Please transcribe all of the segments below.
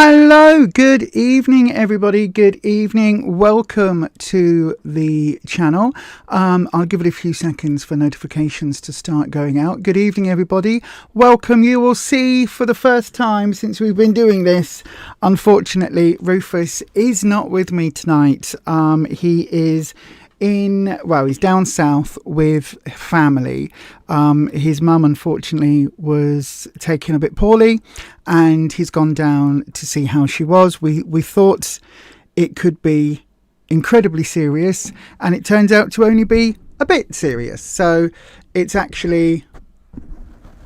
Hello, good evening everybody, good evening, welcome to the channel. I'll give it a few seconds for notifications to start going out. Good evening everybody, welcome. You will see for the first time since we've been doing this, unfortunately Rufus is not with me tonight. He is he's down south with family. His mum unfortunately was taken a bit poorly and he's gone down to see how she was. We thought it could be incredibly serious and it turns out to only be a bit serious. So it's actually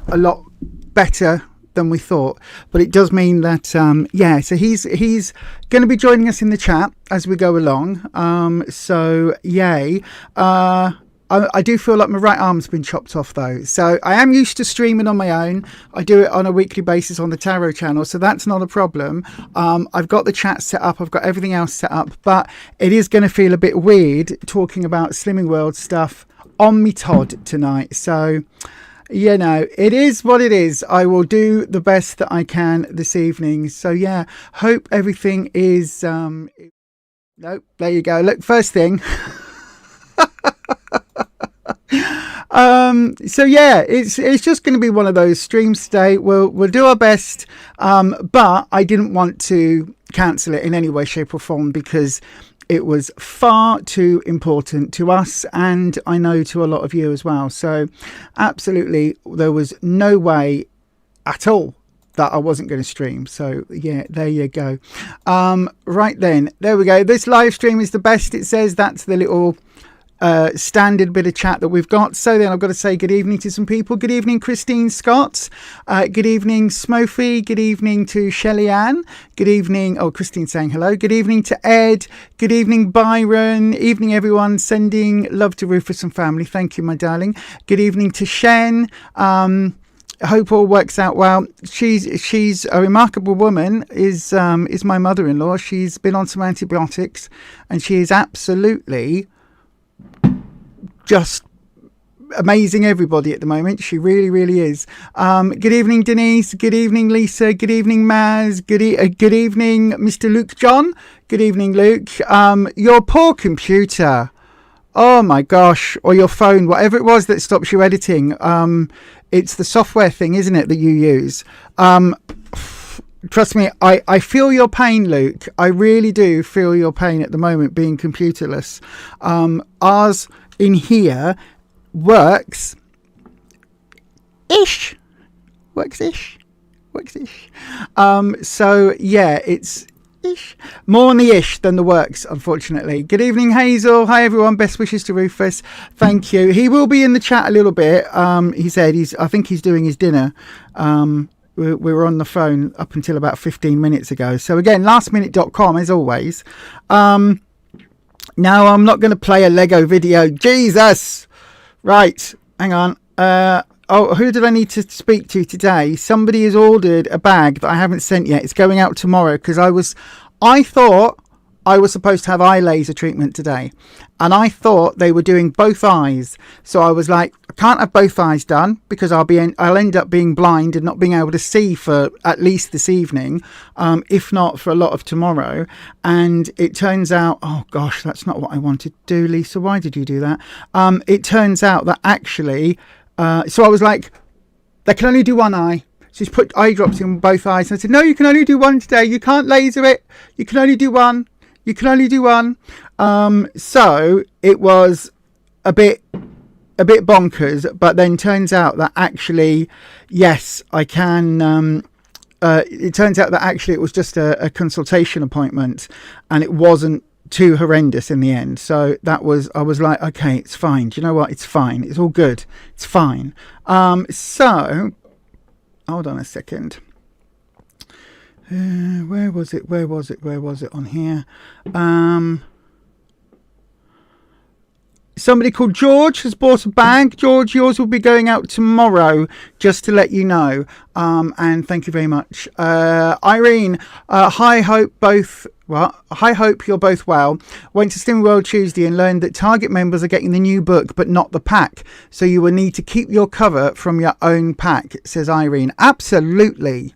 a lot better than we thought, but it does mean that so he's going to be joining us in the chat as we go along. So yay. I do feel like my right arm's been chopped off though, so I am used to streaming on my own. I do it on a weekly basis on the tarot channel, so that's not a problem. I've got the chat set up, I've got everything else set up, but it is going to feel a bit weird talking about Slimming World stuff on me Todd tonight. So you know, it is what it is. I will do the best that I can this evening. So yeah, hope everything is nope, there you go. Look, first thing. So yeah, it's just going to be one of those streams today. We'll do our best, but I didn't want to cancel it in any way, shape or form because it was far too important to us, and I know to a lot of you as well. So absolutely, there was no way at all that I wasn't going to stream. So yeah, there you go. Right then, there we go. This live stream is the best, it says. That's the little standard bit of chat that we've got. So then I've got to say good evening to some people. Good evening Christine Scott, good evening Smofy, good evening to Shelly Ann, good evening, oh Christine saying hello, good evening to Ed, good evening Byron, evening everyone, sending love to Rufus and family, thank you my darling. Good evening to Shen. Hope all works out well. She's a remarkable woman, is my mother-in-law. She's been on some antibiotics and she is absolutely just amazing everybody at the moment. She really is. Good evening Denise, good evening Lisa, good evening Maz, good evening Mr. Luke John, good evening Luke. Your poor computer, oh my gosh, or your phone, whatever it was that stops you editing, it's the software thing, isn't it, that you use. Trust me, I feel your pain, Luke. I really do feel your pain at the moment being computerless. Ours in here works-ish. So yeah, it's ish. More on the ish than the works, unfortunately. Good evening, Hazel. Hi everyone, best wishes to Rufus. Thank you. He will be in the chat a little bit. He said I think he's doing his dinner. We were on the phone up until about 15 minutes ago. So again, lastminute.com as always. Now I'm not going to play a Lego video. Jesus! Right, hang on. Who did I need to speak to today? Somebody has ordered a bag that I haven't sent yet. It's going out tomorrow because I thought I was supposed to have eye laser treatment today, and I thought they were doing both eyes. So I was like, I can't have both eyes done because I'll end up being blind and not being able to see for at least this evening, if not for a lot of tomorrow. And it turns out, oh gosh, that's not what I wanted to do, Lisa. Why did you do that? It turns out that actually, so I was like, they can only do one eye. She's put eye drops in both eyes. And I said, no, you can only do one today. You can't laser it. You can only do one. You can only do one. So it was a bit bonkers, but then turns out that actually, yes, I can. It turns out that actually it was just a consultation appointment and it wasn't too horrendous in the end. So I was like, okay, it's fine. Do you know what? It's fine. It's all good. It's fine. So hold on a second. Where was it on here? Somebody called George has bought a bag. George, yours will be going out tomorrow, just to let you know. And thank you very much. Irene, hi, hope you're both well. Went to Slimming World Tuesday and learned that Target members are getting the new book, but not the pack. So you will need to keep your cover from your own pack, says Irene. Absolutely.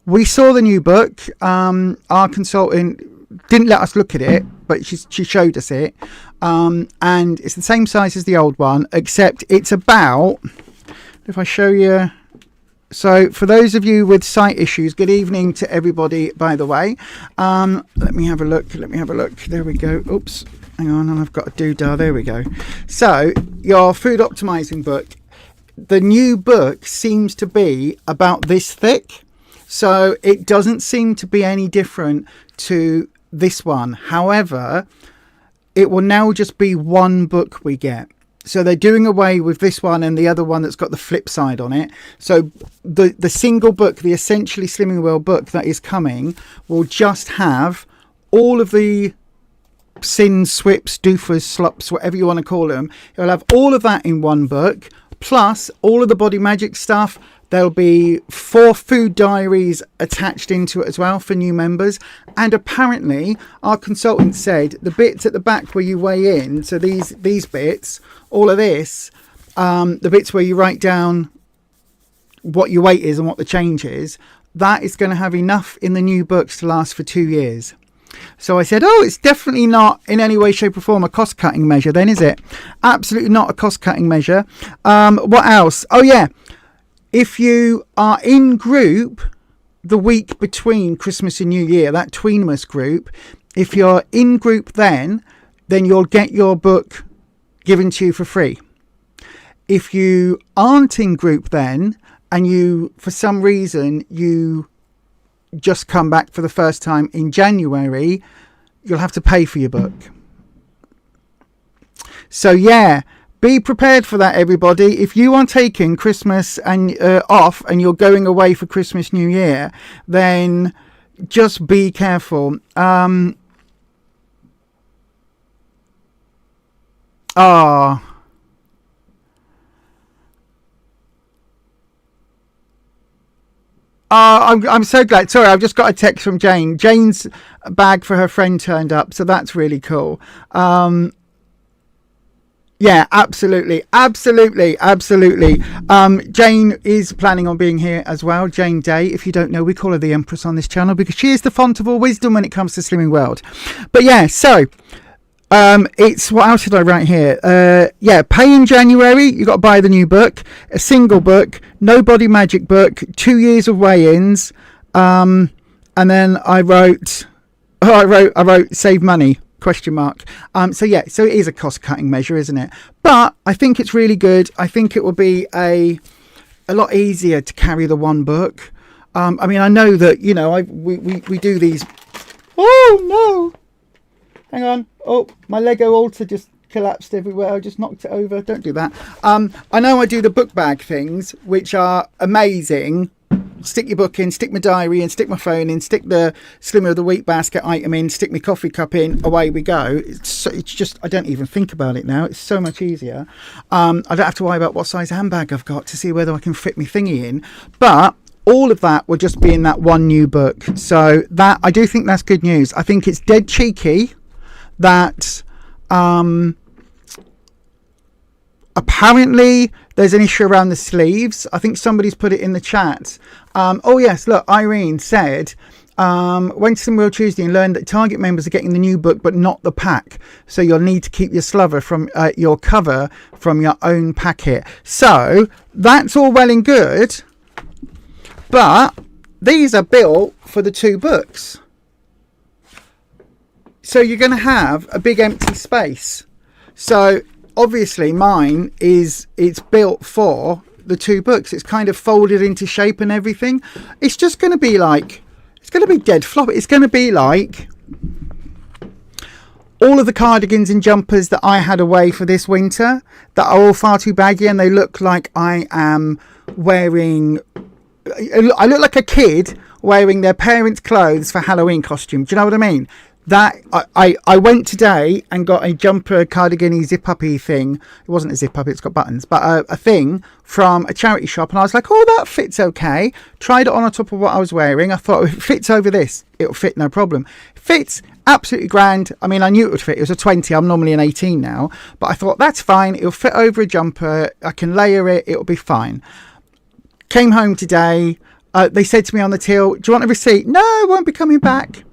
we saw the new book. Our consultant didn't let us look at it, but she showed us it. And it's the same size as the old one, except it's about, if I show you. So for those of you with sight issues, good evening to everybody, by the way. Let me have a look. There we go. Oops. Hang on. And I've got a doodah. There we go. So your food optimizing book, the new book seems to be about this thick. So it doesn't seem to be any different to this one. However, it will now just be one book we get. So they're doing away with this one and the other one that's got the flip side on it. So the single book, the essentially Slimming World book that is coming, will just have all of the sins, swips, doofers, slops, whatever you want to call them. It'll have all of that in one book, plus all of the body magic stuff. There'll be 4 food diaries attached into it as well for new members. And apparently our consultant said the bits at the back where you weigh in, so these bits, all of this, the bits where you write down what your weight is and what the change is, that is going to have enough in the new books to last for 2 years. So I said, oh, it's definitely not in any way, shape or form a cost-cutting measure then, is it? Absolutely not a cost-cutting measure. What else? Oh, yeah. If you are in group the week between Christmas and New Year, that Tweenmas group, if you're in group then you'll get your book given to you for free. If you aren't in group then, and you, for some reason, you just come back for the first time in January, you'll have to pay for your book. So yeah, be prepared for that, everybody. If you are taking Christmas and off and you're going away for Christmas, New Year, then just be careful. I'm so glad. Sorry, I've just got a text from Jane. Jane's bag for her friend turned up, so that's really cool. Yeah, absolutely. Jane is planning on being here as well. Jane Day, if you don't know, we call her the Empress on this channel because she is the font of all wisdom when it comes to Slimming World. But yeah, so it's, what else did I write here? Yeah, pay in January. You got to buy the new book, a single book, no body magic book, 2 years of weigh-ins, and then I wrote save money. ? So yeah, so it is a cost-cutting measure, isn't it? But I think it's really good. I think it will be a lot easier to carry the one book. I mean, I know that, you know, we do these. Oh no! Hang on. Oh, my Lego altar just collapsed everywhere. I just knocked it over. Don't do that. I know I do the book bag things, which are amazing. Stick your book in, stick my diary in, stick my phone in, stick the Slimmer of the Week basket item in, stick my coffee cup in, away we go. It's just, I don't even think about it now. It's so much easier. I don't have to worry about what size handbag I've got to see whether I can fit my thingy in. But all of that will just be in that one new book. So that, I do think that's good news. I think it's dead cheeky that apparently there's an issue around the sleeves. I think somebody's put it in the chat. Oh yes, look, Irene said went to World Tuesday and learned that Target members are getting the new book but not the pack, so you'll need to keep your slover from your cover from your own packet. So that's all well and good, but these are built for the 2 books, so you're going to have a big empty space. So obviously mine it's built for the 2 books. It's kind of folded into shape and everything. It's just going to be like, it's going to be dead flop. It's going to be like all of the cardigans and jumpers that I had away for this winter that are all far too baggy and they look like I am wearing, I look like a kid wearing their parents' clothes for Halloween costume. Do you know what I mean? That I went today and got a jumper cardigan-y zip-uppy thing. It wasn't a zip-up, it's got buttons, but a thing from a charity shop, and I was like, oh, that fits okay. Tried it on top of what I was wearing. I thought, if it fits over this, it'll fit no problem. It fits absolutely grand. I mean, I knew it would fit. It was a 20. I'm normally an 18 now, but I thought that's fine. It'll fit over a jumper. I can layer it. It'll be fine. Came home today. They said to me on the till, do you want a receipt? No, I won't be coming back.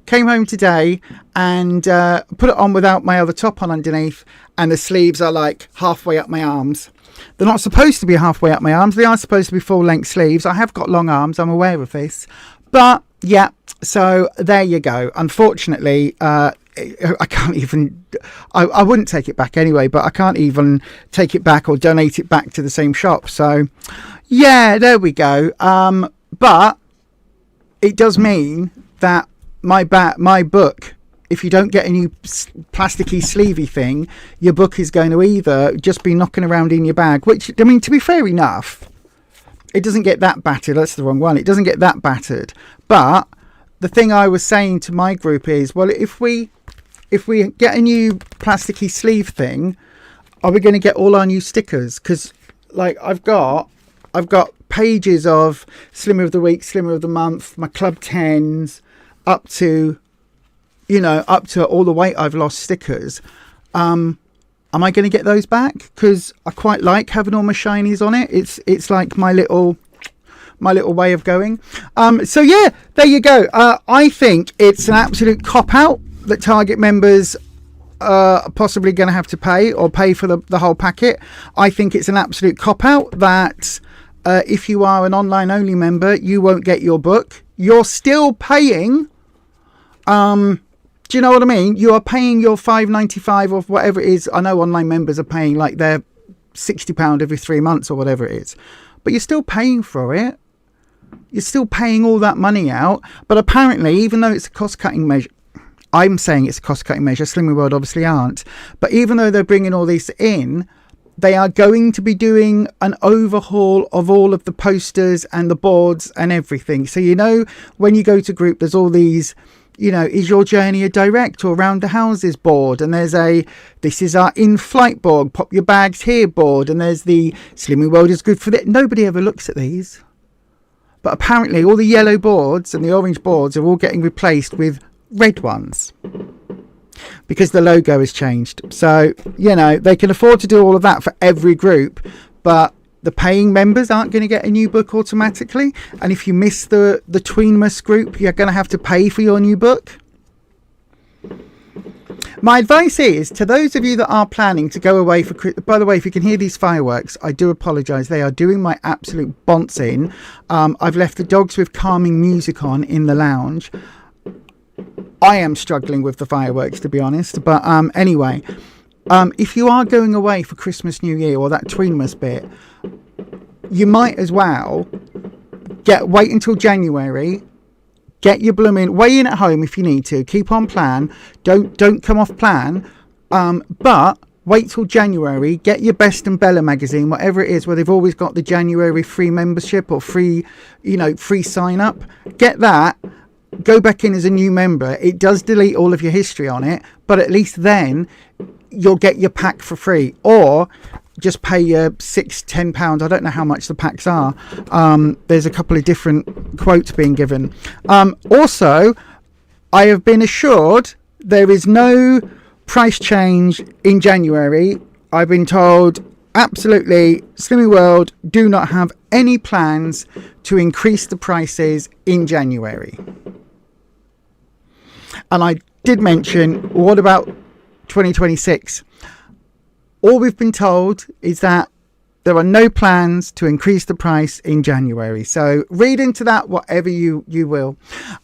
Came home today and put it on without my other top on underneath, and the sleeves are like halfway up my arms. They're not supposed to be halfway up my arms. They are supposed to be full length sleeves. I have got long arms. I'm aware of this. But yeah, so there you go. Unfortunately, I can't even, I wouldn't take it back anyway, but I can't even take it back or donate it back to the same shop. So yeah, there we go. But it does mean that my book, if you don't get a new plasticky sleevey thing, your book is going to either just be knocking around in your bag, which, I mean, to be fair enough, it doesn't get that battered. That's the wrong one. It doesn't get that battered. But the thing I was saying to my group is, well, if we get a new plasticky sleeve thing, are we going to get all our new stickers? Because like I've got pages of Slimmer of the Week, Slimmer of the Month, my Club 10s, up to all the weight I've lost stickers. Am I going to get those back? Because I quite like having all my shinies on it. It's like my little way of going. So yeah, there you go. I think it's an absolute cop-out that Target members are possibly going to have to pay for the whole packet. I think it's an absolute cop-out that if you are an online-only member, you won't get your book. You're still paying... do you know what I mean? You are paying your $5.95 or whatever it is. I know online members are paying like their £60 every 3 months or whatever it is. But you're still paying for it. You're still paying all that money out. But apparently, even though it's a cost-cutting measure, I'm saying it's a cost-cutting measure, Slimming World obviously aren't. But even though they're bringing all this in, they are going to be doing an overhaul of all of the posters and the boards and everything. So, when you go to group, there's all these... is your journey a direct or round the houses board? And there's this is our in-flight board, pop your bags here board. And there's the Slimming World is good for that. Nobody ever looks at these. But apparently all the yellow boards and the orange boards are all getting replaced with red ones. Because the logo has changed. So, they can afford to do all of that for every group. But the paying members aren't going to get a new book automatically. And if you miss the Tweenmas group, you're going to have to pay for your new book. My advice is to those of you that are planning to go away for... By the way, if you can hear these fireworks, I do apologise. They are doing my absolute bonce in. I've left the dogs with calming music on in the lounge. I am struggling with the fireworks, to be honest. But anyway, if you are going away for Christmas, New Year, or that Tweenmas bit... you might as well wait until January, get your blooming weigh in at home if you need to, keep on plan, don't come off plan, but wait till January, get your Best and Bella magazine, whatever it is, where they've always got the January free membership or free sign up. Get that, go back in as a new member. It does delete all of your history on it, but at least then you'll get your pack for free, or just pay your £6-10. I don't know how much the packs are. There's a couple of different quotes being given. Also, I have been assured there is no price change in January. I've been told absolutely Slimming World do not have any plans to increase the prices in January. And I did mention, what about 2026? All we've been told is that there are no plans to increase the price in January. So read into that whatever you will.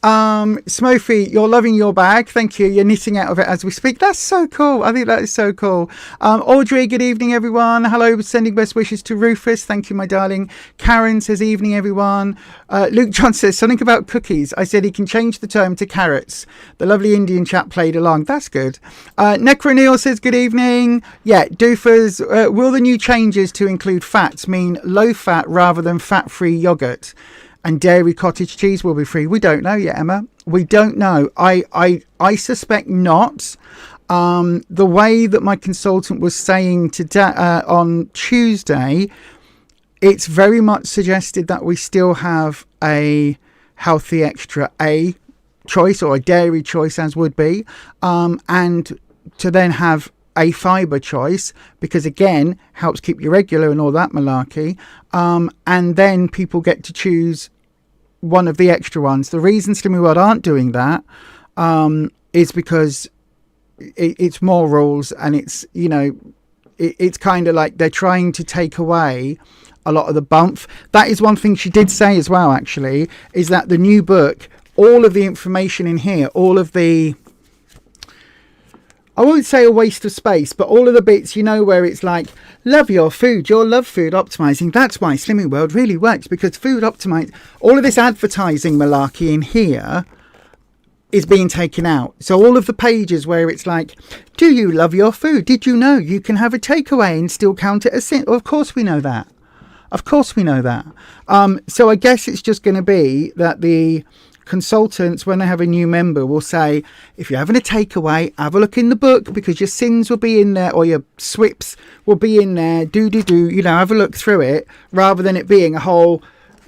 Smurfy, you're loving your bag. Thank you. You're knitting out of it as we speak. That's so cool. I think that is so cool. Audrey, good evening, everyone. Hello, sending best wishes to Ruffus. Thank you, my darling. Karen says, evening, everyone. Luke John says, something about cookies. I said he can change the term to carrots. The lovely Indian chap played along. That's good. Necro Neil says, good evening. Yeah, Doofers, will the new changes to include fats mean low fat rather than fat-free yogurt, and dairy cottage cheese will be free? We don't know yet, Emma. We don't know. I suspect not. The way that my consultant was saying today on Tuesday, it's very much suggested that we still have a healthy extra A choice, or a dairy choice as would be, and to then have a fibre choice, because again helps keep you regular and all that malarkey, and then people get to choose one of the extra ones. The reason Slimming World aren't doing that is because it's more rules, and it's, you know, it's kind of like they're trying to take away a lot of the bump. That is one thing she did say as well, actually, is that the new book, all of the information in here, all of the, I won't say a waste of space, but all of the bits, you know, where it's like, love your food, you'll love food optimizing. That's why Slimming World really works, because food optimize, all of this advertising malarkey in here is being taken out. So all of the pages where it's like, do you love your food? Did you know you can have a takeaway and still count it as sin? Well, of course we know that. Of course we know that. So I guess it's just going to be that the consultants, when they have a new member, will say, if you're having a takeaway, have a look in the book, because your sins will be in there, or your SWIPs will be in there. You know, have a look through it, rather than it being a whole,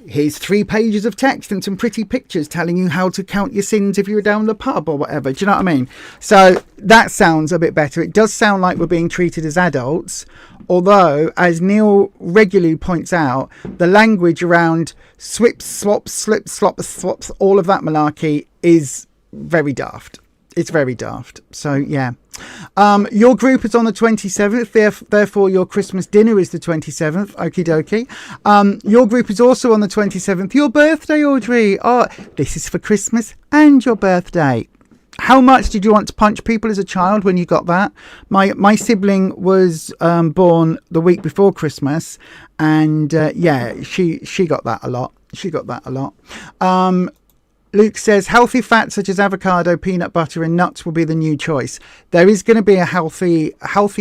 here's 3 pages of text and some pretty pictures telling you how to count your sins if you were down the pub or whatever. Do you know what I mean? So that sounds a bit better. It does sound like we're being treated as adults, although, as Neil regularly points out, the language around swips, swaps, slips, slops, swaps, all of that malarkey is very daft. It's very daft. So yeah. Your group is on the 27th, therefore your Christmas dinner is the 27th. Okie dokie. Your group is also on the 27th. Your birthday, Audrey. Oh, this is for Christmas and your birthday. How much did you want to punch people as a child when you got that? My sibling was born the week before Christmas, and yeah, she got that a lot. She got that a lot. Luke says healthy fats such as avocado, peanut butter and nuts will be the new choice. There is going to be a healthy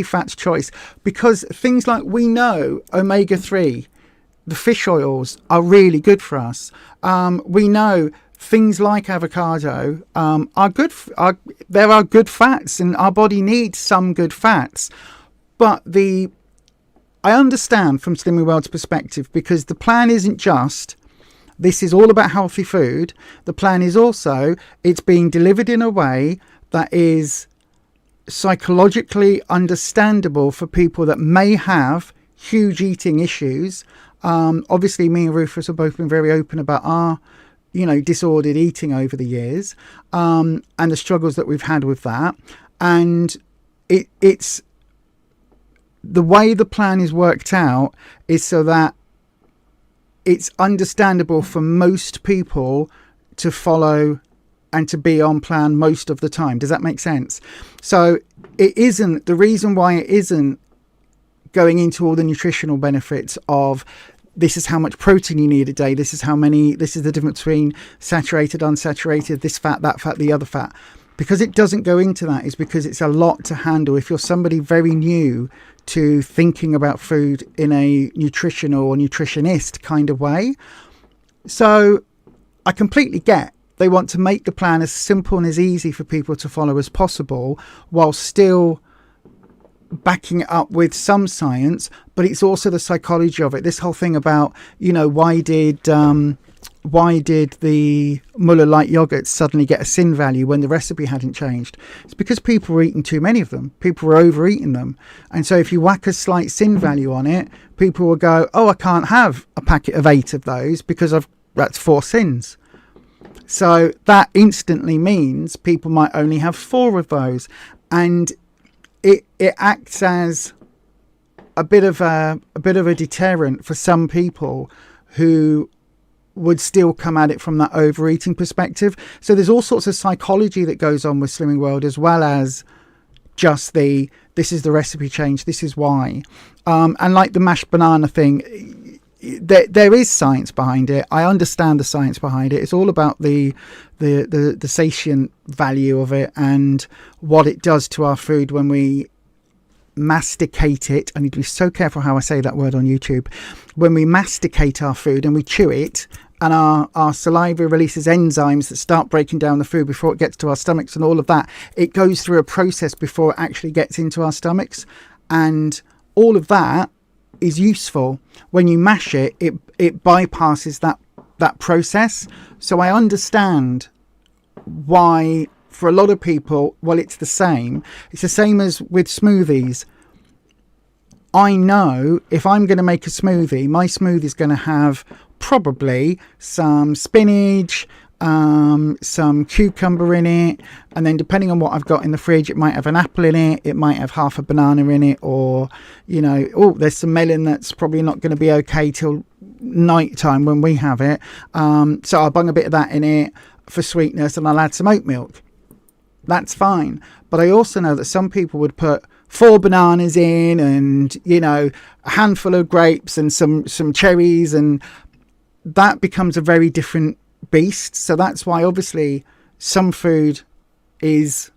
fats choice, because things like, we know omega-3, the fish oils, are really good for us. We know things like avocado are good. There are good fats, and our body needs some good fats. But I understand from Slimming World's perspective, because the plan isn't just, this is all about healthy food. The plan is also, it's being delivered in a way that is psychologically understandable for people that may have huge eating issues. Obviously, me and Ruffus have both been very open about our, you know, disordered eating over the years, and the struggles that we've had with that. And it's the way the plan is worked out is so that it's understandable for most people to follow and to be on plan most of the time. Does that make sense? So it isn't, the reason why it isn't going into all the nutritional benefits of, this is how much protein you need a day, this is the difference between saturated, unsaturated, this fat, that fat, the other fat. Because it doesn't go into that is because it's a lot to handle if you're somebody very new to thinking about food in a nutritional or nutritionist kind of way. So I completely get they want to make the plan as simple and as easy for people to follow as possible, while still backing it up with some science. But it's also the psychology of it. This whole thing about, you know, why did the Muller light yogurts suddenly get a sin value when the recipe hadn't changed? It's because people were eating too many of them. People were overeating them. And so if you whack a slight sin value on it, people will go, oh, I can't have a packet of 8 of those because that's 4 sins. So that instantly means people might only have 4 of those. And it acts as a bit of a deterrent for some people who would still come at it from that overeating perspective. So there's all sorts of psychology that goes on with Slimming World, as well as just this is the recipe change, this is why. And like the mashed banana thing, there is science behind it. I understand the science behind it. It's all about the satiant value of it and what it does to our food when we masticate it. I need to be so careful how I say that word on YouTube. When we masticate our food and we chew it, and our saliva releases enzymes that start breaking down the food before it gets to our stomachs and all of that, it goes through a process before it actually gets into our stomachs. And all of that is useful. When you mash it, it bypasses that process. So I understand why for a lot of people, well, it's the same. It's the same as with smoothies. I know if I'm going to make a smoothie, my smoothie is going to have probably some spinach, some cucumber in it, and then depending on what I've got in the fridge, it might have an apple in it, it might have half a banana in it, or there's some melon that's probably not going to be okay till night time when we have it, so I'll bung a bit of that in it for sweetness, and I'll add some oat milk. That's fine. But I also know that some people would put 4 bananas in, and a handful of grapes and some cherries, and that becomes a very different beast. So that's why obviously some food is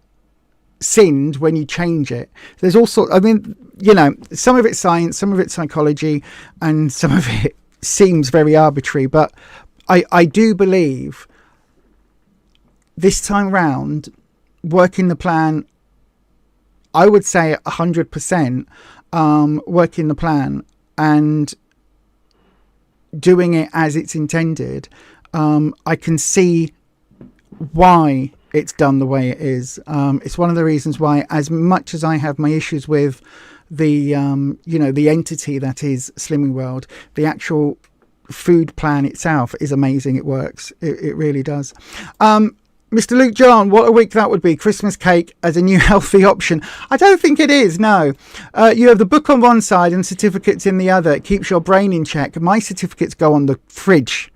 sinned when you change it. There's also, some of it's science, some of it's psychology, and some of it seems very arbitrary, but I do believe this time round, working the plan, I would say 100%, working the plan and doing it as it's intended. I can see why it's done the way it is. It's one of the reasons why, as much as I have my issues with the the entity that is Slimming World, the actual food plan itself is amazing. It works. It really does. Mr. Luke John, what a week that would be. Christmas cake as a new healthy option. I don't think it is, no. You have the book on one side and certificates in the other. It keeps your brain in check. My certificates go on the fridge.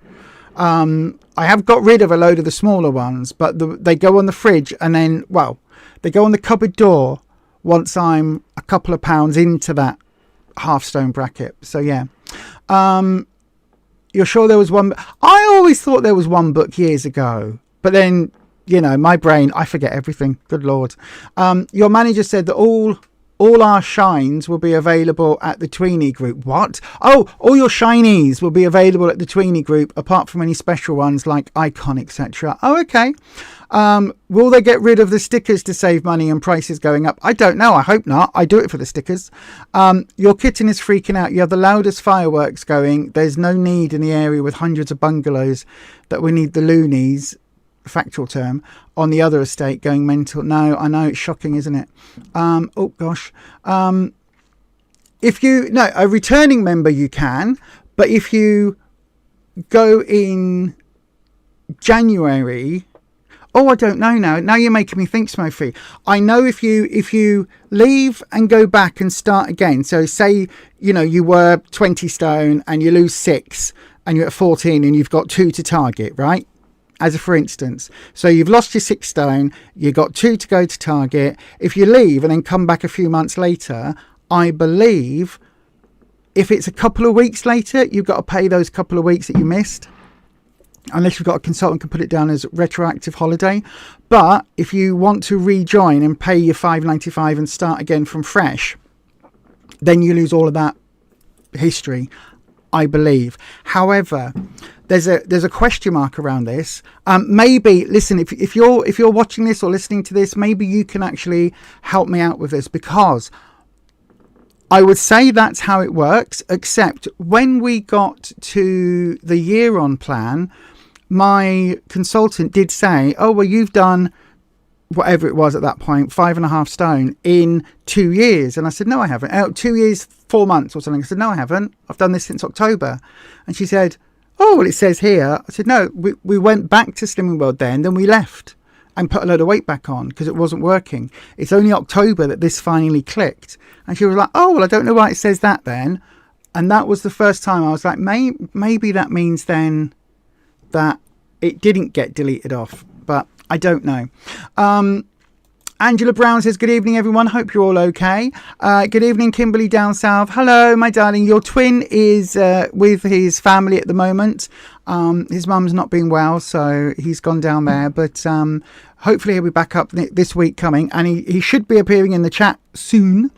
I have got rid of a load of the smaller ones, but they go on the fridge, and then, they go on the cupboard door once I'm a couple of pounds into that half stone bracket. So, yeah. You're sure there was one? I always thought there was one book years ago, but then, my brain, I forget everything. Good Lord. Your manager said that all our shines will be available at the Tweenie group. What? Oh, all your shinies will be available at the Tweenie group, apart from any special ones like Icon, etc. Oh, okay. Will they get rid of the stickers to save money and prices going up? I don't know. I hope not. I do it for the stickers. Your kitten is freaking out. You have the loudest fireworks going. There's no need in the area with hundreds of bungalows that we need the loonies, factual term, on the other estate going mental. No, I know, it's shocking, isn't it? Oh gosh. If you a returning member, you can, but if you go in January, I don't know now you're making me think, Smurfy. I know if you leave and go back and start again, so say you were 20 stone and you lose 6 and you're at 14 and you've got 2 to target, right? As a for instance, so you've lost your 6 stone, you got 2 to go to target. If you leave and then come back a few months later, I believe if it's a couple of weeks later, you've got to pay those couple of weeks that you missed, unless you've got a consultant can put it down as retroactive holiday. But if you want to rejoin and pay your $5.95 and start again from fresh, then you lose all of that history, I believe. However, there's a question mark around this. Maybe, listen, if you're watching this or listening to this, maybe you can actually help me out with this, because I would say that's how it works, except when we got to the year on plan, my consultant did say, oh, well, you've done whatever it was at that point, 5.5 stone in 2 years. And I said, no, I haven't. 2 years, 4 months or something. I said, no, I haven't. I've done this since October. And she said, oh, well, it says here. I said, no, we went back to Slimming World then we left and put a load of weight back on because it wasn't working. It's only October that this finally clicked. And she was like, oh, well, I don't know why it says that then. And that was the first time I was like, maybe that means then that it didn't get deleted off, but I don't know. Angela Brown says, good evening, everyone. Hope you're all okay. Good evening, Kimberly down south. Hello, my darling. Your twin is with his family at the moment. His mum's not been well, so he's gone down there. But hopefully he'll be back up this week coming. And he should be appearing in the chat soon.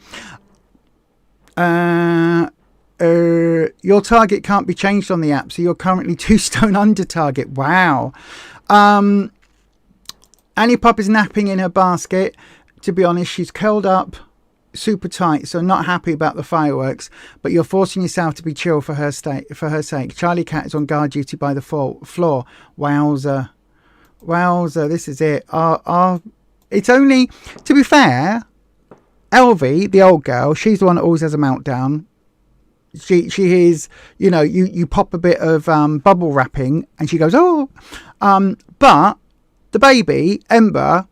Your target can't be changed on the app, so you're currently 2 stone under target. Wow. Annie Pop is napping in her basket. To be honest, she's curled up super tight, so not happy about the fireworks, but you're forcing yourself to be chill for her sake. Charlie Cat is on guard duty by the floor. Wowza, this is it. It's only, to be fair, Elvie, the old girl, she's the one that always has a meltdown. She hears, you pop a bit of bubble wrapping, and she goes, oh. But the baby, Ember,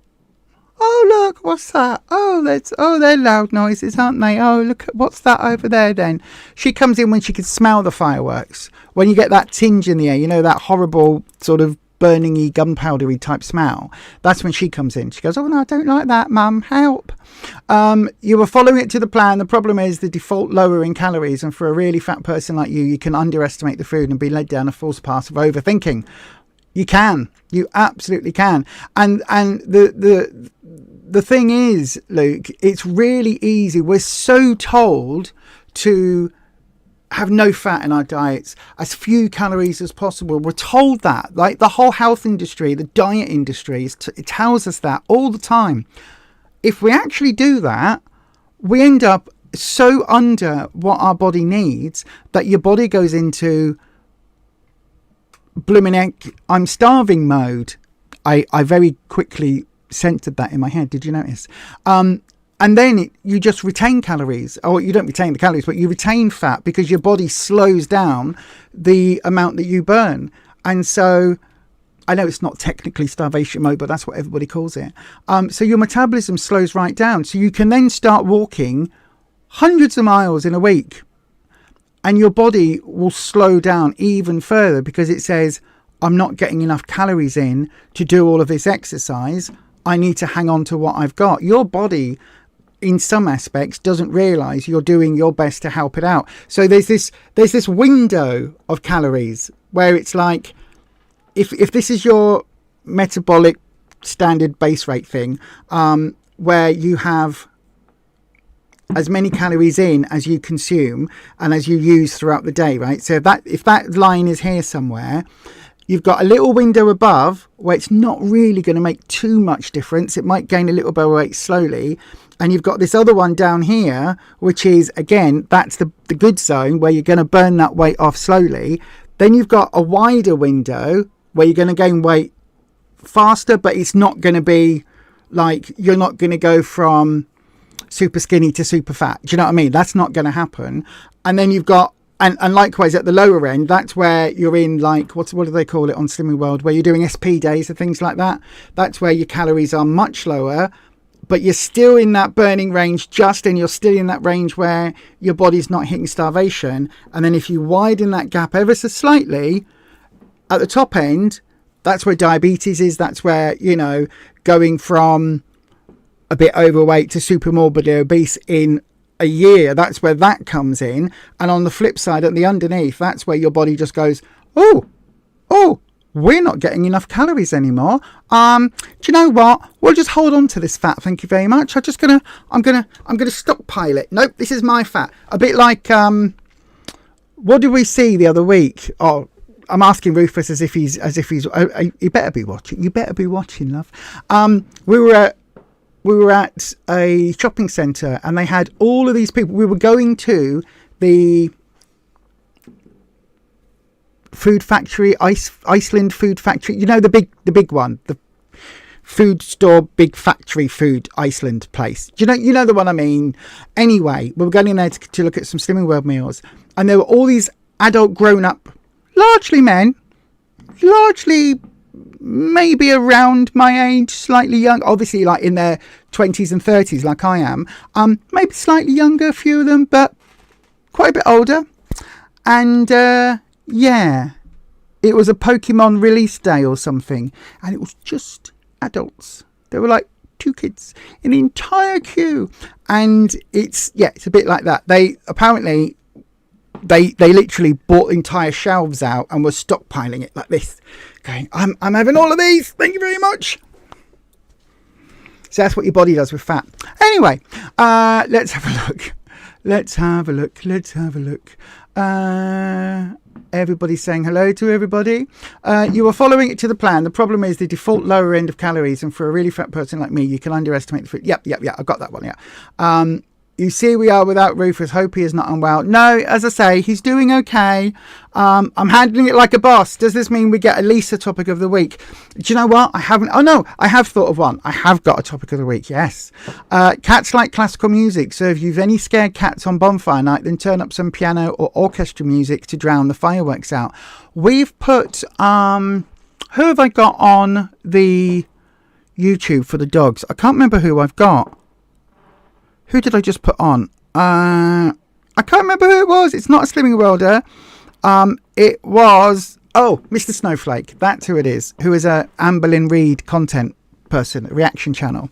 oh, look, what's that? They're loud noises, aren't they? Oh, look, what's that over there then? She comes in when she can smell the fireworks. When you get that tinge in the air, that horrible sort of burning-y, gunpowdery type smell. That's when she comes in. She goes, oh, no, I don't like that, Mum. Help. You were following it to the plan. The problem is the default lower in calories. And for a really fat person like you can underestimate the food and be led down a false path of overthinking. You can. You absolutely can. And the thing is, Luke, it's really easy. We're so told to have no fat in our diets, as few calories as possible. We're told that, like the whole health industry, the diet industry, it tells us that all the time. If we actually do that, we end up so under what our body needs that your body goes into blooming egg, I'm starving mode. I very quickly censored that in my head. Did you notice? And then you just retain calories, or you don't retain the calories, but you retain fat because your body slows down the amount that you burn. And so I know it's not technically starvation mode, but that's what everybody calls it. So your metabolism slows right down. So you can then start walking hundreds of miles in a week, and your body will slow down even further because it says, I'm not getting enough calories in to do all of this exercise. I need to hang on to what I've got. Your body, in some aspects, doesn't realize you're doing your best to help it out. So there's this window of calories where it's like, if this is your metabolic standard base rate thing, where you have as many calories in as you consume and as you use throughout the day, right? So if that line is here somewhere, you've got a little window above where it's not really going to make too much difference. It might gain a little bit of weight slowly. And you've got this other one down here, which is, again, that's the good zone where you're going to burn that weight off slowly. Then you've got a wider window where you're going to gain weight faster, but it's not going to be like, you're not going to go from super skinny to super fat. Do you know what I mean? That's not going to happen. And then you've got, and likewise at the lower end, that's where you're in, like, what do they call it on Slimming World, where you're doing SP days and things like that. That's where your calories are much lower, but you're still in that burning range and you're still in that range where your body's not hitting starvation. And then if you widen that gap ever so slightly at the top end, that's where diabetes is. That's where, going from a bit overweight to super morbidly obese in a year, that's where that comes in. And on the flip side, at the underneath, that's where your body just goes, oh, we're not getting enough calories anymore. Do you know what? We'll just hold on to this fat. Thank you very much. I'm gonna stockpile it. Nope, this is my fat. A bit like, what did we see the other week? Oh, I'm asking Ruffus as if he's, you better be watching. You better be watching, love. We were at a shopping centre and they had all of these people. We were going to the food factory, Iceland food factory. The big one, the food store, big factory food Iceland place. You know the one I mean. Anyway, we were going in there to look at some Slimming World meals, and there were all these adult, grown up, largely men, largely maybe around my age, slightly young, obviously like in their 20s and 30s like I am, maybe slightly younger, a few of them, but quite a bit older. And yeah, it was a Pokemon release day or something, and it was just adults. There were like 2 kids in the entire queue, and it's a bit like that. They apparently they literally bought entire shelves out and were stockpiling it like this, going, I'm having all of these, thank you very much. So that's what your body does with fat. Anyway, let's have a look. Everybody's saying hello to everybody. You are following it to the plan. The problem is the default lower end of calories, and for a really fat person like me, you can underestimate the food. Yep, I got that one. Yeah. You see, we are without Rufus. Hope he is not unwell. No, as I say, he's doing okay. I'm handling it like a boss. Does this mean we get a Lisa topic of the week? Do you know what? I haven't. Oh, no, I have thought of one. I have got a topic of the week, yes. Cats like classical music. So if you've any scared cats on bonfire night, then turn up some piano or orchestra music to drown the fireworks out. We've put... who have I got on the YouTube for the dogs? I can't remember who I've got. Who did I just put on? I can't remember who it was. It's not a Slimming Worlder. It was... Oh, Mr. Snowflake. That's who it is. Who is a Amberlynn Reid content person, a reaction channel.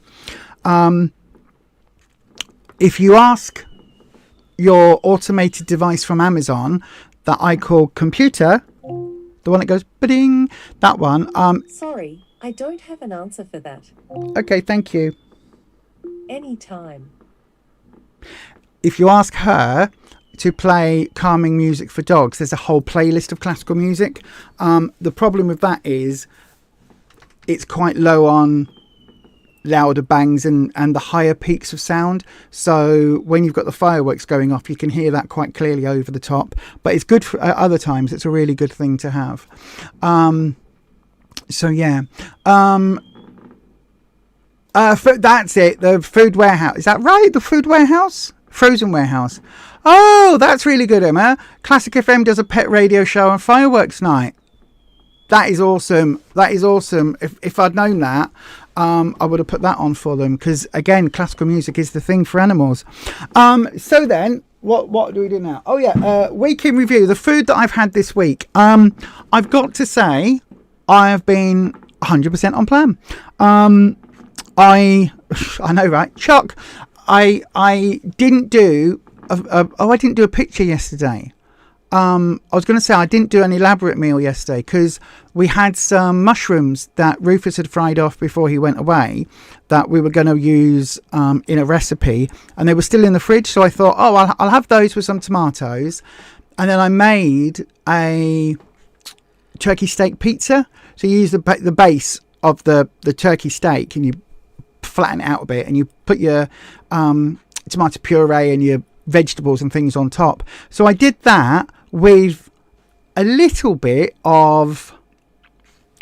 If you ask your automated device from Amazon that I call computer, the one that goes ba-ding, that one. Sorry, I don't have an answer for that. Okay, thank you. Anytime. If you ask her to play calming music for dogs, there's a whole playlist of classical music. The problem with that is it's quite low on louder bangs and the higher peaks of sound. So when you've got the fireworks going off, you can hear that quite clearly over the top. But it's good for other times. It's a really good thing to have. So yeah. That's it. The Food Warehouse. Is that right? The Food Warehouse? Frozen Warehouse. Oh, that's really good, Emma. Classic FM does a pet radio show on fireworks night. That is awesome. That is awesome. If I'd known that, I would have put that on for them. Because, again, classical music is the thing for animals. So then, what do we do now? Oh, yeah. Week in review. The food that I've had this week. I've got to say, I have been 100% on plan. I know, right? Chuck. I didn't do I didn't do a picture yesterday. I was going to say I didn't do an elaborate meal yesterday because we had some mushrooms that Rufus had fried off before he went away that we were going to use in a recipe, and they were still in the fridge. So I thought, I'll have those with some tomatoes, and then I made a turkey steak pizza. So you use the base of the turkey steak and you flatten it out a bit, and you put your tomato puree and your vegetables and things on top. So I did that with a little bit of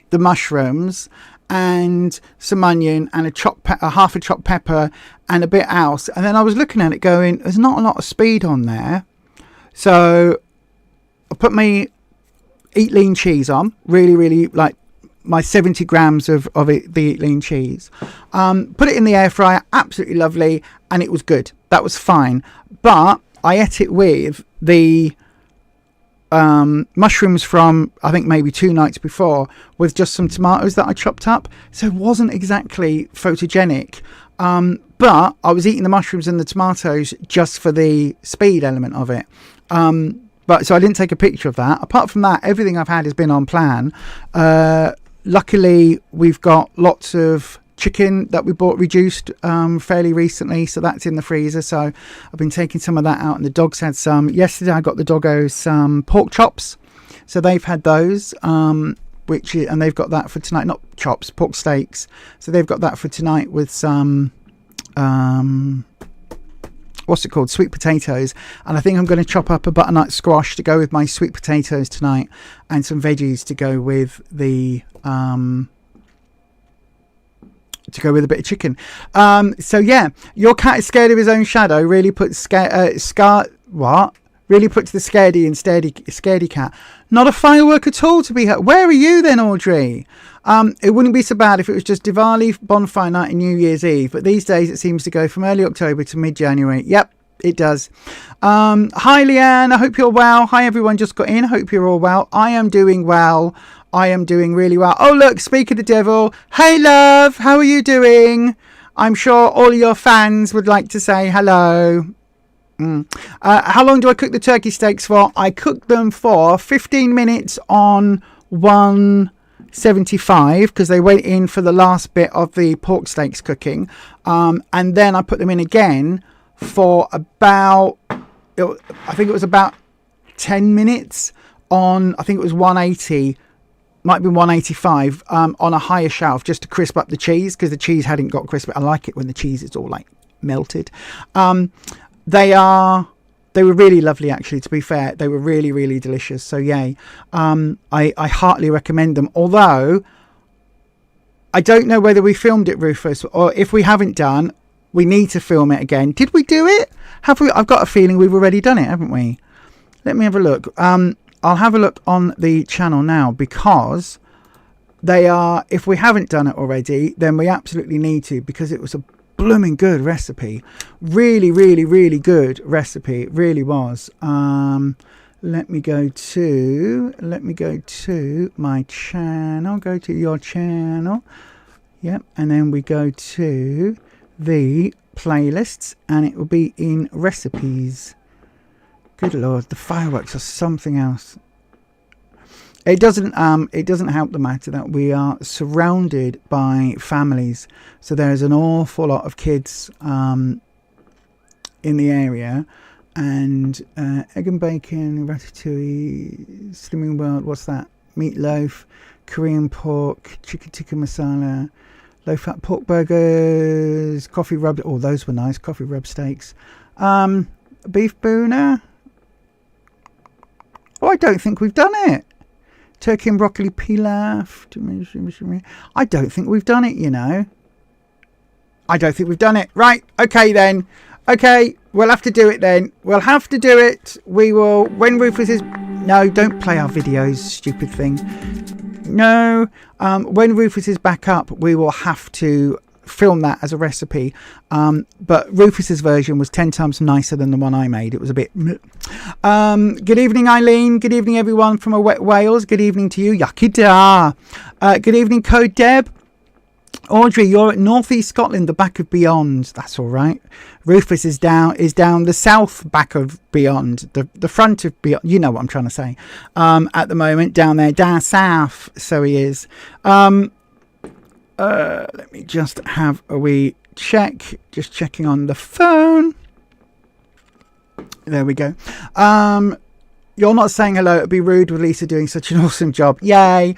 the mushrooms and some onion and half a chopped pepper and a bit else. And then I was looking at it going, there's not a lot of speed on there. So I put my Eat Lean cheese on, really like my 70 grams of the Eat Lean cheese. Put it in the air fryer, absolutely lovely, and it was good. That was fine. But I ate it with the mushrooms from, I think, maybe 2 nights before, with just some tomatoes that I chopped up. So it wasn't exactly photogenic. But I was eating the mushrooms and the tomatoes just for the speed element of it. But so I didn't take a picture of that. Apart from that, everything I've had has been on plan. Luckily, we've got lots of chicken that we bought reduced fairly recently, so that's in the freezer. So I've been taking some of that out, and the dogs had some. Yesterday, I got the doggos some pork chops, so they've had those, and they've got that for tonight. Not chops, pork steaks. So they've got that for tonight with some. What's it called? Sweet potatoes. And I think I'm going to chop up a butternut squash to go with my sweet potatoes tonight, and some veggies to go with the a bit of chicken. So yeah, your cat is scared of his own shadow. Really puts really puts the scaredy in scaredy cat. Not a firework at all to be heard. Where are you then, Audrey? It wouldn't be so bad if it was just Diwali, bonfire night and New Year's Eve, but these days it seems to go from early October to mid-January. Yep, it does. Hi Leanne, I hope you're well. Hi everyone, just got in. Hope you're all well. I am doing well. I am doing really well. Oh look, speak of the devil. Hey love, how are you doing? I'm sure all your fans would like to say hello. How long do I cook the turkey steaks for? I cook them for 15 minutes on 175 because they went in for the last bit of the pork steaks cooking, and then I put them in again for about, I think it was about 10 minutes on, I think it was 180, might be 185, on a higher shelf just to crisp up the cheese because the cheese hadn't got crisp. I like it when the cheese is all like melted. They were really lovely, actually, to be fair. They were really, really delicious. So, yay. I heartily recommend them. Although, I don't know whether we filmed it, Rufus, or if we haven't done, we need to film it again. Did we do it? Have we? I've got a feeling we've already done it, haven't we? Let me have a look. I'll have a look on the channel now, because they are, if we haven't done it already, then we absolutely need to, because it was a blooming good recipe. Really, really, really good recipe. It really was. Let me go to my channel. Go to your channel. Yep. And then we go to the playlists, and it will be in recipes. Good Lord, the fireworks are something else. It doesn't help the matter that we are surrounded by families. So there's an awful lot of kids in the area. And egg and bacon, ratatouille, Slimming World, what's that? Meatloaf, Korean pork, chicken tikka masala, low fat pork burgers, coffee rub. Oh, those were nice. Coffee rub steaks. Beef boona. Oh, I don't think we've done it. Turkey and broccoli pilaf. I don't think we've done it, you know. I don't think we've done it. Right. Okay, then. Okay, we'll have to do it then. We'll have to do it. We will, when Rufus is... No, don't play our videos, stupid thing. No. When Rufus is back up, we will have to film that as a recipe. But Rufus's version was 10 times nicer than the one I made. It was a bit... good evening, Eileen. Good evening, everyone from a wet Wales. Good evening to you. Yucky da. Good evening, Code Deb. Audrey, you're at Northeast Scotland, the back of Beyond. That's all right. Rufus is down the south back of Beyond, the front of Beyond. You know what I'm trying to say. At the moment, down there, down south. So he is. Let me just have a wee check. Just checking on the phone. There we go. You're not saying hello. It'd be rude with Lisa doing such an awesome job. Yay.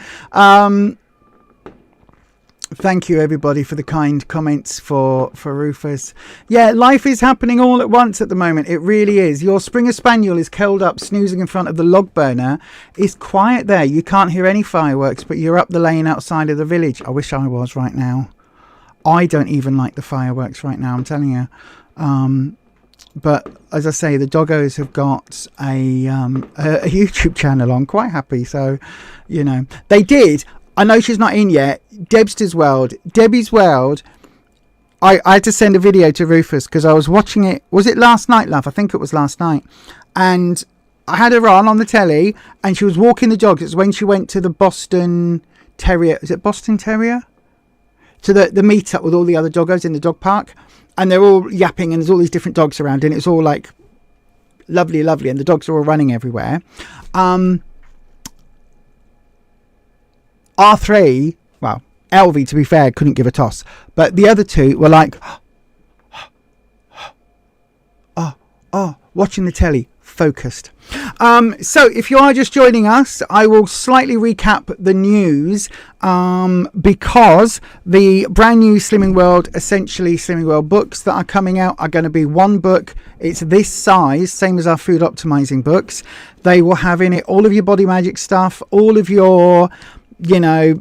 Thank you, everybody, for the kind comments for Rufus. Yeah, life is happening all at once at the moment. It really is. Your Springer Spaniel is curled up, snoozing in front of the log burner. It's quiet there. You can't hear any fireworks, but you're up the lane outside of the village. I wish I was right now. I don't even like the fireworks right now, I'm telling you. But as I say, the doggos have got a YouTube channel on. Quite happy. So, you know, they did. I know she's not in yet. Debbie's World. I had to send a video to Rufus because I was watching it. Was it last night, love? I think it was last night. And I had her on the telly, and she was walking the dogs. It's when she went to the Boston Terrier. Is it Boston Terrier? To the meetup with all the other doggos in the dog park. And they're all yapping, and there's all these different dogs around, and it's all like lovely, lovely. And the dogs are all running everywhere. R3, well, Elvie, to be fair, couldn't give a toss. But the other two were like, watching the telly, focused. So if you are just joining us, I will slightly recap the news because the brand new Slimming World, essentially Slimming World books that are coming out are going to be one book. It's this size, same as our food optimizing books. They will have in it all of your body magic stuff, all of your... you know,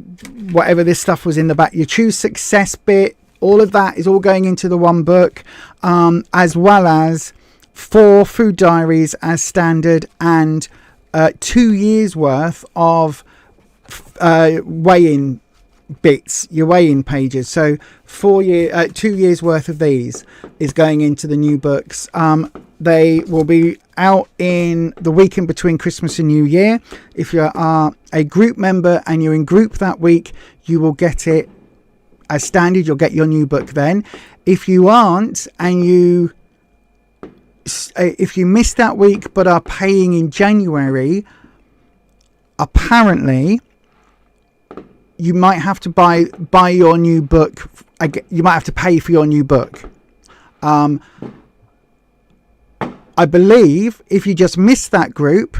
whatever this stuff was in the back, your choose success bit, all of that is all going into the one book, as well as 4 food diaries as standard and 2 years worth of weigh-in bits, your weigh-in pages. So 2 years worth of these is going into the new books. They will be out in the weekend between Christmas and New Year. If you are a group member and you're in group that week, you will get it as standard. You'll get your new book then. If you aren't, and if you missed that week but are paying in January, apparently you might have to buy your new book. You might have to pay for your new book. I believe if you just missed that group,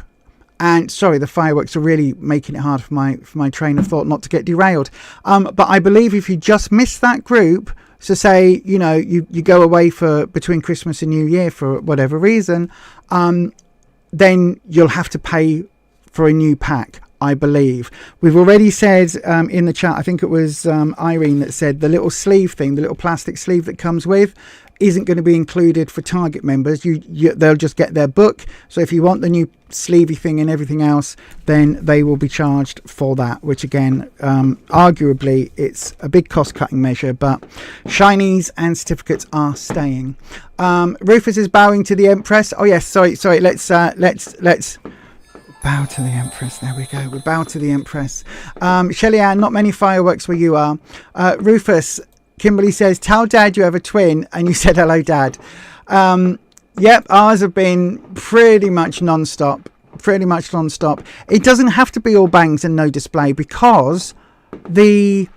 and sorry, the fireworks are really making it hard for my train of thought not to get derailed. But I believe if you just missed that group, So say, you know, you go away for between Christmas and New Year for whatever reason, then you'll have to pay for a new pack, I believe. We've already said in the chat, I think it was Irene that said the little sleeve thing, the little plastic sleeve that comes with, isn't going to be included for Target members. They'll just get their book. So if you want the new sleevey thing and everything else, then they will be charged for that, which again, arguably it's a big cost cutting measure, but shinies and certificates are staying. Rufus is bowing to the Empress. Oh yes, sorry, let's bow to the Empress. There we go. We bow to the Empress. Shelly Ann, not many fireworks where you are. Rufus, Kimberly says, tell Dad you have a twin, and you said hello, Dad. Yep, ours have been pretty much non-stop. It doesn't have to be all bangs and no display, because they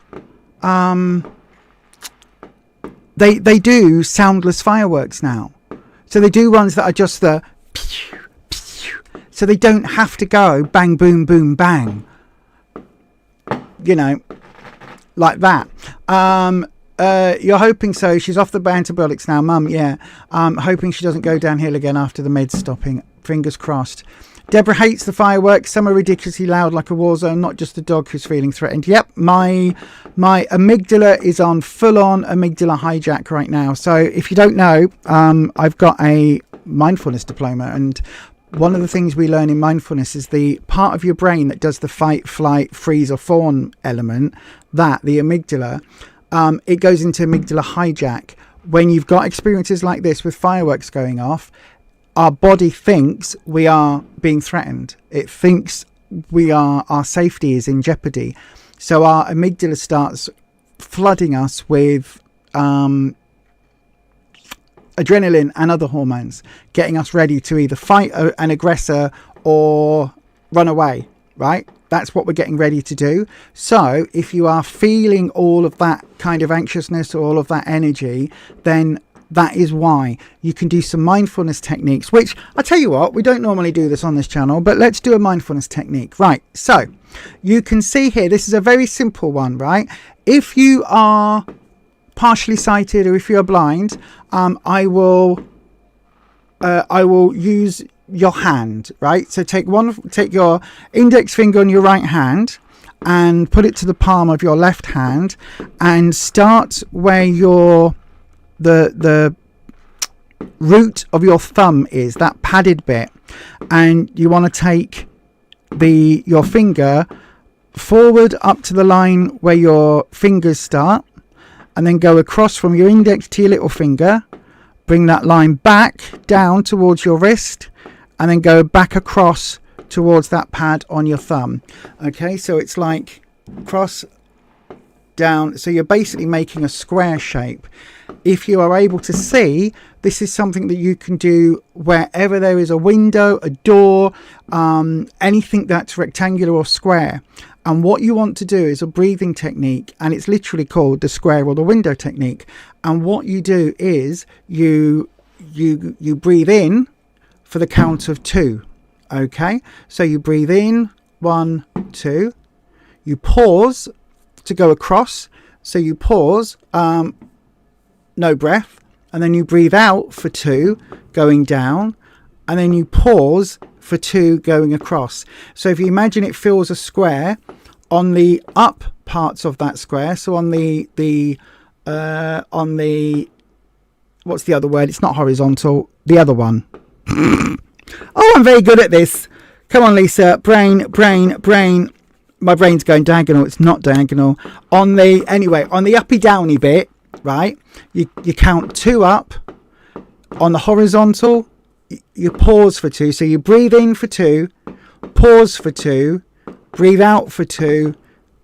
do soundless fireworks now. So they do ones that are just the pew, pew. So they don't have to go bang, boom, boom, bang. You know, like that. You're hoping so. She's off the antibiotics now, Mum. Yeah. Hoping she doesn't go downhill again after the meds stopping. Fingers crossed. Deborah hates the fireworks. Some are ridiculously loud, like a war zone, not just the dog who's feeling threatened. Yep, my amygdala is on full-on amygdala hijack right now. So if you don't know, I've got a mindfulness diploma, and one of the things we learn in mindfulness is the part of your brain that does the fight, flight, freeze or fawn element, that, the amygdala, it goes into amygdala hijack. When you've got experiences like this with fireworks going off, our body thinks we are being threatened. It thinks our safety is in jeopardy. So our amygdala starts flooding us with adrenaline and other hormones, getting us ready to either fight an aggressor or run away, right? That's what we're getting ready to do. So if you are feeling all of that kind of anxiousness or all of that energy, then that is why. You can do some mindfulness techniques, which I tell you what, we don't normally do this on this channel, but let's do a mindfulness technique. Right, so you can see here, this is a very simple one, right? If you are partially sighted or if you're blind, I will use your hand, right? So take your index finger on your right hand and put it to the palm of your left hand, and start where the root of your thumb is, that padded bit, and you want to take your finger forward up to the line where your fingers start, and then go across from your index to your little finger, bring that line back down towards your wrist, and then go back across towards that pad on your thumb. Okay, so it's like cross down. So you're basically making a square shape. If you are able to see, this is something that you can do wherever there is a window, a door, anything that's rectangular or square. And what you want to do is a breathing technique, and it's literally called the square or the window technique. And what you do is you breathe in for the count of 2. Okay, so you breathe in 1, 2. You pause to go across. So you pause, no breath, and then you breathe out for 2, going down, and then you pause for 2, going across. So if you imagine it fills a square, on the up parts of that square, so on the what's the other word? It's not horizontal. The other one. Oh, I'm very good at this. Come on, Lisa. Brain. My brain's going diagonal. It's not diagonal. On the uppy downy bit, right? You count 2 up. On the horizontal, you pause for 2. So you breathe in for 2, pause for 2, breathe out for 2,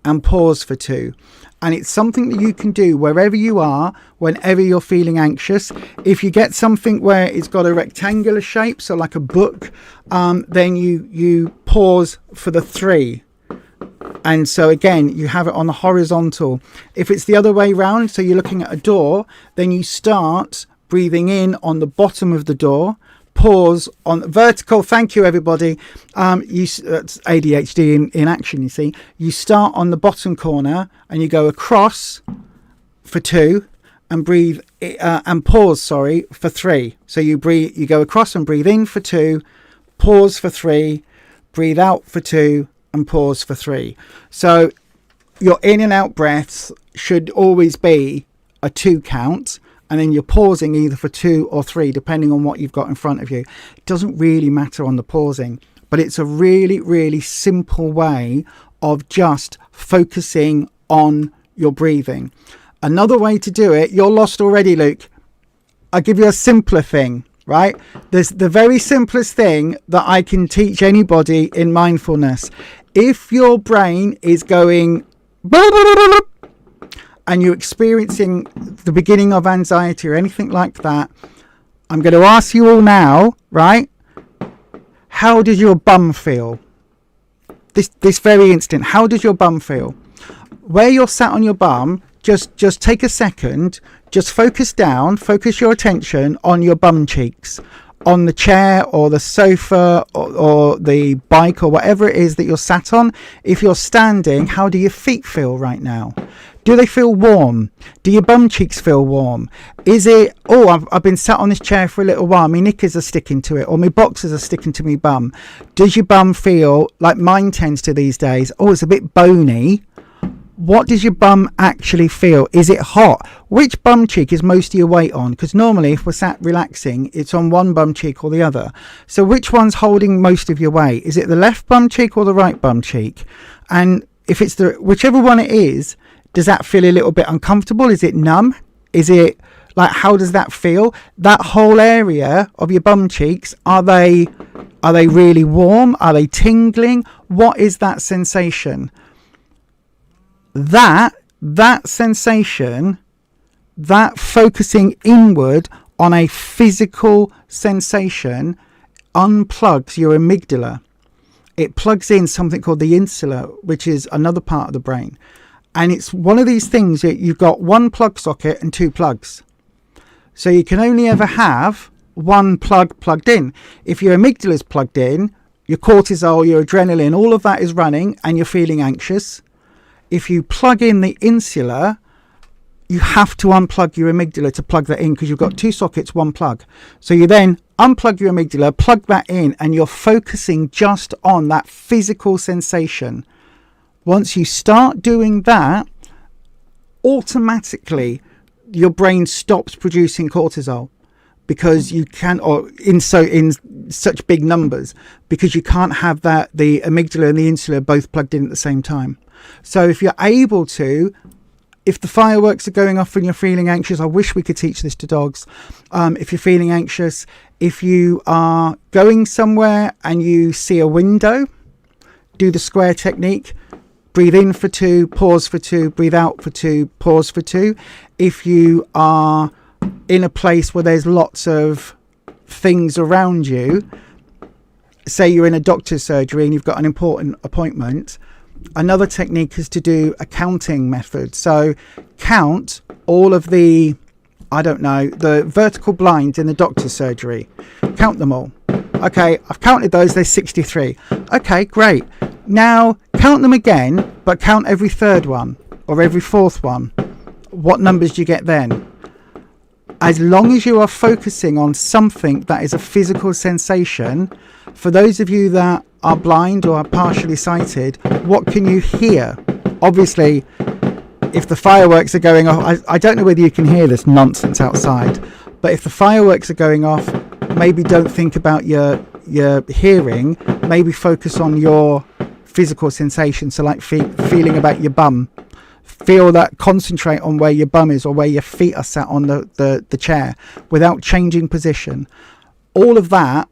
and pause for 2. And it's something that you can do wherever you are, whenever you're feeling anxious. If you get something where it's got a rectangular shape, so like a book, then you pause for the 3. And so again, you have it on the horizontal. If it's the other way round, so you're looking at a door, then you start breathing in on the bottom of the door, pause on vertical. Thank you, everybody. That's ADHD in action, you see. You start on the bottom corner and you go across for 2, and breathe and pause, sorry, for 3. So you go across and breathe in for 2, pause for 3, breathe out for 2, and pause for 3. So your in and out breaths should always be a 2 count, and then you're pausing either for 2 or 3 depending on what you've got in front of you. It doesn't really matter on the pausing, but it's a really, really simple way of just focusing on your breathing. Another way to do it, you're lost already, Luke. I'll give you a simpler thing, right? There's the very simplest thing that I can teach anybody in mindfulness. If your brain is going and you're experiencing the beginning of anxiety or anything like that, I'm going to ask you all now, right? How does your bum feel? This very instant, how does your bum feel? Where you're sat on your bum, just take a second, just focus your attention on your bum cheeks, on the chair or the sofa or the bike or whatever it is that you're sat on. If you're standing, how do your feet feel right now? Do they feel warm? Do your bum cheeks feel warm? Is it, I've been sat on this chair for a little while, my knickers are sticking to it, or my boxers are sticking to my bum? Does your bum feel like mine tends to these days? It's a bit bony. What does your bum actually feel? Is it hot? Which bum cheek is most of your weight on? Because normally if we're sat relaxing, it's on one bum cheek or the other. So which one's holding most of your weight? Is it the left bum cheek or the right bum cheek? And if it's whichever one it is, does that feel a little bit uncomfortable? Is it numb? Is it like, how does that feel? That whole area of your bum cheeks, are they really warm? Are they tingling? What is that sensation? That sensation, that focusing inward on a physical sensation, unplugs your amygdala. It plugs in something called the insula, which is another part of the brain. And it's one of these things that you've got one plug socket and 2 plugs. So you can only ever have one plug plugged in. If your amygdala is plugged in, your cortisol, your adrenaline, all of that is running and you're feeling anxious. If you plug in the insula, you have to unplug your amygdala to plug that in, because you've got 2 sockets, 1 plug. So you then unplug your amygdala, plug that in, and you're focusing just on that physical sensation. Once you start doing that, automatically your brain stops producing cortisol, because you can, or in such big numbers, because you can't have the amygdala and the insula both plugged in at the same time. So if you're able to, if the fireworks are going off and you're feeling anxious, I wish we could teach this to dogs. If you're feeling anxious, if you are going somewhere and you see a window, do the square technique. Breathe in for 2, pause for 2, breathe out for 2, pause for 2. If you are in a place where there's lots of things around you, say you're in a doctor's surgery and you've got an important appointment, another technique is to do a counting method. So count all of the vertical blinds in the doctor's surgery. Count them all. Okay, I've counted those, there's 63. Okay, great. Now count them again, but count every 3rd one or every 4th one. What numbers do you get then? As long as you are focusing on something that is a physical sensation, for those of you that are blind or are partially sighted, what can you hear? Obviously, if the fireworks are going off, I don't know whether you can hear this nonsense outside, but if the fireworks are going off, maybe don't think about your hearing, maybe focus on your physical sensation. So like feeling about your bum. Feel that, concentrate on where your bum is or where your feet are sat on the chair without changing position. All of that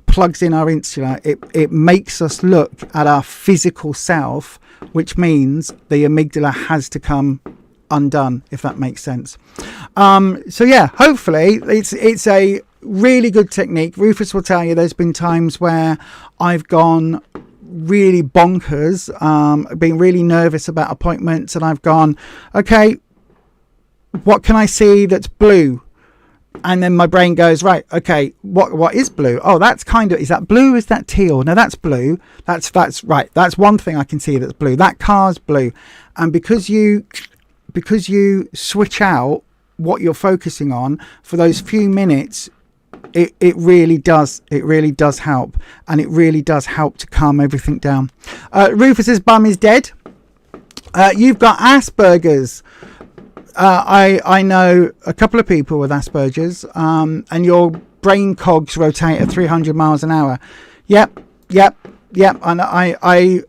plugs in our insula. It makes us look at our physical self, which means the amygdala has to come undone, if that makes sense. So yeah, hopefully it's a really good technique. Ruffus will tell you there's been times where I've gone really bonkers, being really nervous about appointments, and I've gone, okay, what can I see that's blue? And then my brain goes, right, okay, what is blue? Oh, that's is that blue? Is that teal? No, that's blue. That's right. That's one thing I can see that's blue. That car's blue. And because you switch out what you're focusing on for those few minutes, it really does help, and it really does help to calm everything down. Rufus's bum is dead. You've got Asperger's. I know a couple of people with Asperger's, and your brain cogs rotate at 300 miles an hour. Yep. And I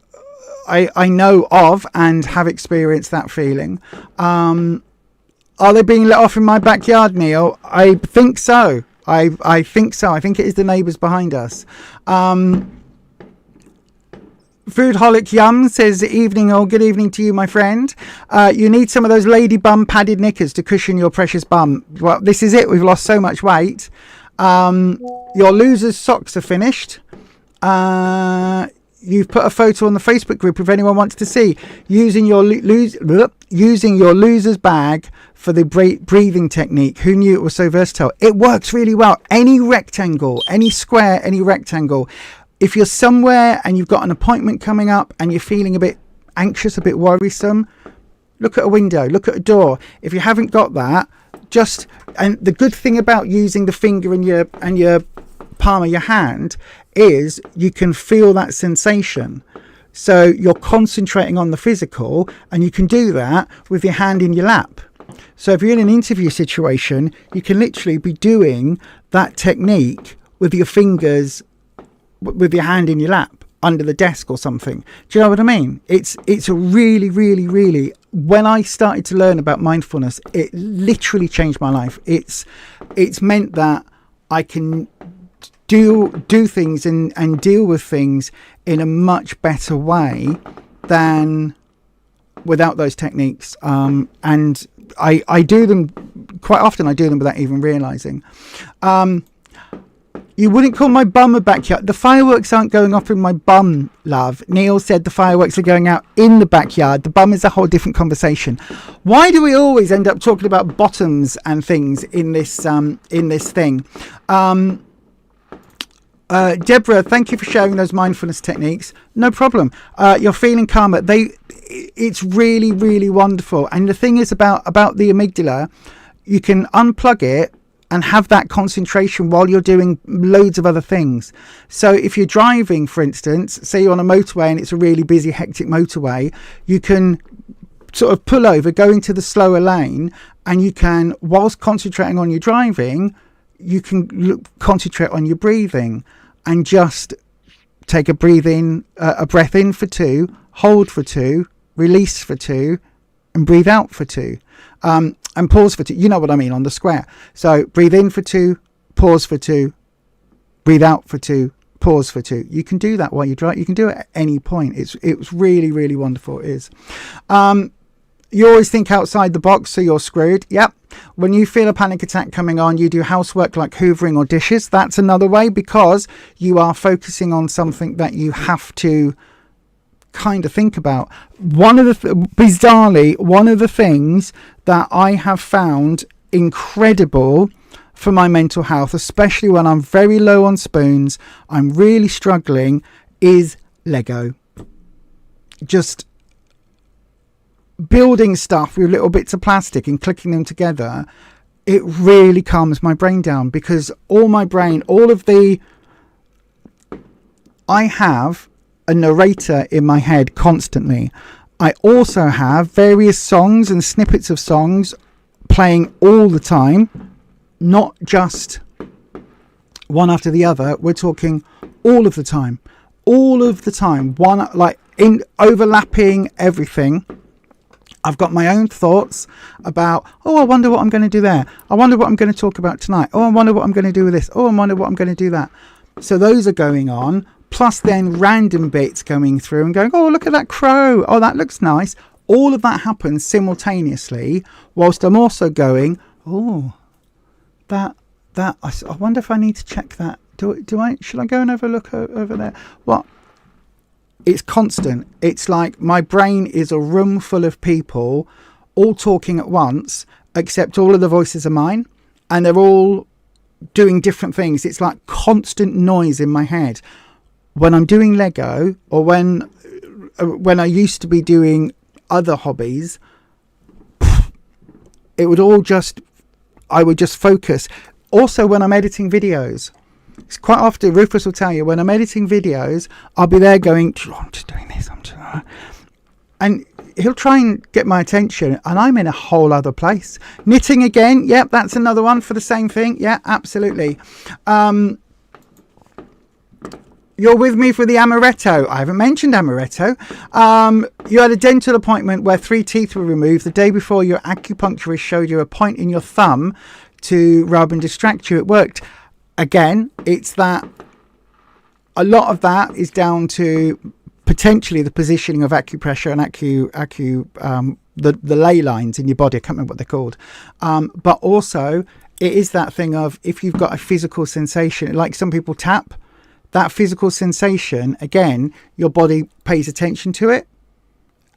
know of and have experienced that feeling. Are they being let off in my backyard, Neil? I think so. I think so. I think it is the neighbours behind us. Foodholic Yum says, evening or good evening to you, my friend. You need some of those lady bum padded knickers to cushion your precious bum. Well, this is it. We've lost so much weight. Your loser's socks are finished. You've put a photo on the Facebook group if anyone wants to see. Using your loser's bag for the breathing technique. Who knew it was so versatile? It works really well. Any rectangle, any square, any rectangle. If you're somewhere and you've got an appointment coming up and you're feeling a bit anxious, a bit worrisome, look at a window, look at a door. If you haven't got that, and the good thing about using the finger and your palm of your hand is you can feel that sensation. So you're concentrating on the physical, and you can do that with your hand in your lap. So if you're in an interview situation, you can literally be doing that technique with your fingers, with your hand in your lap under the desk or something. Do you know what I mean? It's a really, really, really, when I started to learn about mindfulness, it literally changed my life. It's meant that I can do things and deal with things in a much better way than without those techniques. And I do them quite often. I do them without even realizing. You wouldn't call my bum a backyard. The fireworks aren't going off in my bum, love. Neil said the fireworks are going out in the backyard. The bum is a whole different conversation. Why do we always end up talking about bottoms and things in this thing? Deborah, thank you for sharing those mindfulness techniques. No problem. You're feeling calmer. It's really, really wonderful. And the thing is about the amygdala, you can unplug it and have that concentration while you're doing loads of other things. So if you're driving, for instance, say you're on a motorway and it's a really busy, hectic motorway, you can sort of pull over, go into the slower lane, and you can, whilst concentrating on your driving, you can concentrate on your breathing and just take a breath in for 2, hold for 2, release for 2, and breathe out for 2. And pause for 2. You know what I mean, on the square. So breathe in for 2, pause for 2, breathe out for 2, pause for 2. You can do that while you drive. You can do it at any point. It's really, really wonderful. It is. You always think outside the box, so you're screwed. Yep. When you feel a panic attack coming on, you do housework like hoovering or dishes. That's another way, because you are focusing on something that you have to kind of think about. Bizarrely, one of the things that I have found incredible for my mental health, especially when I'm very low on spoons, I'm really struggling, is Lego. Just building stuff with little bits of plastic and clicking them together, it really calms my brain down, because I have a narrator in my head constantly. I also have various songs and snippets of songs playing all the time, not just one after the other. We're talking all of the time, one, like, in overlapping everything. I've got my own thoughts about, I wonder what I'm going to do there. I wonder what I'm going to talk about tonight. I wonder what I'm going to do with this. I wonder what I'm going to do that. So those are going on. Plus then random bits coming through and going, look at that crow. Oh, that looks nice. All of that happens simultaneously, whilst I'm also going, that I wonder if I need to check that. Should I go and have a look over there? What? It's constant. It's like my brain is a room full of people all talking at once, except all of the voices are mine, and they're all doing different things. It's like constant noise in my head. When I'm doing Lego, or when I used to be doing other hobbies, it would all just I would just focus. Also, when I'm editing videos, it's quite often, Rufus will tell you, when I'm editing videos, I'll be there going, oh, I'm just doing this, and he'll try and get my attention, and I'm in a whole other place. Knitting again, yep, that's another one for the same thing. Yeah, absolutely. You're with me for the amaretto. I haven't mentioned amaretto. You had a dental appointment where 3 teeth were removed. The day before, your acupuncturist showed you a point in your thumb to rub and distract you. It worked. Again, it's that a lot of that is down to potentially the positioning of acupressure and the ley lines in your body. I can't remember what they're called. But also, it is that thing of if you've got a physical sensation, like some people tap, that physical sensation, again, your body pays attention to it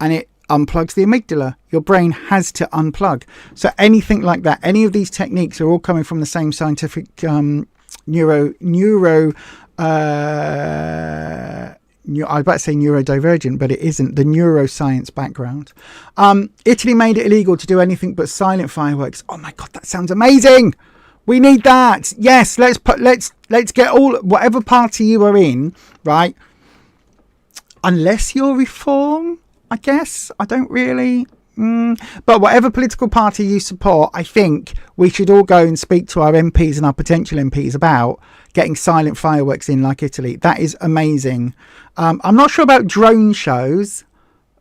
and it unplugs the amygdala. Your brain has to unplug. So anything like that, any of these techniques are all coming from the same scientific I was about to say neurodivergent, but it isn't, the neuroscience background. Italy made it illegal to do anything but silent fireworks. Oh my God, that sounds amazing. We need that. Yes, let's get all, whatever party you are in, right? Unless you're reform, I guess. I don't really. But whatever political party you support, I think we should all go and speak to our MPs and our potential MPs about getting silent fireworks in like Italy. That is amazing. I'm not sure about drone shows.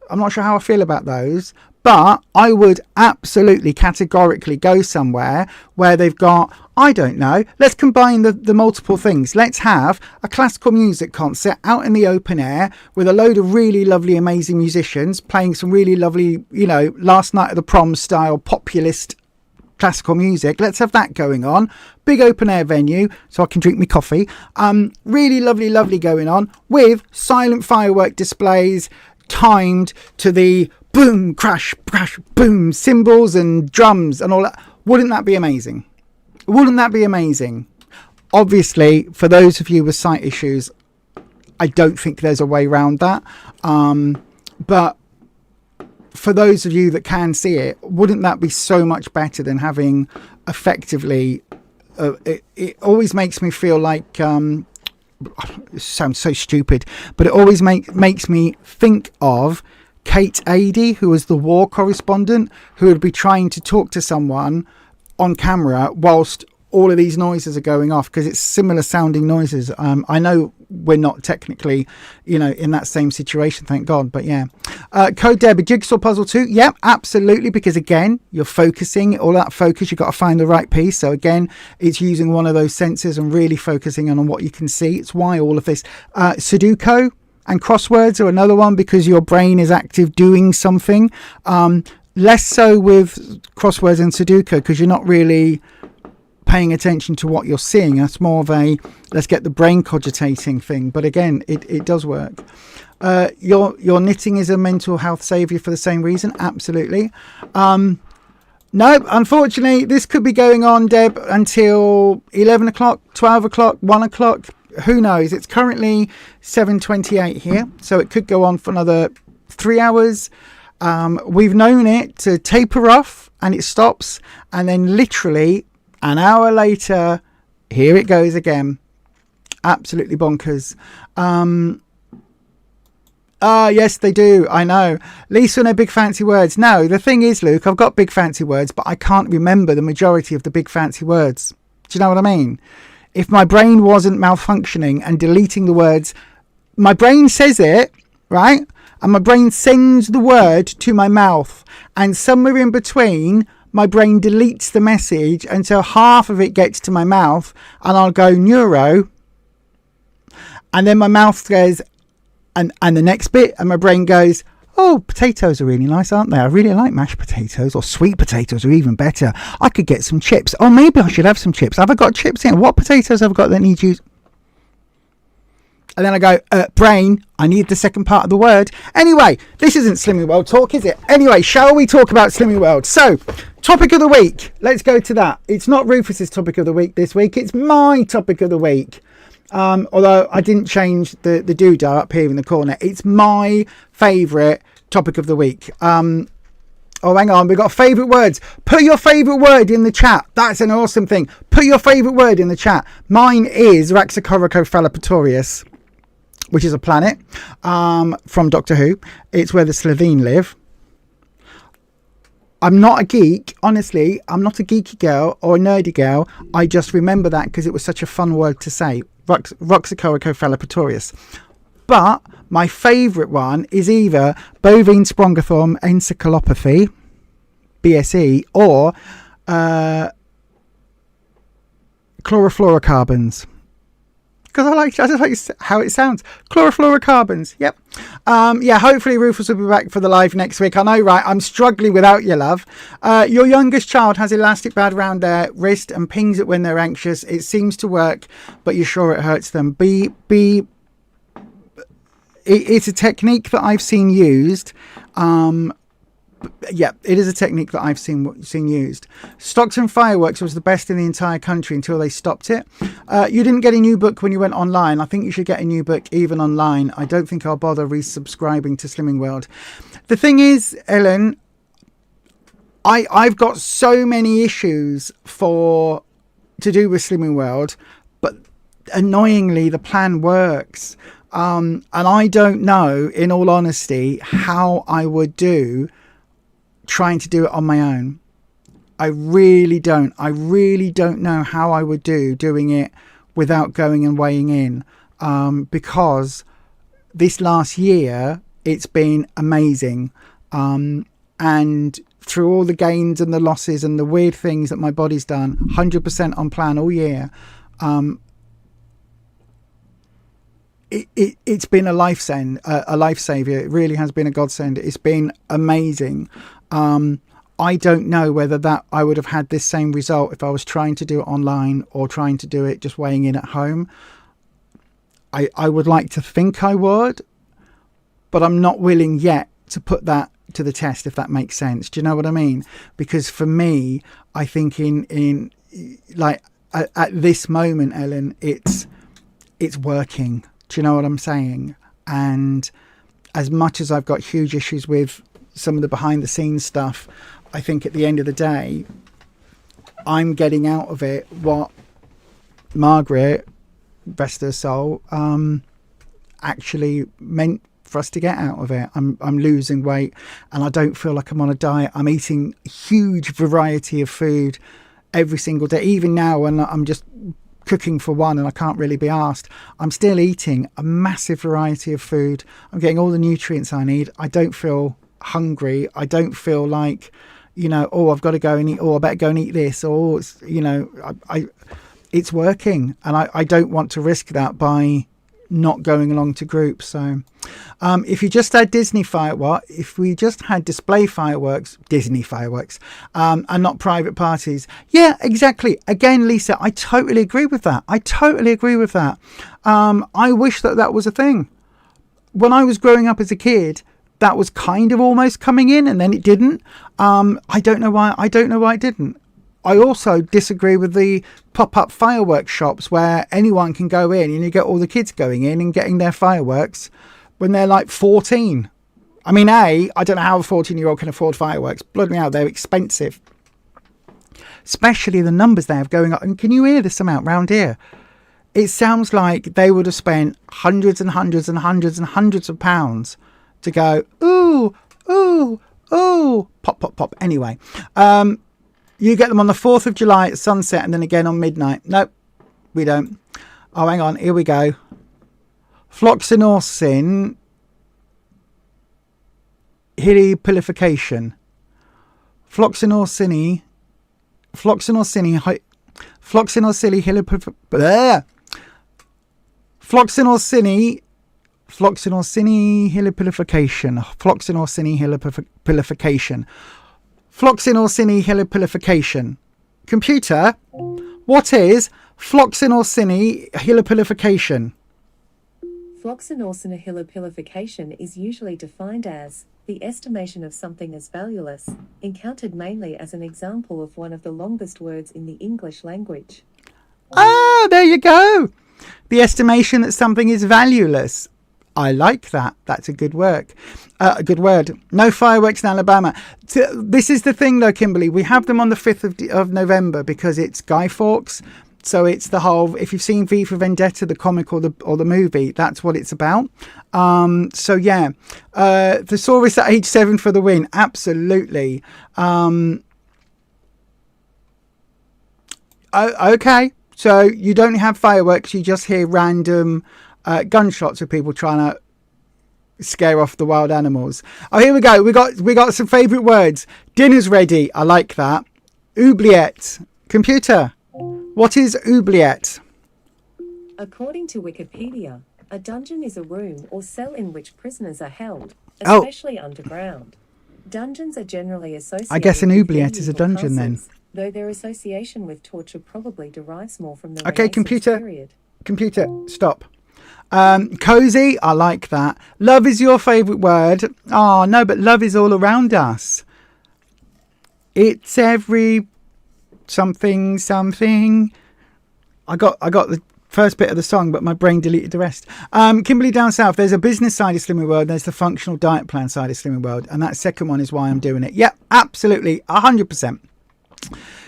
I'm not sure how I feel about those. But I would absolutely categorically go somewhere where they've got, I don't know, let's combine the multiple things. Let's have a classical music concert out in the open air with a load of really lovely, amazing musicians playing some really lovely, last night at the prom style populist classical music. Let's have that going on. Big open air venue so I can drink my coffee. Really lovely going on with silent firework displays timed to the boom, crash, crash, boom, cymbals and drums and all that. Wouldn't that be amazing? Wouldn't that be amazing? Obviously, for those of you with sight issues, I don't think there's a way around that. But for those of you that can see it, wouldn't that be so much better than having effectively... it always makes me feel like... it sounds so stupid, but it always makes me think of Kate Adie, who was the war correspondent, who would be trying to talk to someone on camera whilst all of these noises are going off, because it's similar sounding noises. I know we're not technically, in that same situation, thank God, but yeah. Code Deb, a jigsaw puzzle too? Yep, absolutely, because again, you're focusing, all that focus, you've got to find the right piece. So again, it's using one of those senses and really focusing on what you can see. It's why all of this. Sudoku and crosswords are another one, because your brain is active doing something. Less so with crosswords and Sudoku, because you're not really paying attention to what you're seeing. That's more of a let's get the brain cogitating thing. But again, it does work. Your knitting is a mental health savior for the same reason. Absolutely. No, unfortunately, this could be going on, Deb, until 11 o'clock, 12 o'clock, 1 o'clock. Who knows? It's currently 7:28 here, so it could go on for another 3 hours. We've known it to taper off and it stops, and then literally an hour later, here it goes again. Absolutely bonkers. Yes, they do. I know. Lisa and her big fancy words. No, the thing is, Luke, I've got big fancy words, but I can't remember the majority of the big fancy words. Do you know what I mean? If my brain wasn't malfunctioning and deleting the words, my brain says it, right? And my brain sends the word to my mouth. And somewhere in between, my brain deletes the message until half of it gets to my mouth. And I'll go neuro. And then my mouth goes, and the next bit. And my brain goes, oh, potatoes are really nice, aren't they? I really like mashed potatoes, or sweet potatoes are even better. I could get some chips. Oh, maybe I should have some chips. Have I got chips in? What potatoes have I got that need juice? And then I go, brain, I need the second part of the word. Anyway, this isn't Slimming World talk, is it? Anyway, shall we talk about Slimming World? So, topic of the week. Let's go to that. It's not Rufus's topic of the week this week. It's my topic of the week. Although I didn't change the doodah up here in the corner. It's my favourite topic of the week. Oh, hang on. We've got favourite words. Put your favourite word in the chat. That's an awesome thing. Put your favourite word in the chat. Mine is Raxacoricofallapatorius, which is a planet from Doctor Who. It's where the Slovene live. I'm not a geek. Honestly, I'm not a geeky girl or a nerdy girl. I just remember that because it was such a fun word to say. Raxacoricofallapatorius. But my favourite one is either bovine sprongothorm encephalopathy, BSE, or chlorofluorocarbons. Because I just like how it sounds. Chlorofluorocarbons. Yep. Yeah, hopefully Rufus will be back for the live next week. I know, right? I'm struggling without you, love. Your youngest child has elastic band around their wrist and pings it when they're anxious. It seems to work, but you're sure it hurts them. It's a technique that I've seen used. Yeah, it is a technique that I've seen used. Stockton Fireworks was the best in the entire country until they stopped it. You didn't get a new book when you went online. I think you should get a new book even online. I don't think I'll bother resubscribing to Slimming World. The thing is, Ellen, I've got so many issues to do with Slimming World, but annoyingly the plan works. And I don't know, in all honesty, how I would do trying to do it on my own. I really don't know how I would do doing it without going and weighing in, because this last year it's been amazing, and through all the gains and the losses and the weird things that my body's done, 100% on plan all year, it's been a lifesaver. It really has been a godsend. It's been amazing. I don't know whether that I would have had this same result if I was trying to do it online or trying to do it just weighing in at home. I would like to think I would, but I'm not willing yet to put that to the test, if that makes sense. Do you know what I mean? Because for me, I think in like at this moment, Ellen, it's working. Do you know what I'm saying? And as much as I've got huge issues with some of the behind the scenes stuff, I think at the end of the day, I'm getting out of it what Margaret, rest her soul, actually meant for us to get out of it. I'm losing weight and I don't feel like I'm on a diet. I'm eating a huge variety of food every single day. Even now when I'm just cooking for one and I can't really be asked, I'm still eating a massive variety of food. I'm getting all the nutrients I need. I don't feel hungry. I don't feel like, oh, I've got to go and eat, or I better go and eat this, or it's working, and I don't want to risk that by not going along to groups. So if you just had if we just had display fireworks, Disney fireworks, and not private parties. Yeah, exactly. Again, Lisa, I totally agree with that. I wish that was a thing. When I was growing up as a kid, that was kind of almost coming in, and then it didn't. I don't know why it didn't. I also disagree with the pop-up fireworks shops where anyone can go in and you get all the kids going in and getting their fireworks when they're like 14. I mean, I don't know how a 14-year-old can afford fireworks. Blood me out, they're expensive. Especially the numbers they have going up. And can you hear this amount round here? It sounds like they would have spent hundreds and hundreds and hundreds and hundreds of pounds to go, ooh, ooh, ooh, pop, pop, pop. Anyway, you get them on the 4th of July at sunset and then again on midnight. Nope, we don't. Oh, hang on. Here we go. Floxenorsin hilipilification. Floxenorsin hilipilification. Computer, what is floxenorsin hilipilification? Floxenorsin hilipilification is usually defined as the estimation of something as valueless, encountered mainly as an example of one of the longest words in the English language. Ah, there you go. The estimation that something is valueless. I like that. That's a good work. A good word. No fireworks in Alabama. This is the thing, though, Kimberly. We have them on the 5th of November because it's Guy Fawkes. So it's the whole. If you've seen V for Vendetta, the comic or the movie, that's what it's about. So yeah, Thesaurus at age 7 for the win. Absolutely. Okay. So you don't have fireworks. You just hear random gunshots of people trying to scare off the wild animals. Oh, here we go. We got some favourite words. Dinner's ready. I like that. Oubliette. Computer, what is oubliette? According to Wikipedia, a dungeon is a room or cell in which prisoners are held, especially underground. Dungeons are generally associated. I guess an with oubliette is a dungeon castles, then. though their association with torture probably derives more from the Okay, Renaissance period. Computer, stop. Cozy, I like that. Love is your favourite word. Oh, no, but love is all around us. It's every something. I got the first bit of the song, but my brain deleted the rest. Kimberly down south, there's a business side of Slimming World, there's the functional diet plan side of Slimming World, and that second one is why I'm doing it. Yep, absolutely, 100%.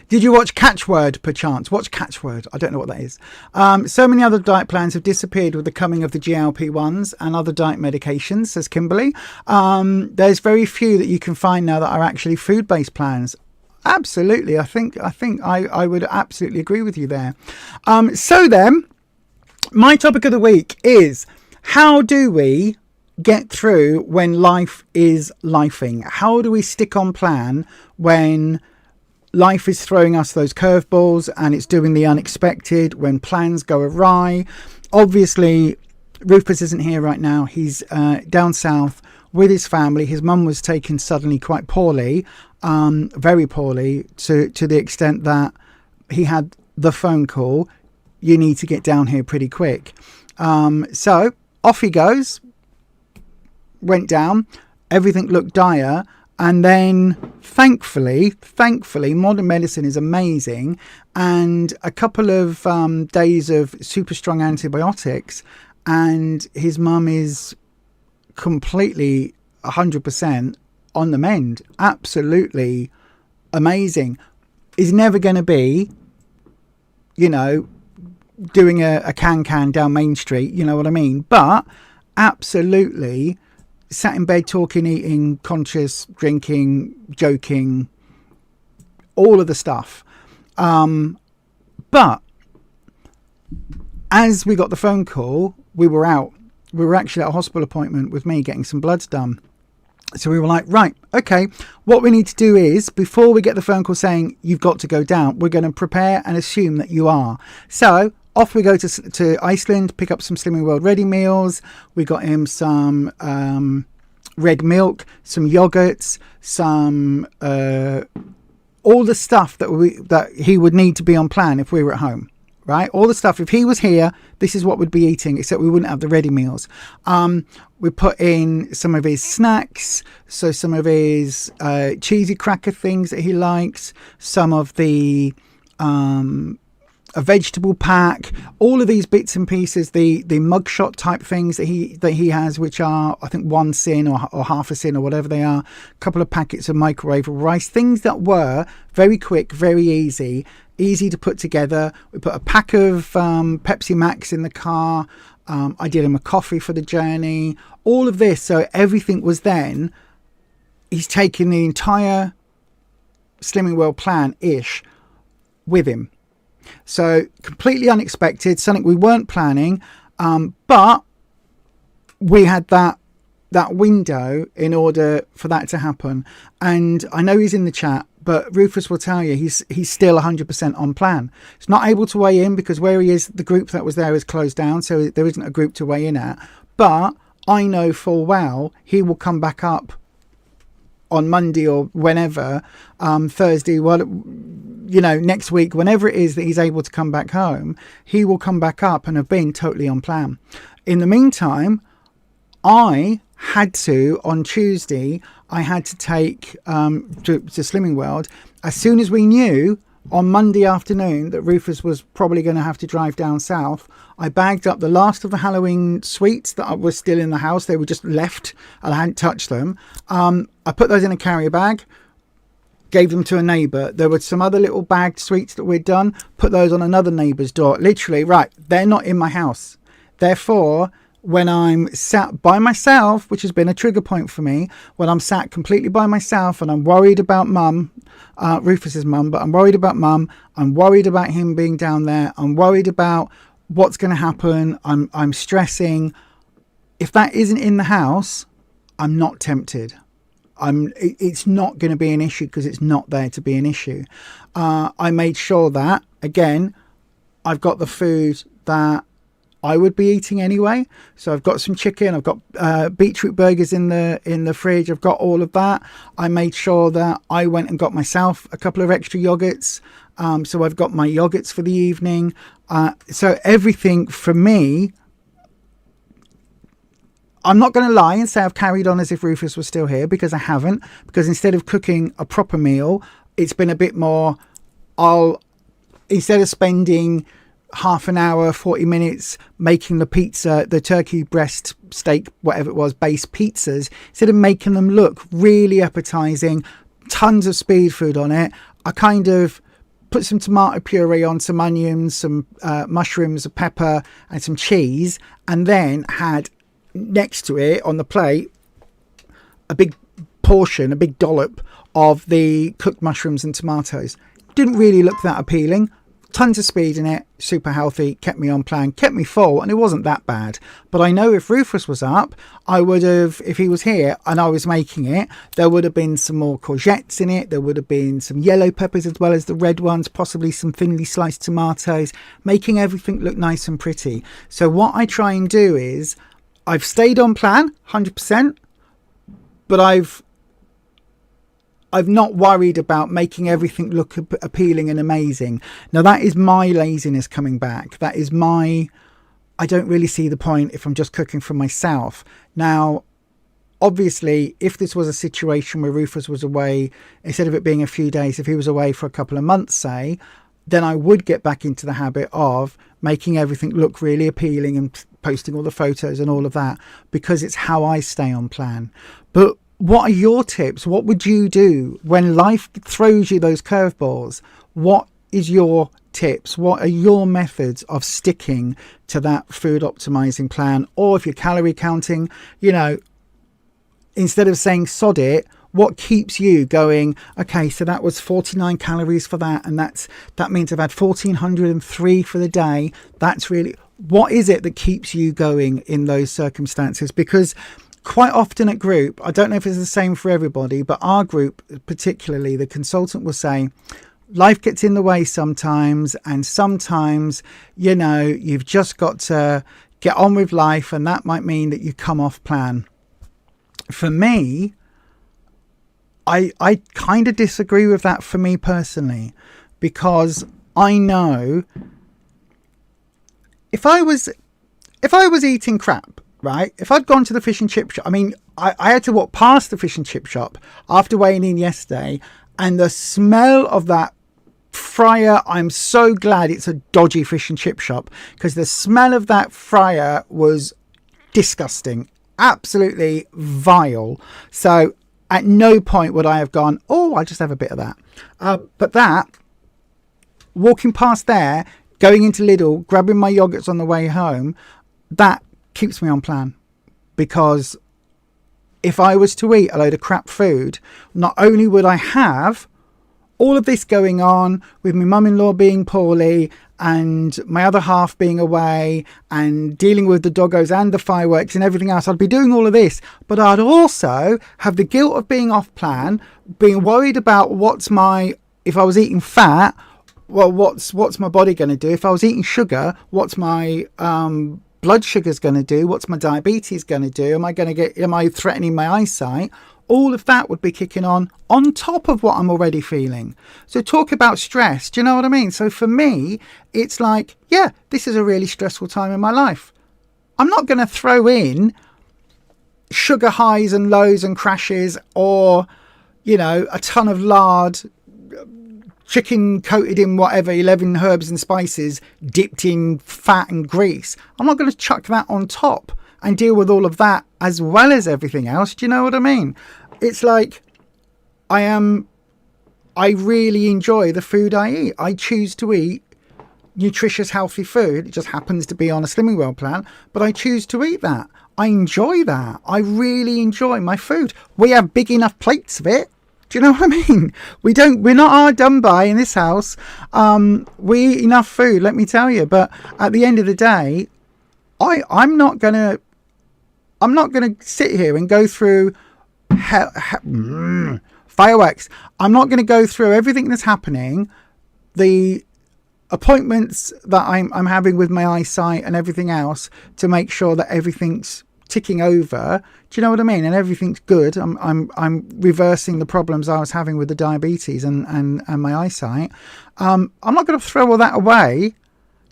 Did you watch Catchword, perchance? Watch Catchword. I don't know what that is. So many other diet plans have disappeared with the coming of the GLP-1s and other diet medications, says Kimberly. There's very few that you can find now that are actually food-based plans. Absolutely. I think I would absolutely agree with you there. So then, my topic of the week is, how do we get through when life is lifing? How do we stick on plan when life is throwing us those curveballs and it's doing the unexpected, when plans go awry? Obviously, Rufus isn't here right now. He's down south with his family. His mum was taken suddenly quite poorly, very poorly, to the extent that he had the phone call, you need to get down here pretty quick. So off he goes, went down, everything looked dire. And then, thankfully, modern medicine is amazing. And a couple of days of super strong antibiotics, and his mum is completely 100% on the mend. Absolutely amazing. Is never going to be, doing a can down Main Street, you know what I mean? But absolutely sat in bed talking, eating, conscious, drinking, joking, all of the stuff. But as we got the phone call, we were out. We were actually at a hospital appointment with me getting some bloods done. So we were like, right, okay, what we need to do is, before we get the phone call saying you've got to go down, we're going to prepare and assume that you are. So off we go to Iceland, pick up some Slimming World ready meals. We got him some red milk, some yogurts, some all the stuff that he would need to be on plan if we were at home. Right, all the stuff. If he was here, this is what we'd be eating, except we wouldn't have the ready meals. We put in some of his snacks, so some of his cheesy cracker things that he likes, some of the a vegetable pack, all of these bits and pieces, the mugshot type things that he has, which are, I think, 1 sin or half a sin or whatever they are, a couple of packets of microwavable rice, things that were very quick, very easy to put together. We put a pack of Pepsi Max in the car. I did him a coffee for the journey, all of this. So everything was then, he's taken the entire Slimming World plan-ish with him. So completely unexpected, something we weren't planning, but we had that window in order for that to happen. And I know he's in the chat, but Rufus will tell you he's still 100% on plan. He's not able to weigh in because where he is, the group that was there is closed down, so there isn't a group to weigh in at. But I know full well he will come back up on Monday or whenever, Thursday, next week, whenever it is that he's able to come back home, he will come back up and have been totally on plan. In the meantime, I had to, on Tuesday, I had to take to Slimming World. As soon as we knew on Monday afternoon that Rufus was probably going to have to drive down south, I bagged up the last of the Halloween sweets that were still in the house. They were just left and I hadn't touched them. I put those in a carrier bag, gave them to a neighbour. There were some other little bagged sweets that we'd done, put those on another neighbour's door. Literally, right, they're not in my house. Therefore, when I'm sat by myself, which has been a trigger point for me, when I'm sat completely by myself and I'm worried about mum, Rufus's mum, but I'm worried about mum, I'm worried about him being down there, I'm worried about what's going to happen, I'm stressing. If that isn't in the house, I'm not tempted. It's not going to be an issue because it's not there to be an issue. I made sure that, again, I've got the food that I would be eating anyway. So I've got some chicken, I've got beetroot burgers in the fridge, I've got all of that. I made sure that I went and got myself a couple of extra yogurts. So I've got my yogurts for the evening. So everything for me, I'm not going to lie and say I've carried on as if Rufus was still here, because I haven't. Because instead of cooking a proper meal, it's been a bit more, instead of spending half an hour, 40 minutes making the pizza, the turkey breast steak, whatever it was, base pizzas, instead of making them look really appetizing, tons of speed food on it, I kind of put some tomato puree on, some onions, some mushrooms, a pepper and some cheese, and then had next to it on the plate a big portion, a big dollop of the cooked mushrooms and tomatoes. Didn't really look that appealing. Tons of speed in it, super healthy, kept me on plan, kept me full, and it wasn't that bad. But I know if Rufus was up, I would have, if he was here and I was making it, there would have been some more courgettes in it, there would have been some yellow peppers as well as the red ones, possibly some thinly sliced tomatoes, making everything look nice and pretty. So what I try and do is, I've stayed on plan, 100%, but I've not worried about making everything look appealing and amazing. Now that is my laziness coming back. That is I don't really see the point if I'm just cooking for myself. Now, obviously, if this was a situation where Rufus was away, instead of it being a few days, if he was away for a couple of months, say, then I would get back into the habit of making everything look really appealing and posting all the photos and all of that, because it's how I stay on plan. But what are your tips? What would you do when life throws you those curveballs? What is your tips? What are your methods of sticking to that food optimizing plan? Or if you're calorie counting, instead of saying sod it, what keeps you going, okay, so that was 49 calories for that, and that means I've had 1403 for the day. That's really, what is it that keeps you going in those circumstances? Because quite often at group, I don't know if it's the same for everybody, but our group particularly, the consultant will say, life gets in the way sometimes, and sometimes, you've just got to get on with life, and that might mean that you come off plan. For me, I kind of disagree with that for me personally, because I know if I was eating crap, right? If I'd gone to the fish and chip shop, I had to walk past the fish and chip shop after weighing in yesterday, and the smell of that fryer, I'm so glad it's a dodgy fish and chip shop, because the smell of that fryer was disgusting, absolutely vile. So at no point would I have gone, oh, I'll just have a bit of that. But that, walking past there, going into Lidl, grabbing my yogurts on the way home, that keeps me on plan. Because if I was to eat a load of crap food, not only would I have all of this going on with my mum-in-law being poorly and my other half being away and dealing with the doggos and the fireworks and everything else, I'd be doing all of this, but I'd also have the guilt of being off plan, being worried about if I was eating fat, well, what's my body going to do? If I was eating sugar, what's my blood sugar's going to do? What's my diabetes going to do? Am I threatening my eyesight? All of that would be kicking on top of what I'm already feeling. So talk about stress. Do you know what I mean? So for me, it's like, yeah, this is a really stressful time in my life. I'm not going to throw in sugar highs and lows and crashes, or, a ton of lard, chicken coated in whatever 11 herbs and spices, dipped in fat and grease. I'm not going to chuck that on top and deal with all of that as well as everything else. Do you know what I mean? It's like I really enjoy the food I eat. I choose to eat nutritious, healthy food. It just happens to be on a Slimming World plan, but I choose to eat that. I enjoy that. I really enjoy my food. We have big enough plates of it. Do you know what I mean? We're not hard done by in this house. We eat enough food, let me tell you. But at the end of the day, I'm not gonna sit here and go through fireworks. I'm not gonna go through everything that's happening, the appointments that I'm having with my eyesight and everything else to make sure that everything's ticking over. Do you know what I mean? And everything's good. I'm reversing the problems I was having with the diabetes and my eyesight. I'm not going to throw all that away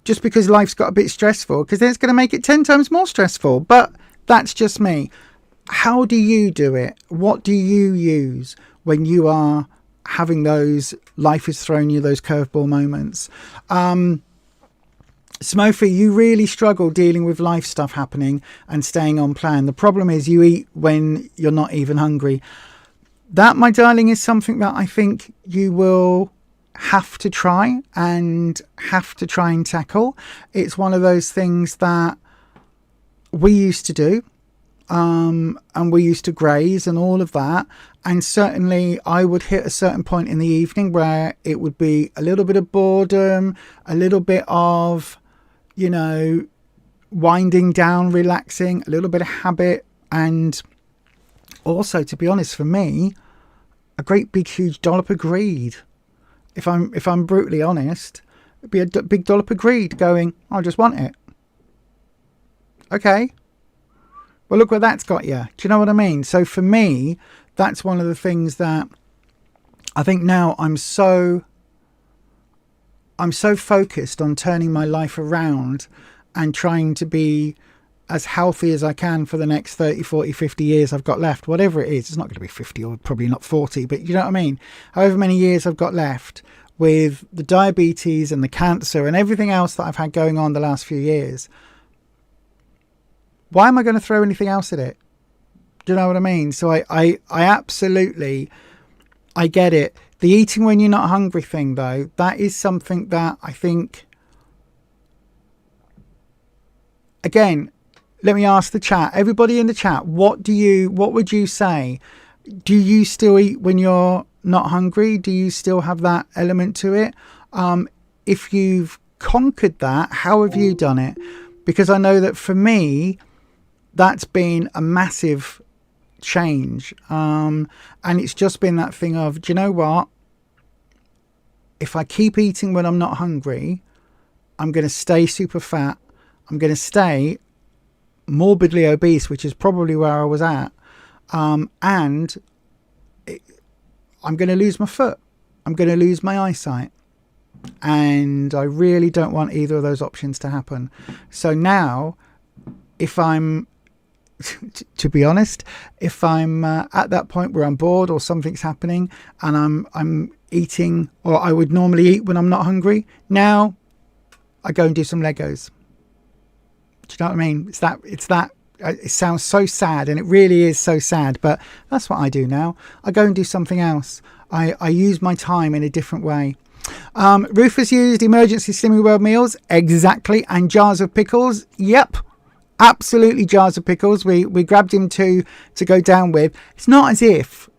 just because life's got a bit stressful, because then it's going to make it 10 times more stressful. But that's just me. How do you do it? What do you use when you are having those life is throwing you those curveball moments? Smokey, you really struggle dealing with life stuff happening and staying on plan. The problem is you eat when you're not even hungry. That, my darling, is something that I think you will have to try and tackle. It's one of those things that we used to do. And we used to graze and all of that. And certainly I would hit a certain point in the evening where it would be a little bit of boredom, a little bit of, winding down, relaxing, a little bit of habit. And also, to be honest, for me, a great big huge dollop of greed. If I'm brutally honest, it'd be a big dollop of greed going, I just want it. Okay. Well, look where that's got you. Do you know what I mean? So for me, that's one of the things that I think now I'm so focused on turning my life around and trying to be as healthy as I can for the next 30, 40, 50 years I've got left. Whatever it is, it's not going to be 50 or probably not 40, but you know what I mean? However many years I've got left with the diabetes and the cancer and everything else that I've had going on the last few years. Why am I going to throw anything else at it? Do you know what I mean? So I absolutely, I get it. The eating when you're not hungry thing, though, that is something that I think, again, let me ask the chat. Everybody in the chat, what would you say? Do you still eat when you're not hungry? Do you still have that element to it? If you've conquered that, how have you done it? Because I know that for me, that's been a massive change. And it's just been that thing of, do you know what? If I keep eating when I'm not hungry, I'm going to stay super fat. I'm going to stay morbidly obese, which is probably where I was at. And I'm going to lose my foot. I'm going to lose my eyesight. And I really don't want either of those options to happen. So now, if I'm, to be honest, if I'm at that point where I'm bored or something's happening and I'm eating, or I would normally eat when I'm not hungry, now I go and do some Legos. Do you know what I mean? It sounds so sad, and it really is so sad, but that's what I do now. I go and do something else. I use my time in a different way. Rufus used emergency Slimming World meals. Exactly. And jars of pickles. Yep. Absolutely jars of pickles. We grabbed him to go down with. It's not as if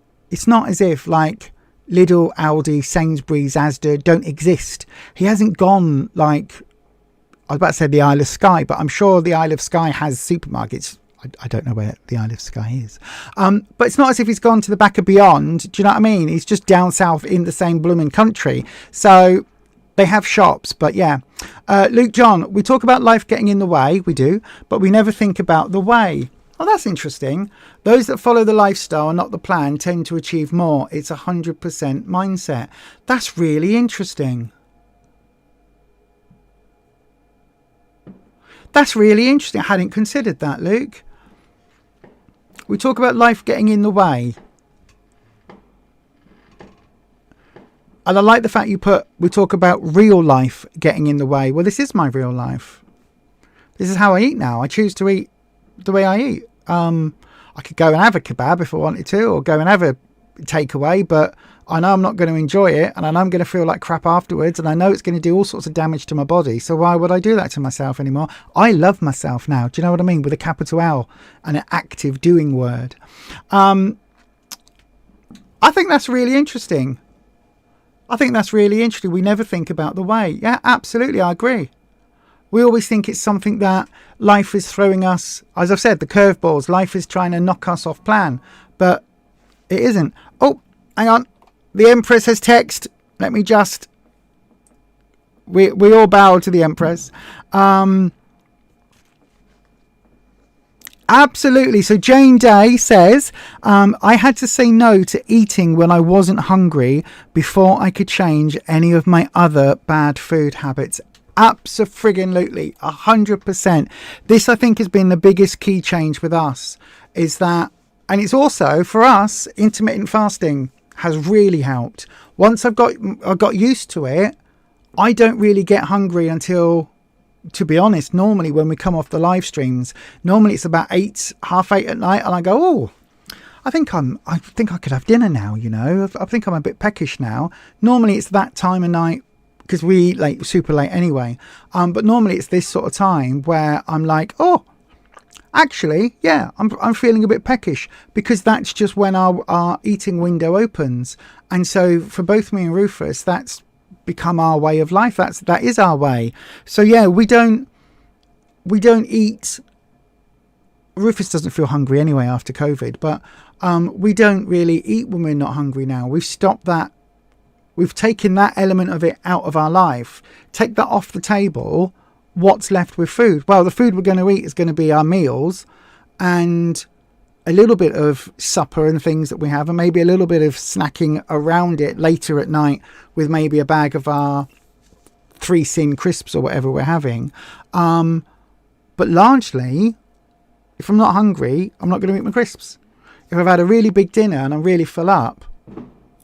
like Lidl, Aldi, Sainsbury's, Asda don't exist. He hasn't gone like, I was about to say the L.O.S.E.R.S, but I'm sure the L.O.S.E.R.S has supermarkets. I don't know where the L.O.S.E.R.S is. But it's not as if he's gone to the back of Beyond. Do you know what I mean? He's just down south in the same blooming country. So they have shops. But yeah. Luke John, we talk about life getting in the way. We do. But we never think about the way. Oh, that's interesting. Those that follow the lifestyle and not the plan tend to achieve more. It's 100% mindset. That's really interesting. That's really interesting. I hadn't considered that, Luke. We talk about life getting in the way. And I like the fact we talk about real life getting in the way. Well, this is my real life. This is how I eat now. I choose to eat the way I eat. I could go and have a kebab if I wanted to, or go and have a takeaway, but I know I'm not going to enjoy it, and I know I'm going to feel like crap afterwards, and I know it's going to do all sorts of damage to my body. So why would I do that to myself anymore? I love myself now. Do you know what I mean? With a capital L and an active doing word. I think that's really interesting. We never think about the way. Yeah, absolutely. I agree. We always think it's something that life is throwing us. As I've said, the curveballs. Life is trying to knock us off plan. But it isn't. Oh, hang on. The Empress has text. Let me just... We all bow to the Empress. Absolutely. So Jane Day says, I had to say no to eating when I wasn't hungry before I could change any of my other bad food habits. Abso-friggin-lutely, 100%. This, I think, has been the biggest key change with us, is that, and it's also, for us, intermittent fasting has really helped. Once I got used to it, I don't really get hungry until, to be honest, normally when we come off the live streams, normally it's about 8, half 8 at night, and I go, oh, I think I could have dinner now, you know. I think I'm a bit peckish now. Normally it's that time of night, because we eat late, super late anyway. But normally it's this sort of time where I'm like, oh, actually, yeah, I'm feeling a bit peckish, because that's just when our eating window opens. And so for both me and Ruffus, that's become our way of life. That is our way. So yeah, we don't eat. Ruffus doesn't feel hungry anyway after COVID, but we don't really eat when we're not hungry now. We've stopped that. We've taken that element of it out of our life. Take that off the table. What's left with food? Well, the food we're going to eat is going to be our meals and a little bit of supper and things that we have, and maybe a little bit of snacking around it later at night with maybe a bag of our 3 Sin crisps or whatever we're having. But largely, if I'm not hungry, I'm not going to eat my crisps. If I've had a really big dinner and I'm really full up,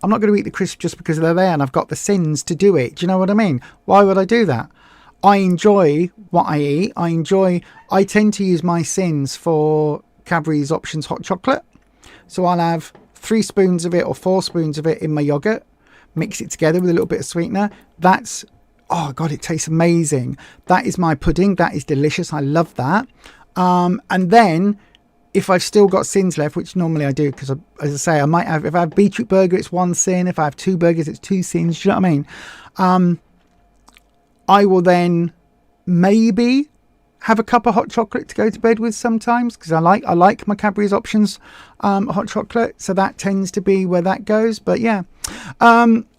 I'm not going to eat the crisps just because they're there and I've got the sins to do it. Do you know what I mean? Why would I do that? I enjoy what I eat. I tend to use my sins for Cadbury's Options hot chocolate. So I'll have 3 spoons of it or 4 spoons of it in my yogurt, mix it together with a little bit of sweetener. That's, oh God, it tastes amazing. That is my pudding. That is delicious. I love that. And then if I've still got sins left, which normally I do, because as I say, I might have, if I have beetroot burger, it's 1 sin. If I have 2 burgers, it's 2 sins. Do you know what I mean? I will then maybe have a cup of hot chocolate to go to bed with sometimes, because I like my Cadbury's Options hot chocolate. So that tends to be where that goes. But yeah.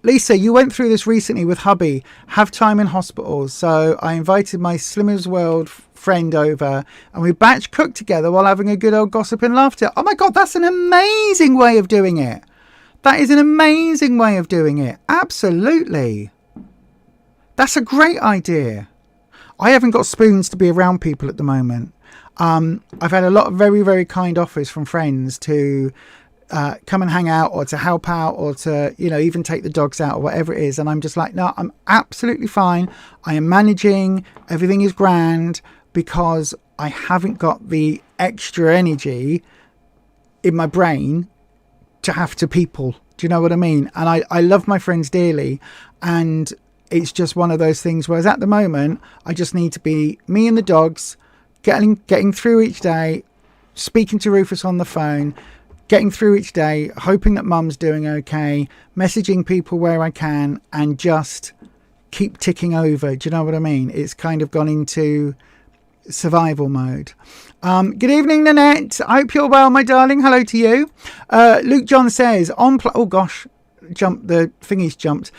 Lisa, you went through this recently with hubby, have time in hospital. So I invited my Slimmers World friend over and we batch cooked together while having a good old gossip and laughter. Oh my God, that's an amazing way of doing it. That is an amazing way of doing it. Absolutely. That's a great idea. I haven't got spoons to be around people at the moment. I've had a lot of very, very kind offers from friends to come and hang out or to help out or to, you know, even take the dogs out or whatever it is. And I'm just like, no, I'm absolutely fine. I am managing. Everything is grand, because I haven't got the extra energy in my brain to have to people. Do you know what I mean? And I love my friends dearly. And it's just one of those things, whereas at the moment, I just need to be me and the dogs, getting through each day, speaking to Ruffus on the phone, getting through each day, hoping that mum's doing okay, messaging people where I can, and just keep ticking over. Do you know what I mean? It's kind of gone into survival mode. Good evening, Nanette. I hope you're well, my darling. Hello to you. Luke John says, oh gosh, the thingy's jumped.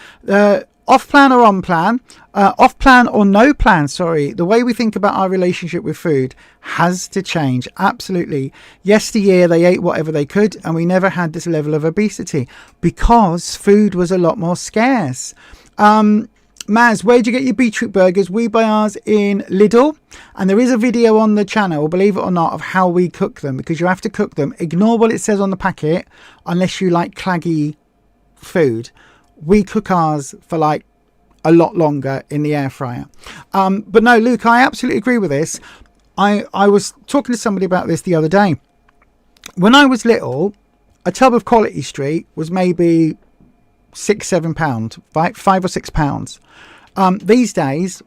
Off plan or on plan? Off plan or no plan, sorry. The way we think about our relationship with food has to change. Absolutely. Yesteryear, they ate whatever they could, and we never had this level of obesity because food was a lot more scarce. Maz, where'd you get your beetroot burgers? We buy ours in Lidl, and there is a video on the channel, believe it or not, of how we cook them, because you have to cook them. Ignore what it says on the packet unless you like claggy food. we cook ours for like a lot longer in the air fryer. But no, Luke, I absolutely agree with this. I was talking to somebody about this the other day. When I was little, a tub of Quality Street was maybe £6-7, right? £5 or £6. These days,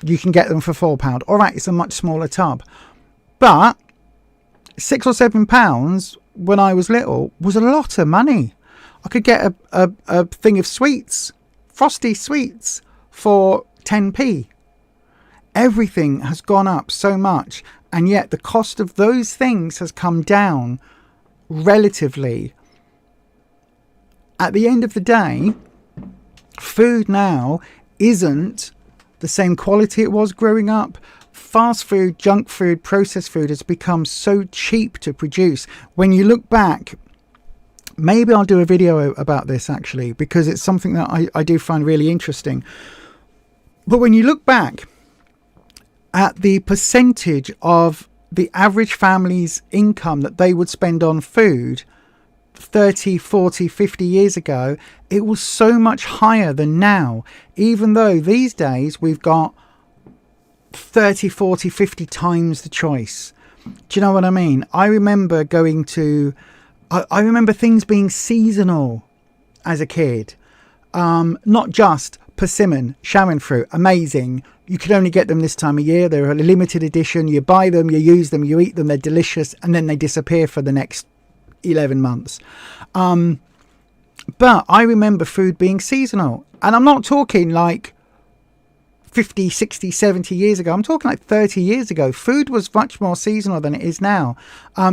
you can get them for £4. All right, it's a much smaller tub, but £6 or £7 when I was little was a lot of money. I could get a thing of sweets, frosty sweets, for 10p. Everything has gone up so much, and yet the cost of those things has come down relatively. At the end of the day, food now isn't the same quality it was growing up. Fast food, junk food, processed food has become so cheap to produce. When you look back, maybe I'll do a video about this actually, because it's something that I do find really interesting. But when you look back at the percentage of the average family's income that they would spend on food 30, 40, 50 years ago, it was so much higher than now, even though these days we've got 30, 40, 50 times the choice. Do you know what I mean? I remember I remember things being seasonal as a kid. Not just persimmon, Sharon fruit, amazing. You could only get them this time of year. They're a limited edition. You buy them, you use them, you eat them, they're delicious, and then they disappear for the next 11 months. But I remember food being seasonal. And I'm not talking like 50, 60, 70 years ago. I'm talking like 30 years ago. Food was much more seasonal than it is now.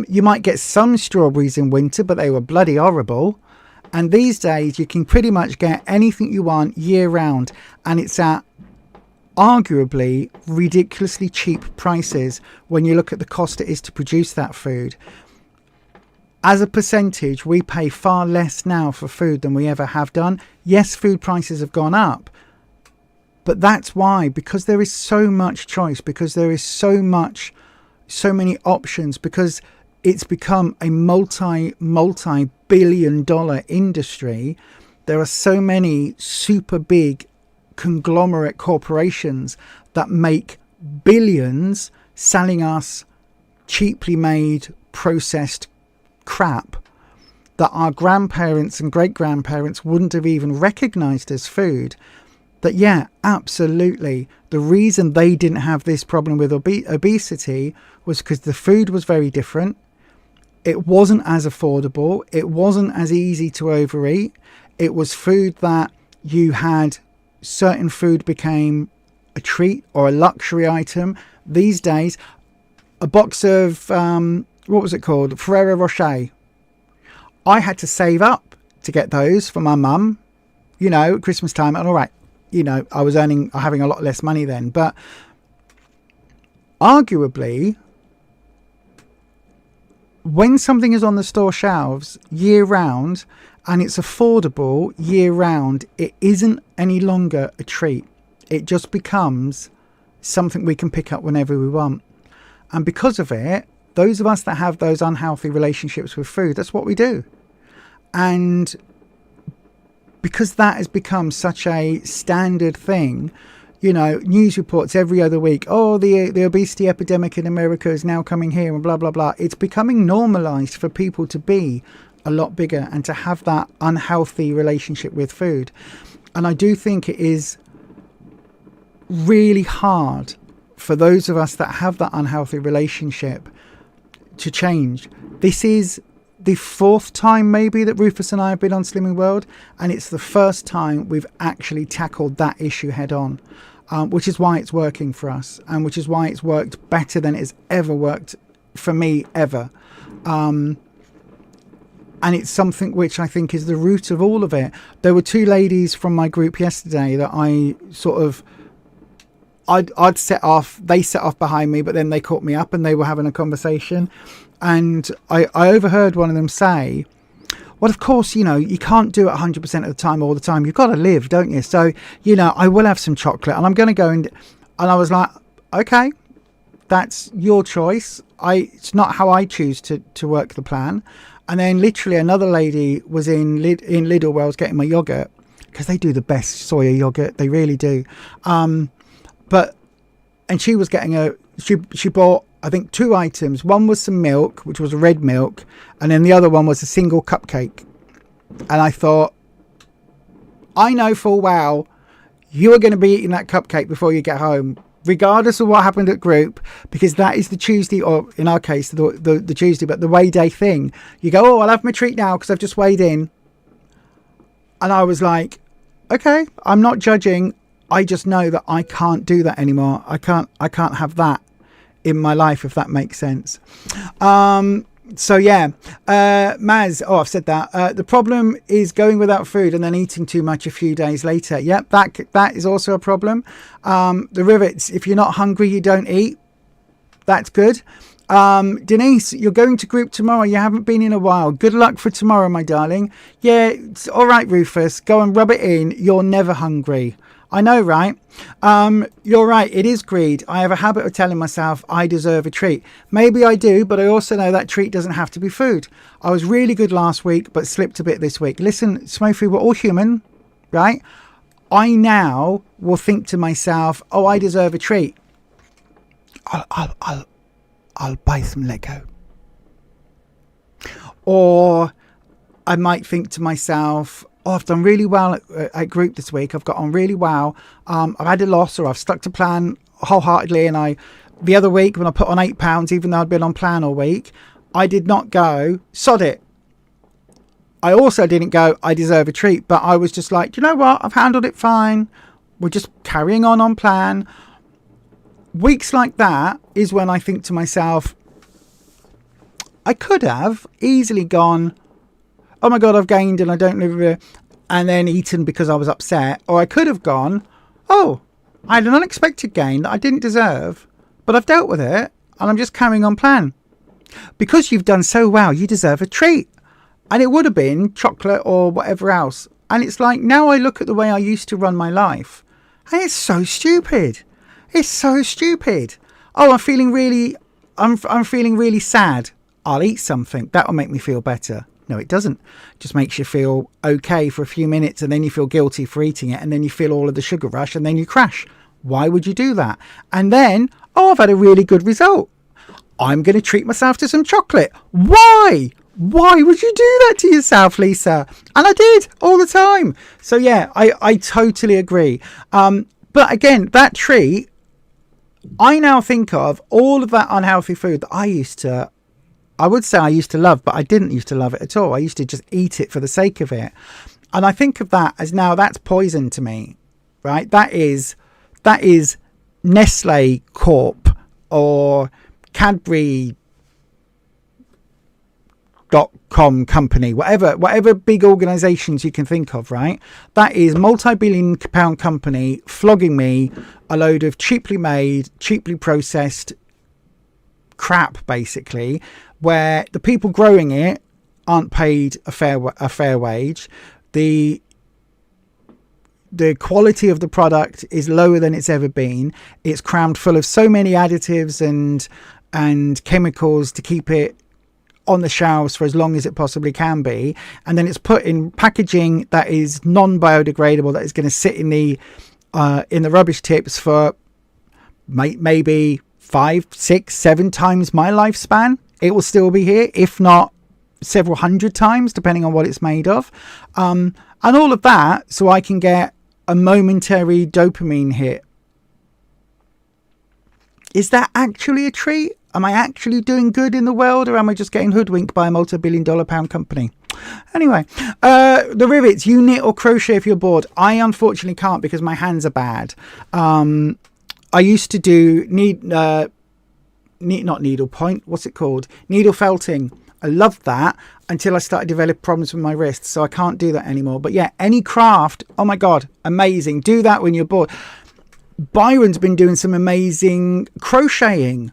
You might get some strawberries in winter, but they were bloody horrible. And these days you can pretty much get anything you want year round, and it's at arguably ridiculously cheap prices when you look at the cost it is to produce that food. As a percentage, we pay far less now for food than we ever have done. Yes, food prices have gone up, but that's why, because there is so much choice, because there is so many options, because it's become a multi-billion-dollar industry. There are so many super big conglomerate corporations that make billions selling us cheaply made processed crap that our grandparents and great-grandparents wouldn't have even recognized as food. That, yeah, absolutely, the reason they didn't have this problem with obesity was because the food was very different. It wasn't as affordable. It wasn't as easy to overeat. It was food that you had, certain food became a treat or a luxury item. These days, a box of, what was it called? Ferrero Rocher. I had to save up to get those for my mum, at Christmas time. And all right, I was having a lot less money then. But arguably, when something is on the store shelves year round and it's affordable year round, it isn't any longer a treat. It just becomes something we can pick up whenever we want. And because of it, those of us that have those unhealthy relationships with food, that's what we do. And because that has become such a standard thing, news reports every other week, the obesity epidemic in America is now coming here and blah, blah, blah. It's becoming normalized for people to be a lot bigger and to have that unhealthy relationship with food. And I do think it is really hard for those of us that have that unhealthy relationship to change. This is the fourth time maybe that Ruffus and I have been on Slimming World, and it's the first time we've actually tackled that issue head on. Which is why it's working for us, and which is why it's worked better than it's ever worked for me ever. And it's something which I think is the root of all of it. There were two ladies from my group yesterday that I'd set off, they set off behind me, but then they caught me up and they were having a conversation. And I overheard one of them say, well, of course, you can't do it 100% of the time, all the time. You've got to live, don't you? So, I will have some chocolate and I'm going to go and I was like, okay, that's your choice. It's not how I choose to work the plan. And then literally another lady was in Lidl where I was getting my yogurt, because they do the best soya yogurt. They really do. And she was getting she bought, I think, 2 items. One was some milk, which was red milk, and then the other one was a single cupcake. And I thought, I know full well you are going to be eating that cupcake before you get home, regardless of what happened at group, because that is the Tuesday, or in our case, the Tuesday, but the weigh day thing. You go, oh, I'll have my treat now because I've just weighed in. And I was like, okay, I'm not judging. I just know that I can't do that anymore. I can't have that in my life, if that makes sense. So yeah, Maz, I've said that. The problem is going without food and then eating too much a few days later. Yep, that is also a problem. The rivets, if you're not hungry, you don't eat. That's good. Denise, you're going to group tomorrow. You haven't been in a while. Good luck for tomorrow, my darling. Yeah, it's all right, Rufus. Go and rub it in. You're never hungry. I know, right? You're right. It is greed. I have a habit of telling myself I deserve a treat. Maybe I do, but I also know that treat doesn't have to be food. I was really good last week, but slipped a bit this week. Listen, Smofy, we're all human, right? I now will think to myself, oh, I deserve a treat. I'll buy some Lego. Or I might think to myself, oh, I've done really well at group this week. I've got on really well. I've had a loss, or I've stuck to plan wholeheartedly. And the other week when I put on 8 pounds, even though I'd been on plan all week, I did not go, sod it. I also didn't go, I deserve a treat. But I was just like, you know what? I've handled it fine. We're just carrying on plan. Weeks like that is when I think to myself, I could have easily gone, oh my God, I've gained and I don't live here, and then eaten because I was upset. Or I could have gone, oh, I had an unexpected gain that I didn't deserve, but I've dealt with it and I'm just carrying on plan. Because you've done so well, you deserve a treat. And it would have been chocolate or whatever else. And it's like, now I look at the way I used to run my life, and it's so stupid. It's so stupid. Oh, I'm feeling really sad. I'll eat something. That'll make me feel better. No, it doesn't. It just makes you feel okay for a few minutes, and then you feel guilty for eating it, and then you feel all of the sugar rush, and then you crash. Why would you do that? And then, oh, I've had a really good result. I'm going to treat myself to some chocolate. Why? Why would you do that to yourself, Lisa? And I did all the time. So yeah, I totally agree. But again, that treat, I now think of all of that unhealthy food that I would say I used to love, but I didn't used to love it at all. I used to just eat it for the sake of it. And I think of that as now that's poison to me, right? That is Nestle Corp or Cadbury.com company, whatever big organizations you can think of, right? That is multi-billion pound company flogging me a load of cheaply made, cheaply processed crap, basically, where the people growing it aren't paid a fair wage. The quality of the product is lower than it's ever been. It's crammed full of so many additives and chemicals to keep it on the shelves for as long as it possibly can be, and then it's put in packaging that is non-biodegradable, that is going to sit in the rubbish tips for maybe 5, 6, 7 times my lifespan. It will still be here, if not several hundred times, depending on what it's made of, and all of that so I can get a momentary dopamine hit. Is that actually a treat? Am I actually doing good in the world, or am I just getting hoodwinked by a multi-billion-dollar pound company? Anyway, the rivets, you knit or crochet if you're bored. I unfortunately can't because my hands are bad. I used to do not needlepoint, what's it called? Needle felting. I loved that until I started developing problems with my wrists, so I can't do that anymore. But yeah, any craft, oh my God, amazing. Do that when you're bored. Byron's been doing some amazing crocheting.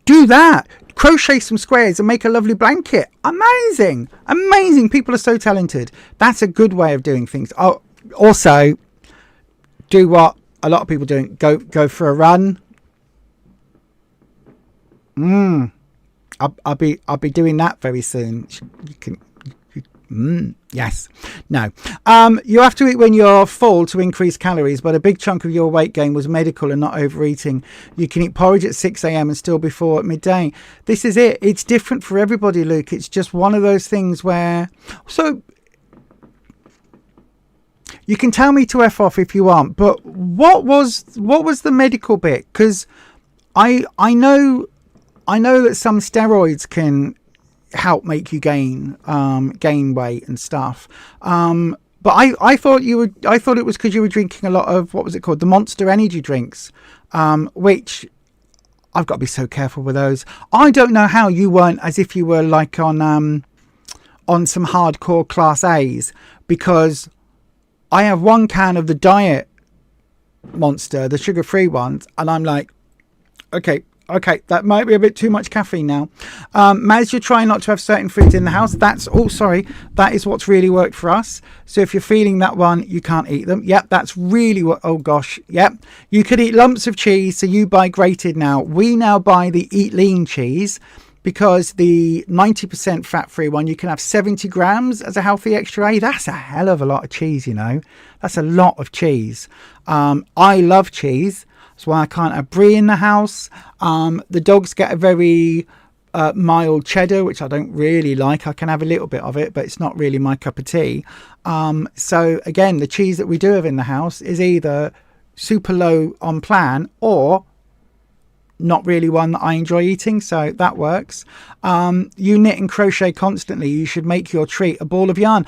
Do that. Crochet some squares and make a lovely blanket. Amazing. Amazing. People are so talented. That's a good way of doing things. Oh, also, do what a lot of people doing. Go for a run. I'll be doing that very soon. Yes. No. You have to eat when you're full to increase calories, but a big chunk of your weight gain was medical and not overeating. You can eat porridge at 6 a.m. and still be full at midday. This is it. It's different for everybody, Luke. It's just one of those things where... So you can tell me to F off if you want, but what was the medical bit? Because I know that some steroids can help make you gain weight and stuff, but I thought it was because you were drinking a lot of, what was it called, the Monster energy drinks, which I've got to be so careful with those. I don't know how you weren't as if you were like on some hardcore class A's, because I have one can of the diet Monster, the sugar-free ones, and I'm like, okay, that might be a bit too much caffeine now. Maz, you're trying not to have certain foods in the house. That is what's really worked for us. So if you're feeling that one, you can't eat them. Yep, that's really what, oh gosh, yep. You could eat lumps of cheese, so you buy grated now. We now buy the Eat Lean cheese, because the 90% fat-free one, you can have 70 grams as a healthy extra A. That's a hell of a lot of cheese, you know. That's a lot of cheese. I love cheese. That's why I can't have brie in the house. The dogs get a very mild cheddar, which I don't really like. I can have a little bit of it, but it's not really my cup of tea. So again, the cheese that we do have in the house is either super low on plan or not really one that I enjoy eating, so that works. You knit and crochet constantly. You should make your treat a ball of yarn.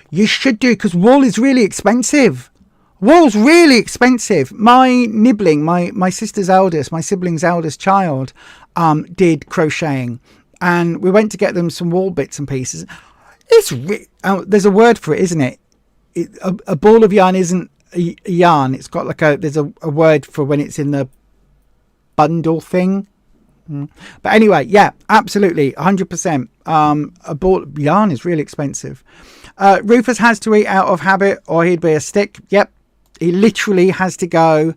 You should do, because wool is really expensive. Wool's really expensive. My nibbling, my sibling's eldest child, did crocheting, and we went to get them some wool bits and pieces. There's a word for it, isn't it? A ball of yarn isn't a yarn. It's got like there's a word for when it's in the bundle thing. But anyway, yeah, absolutely, 100%. A ball of yarn is really expensive. Rufus has to eat out of habit or he'd be a stick. Yep. He literally has to go,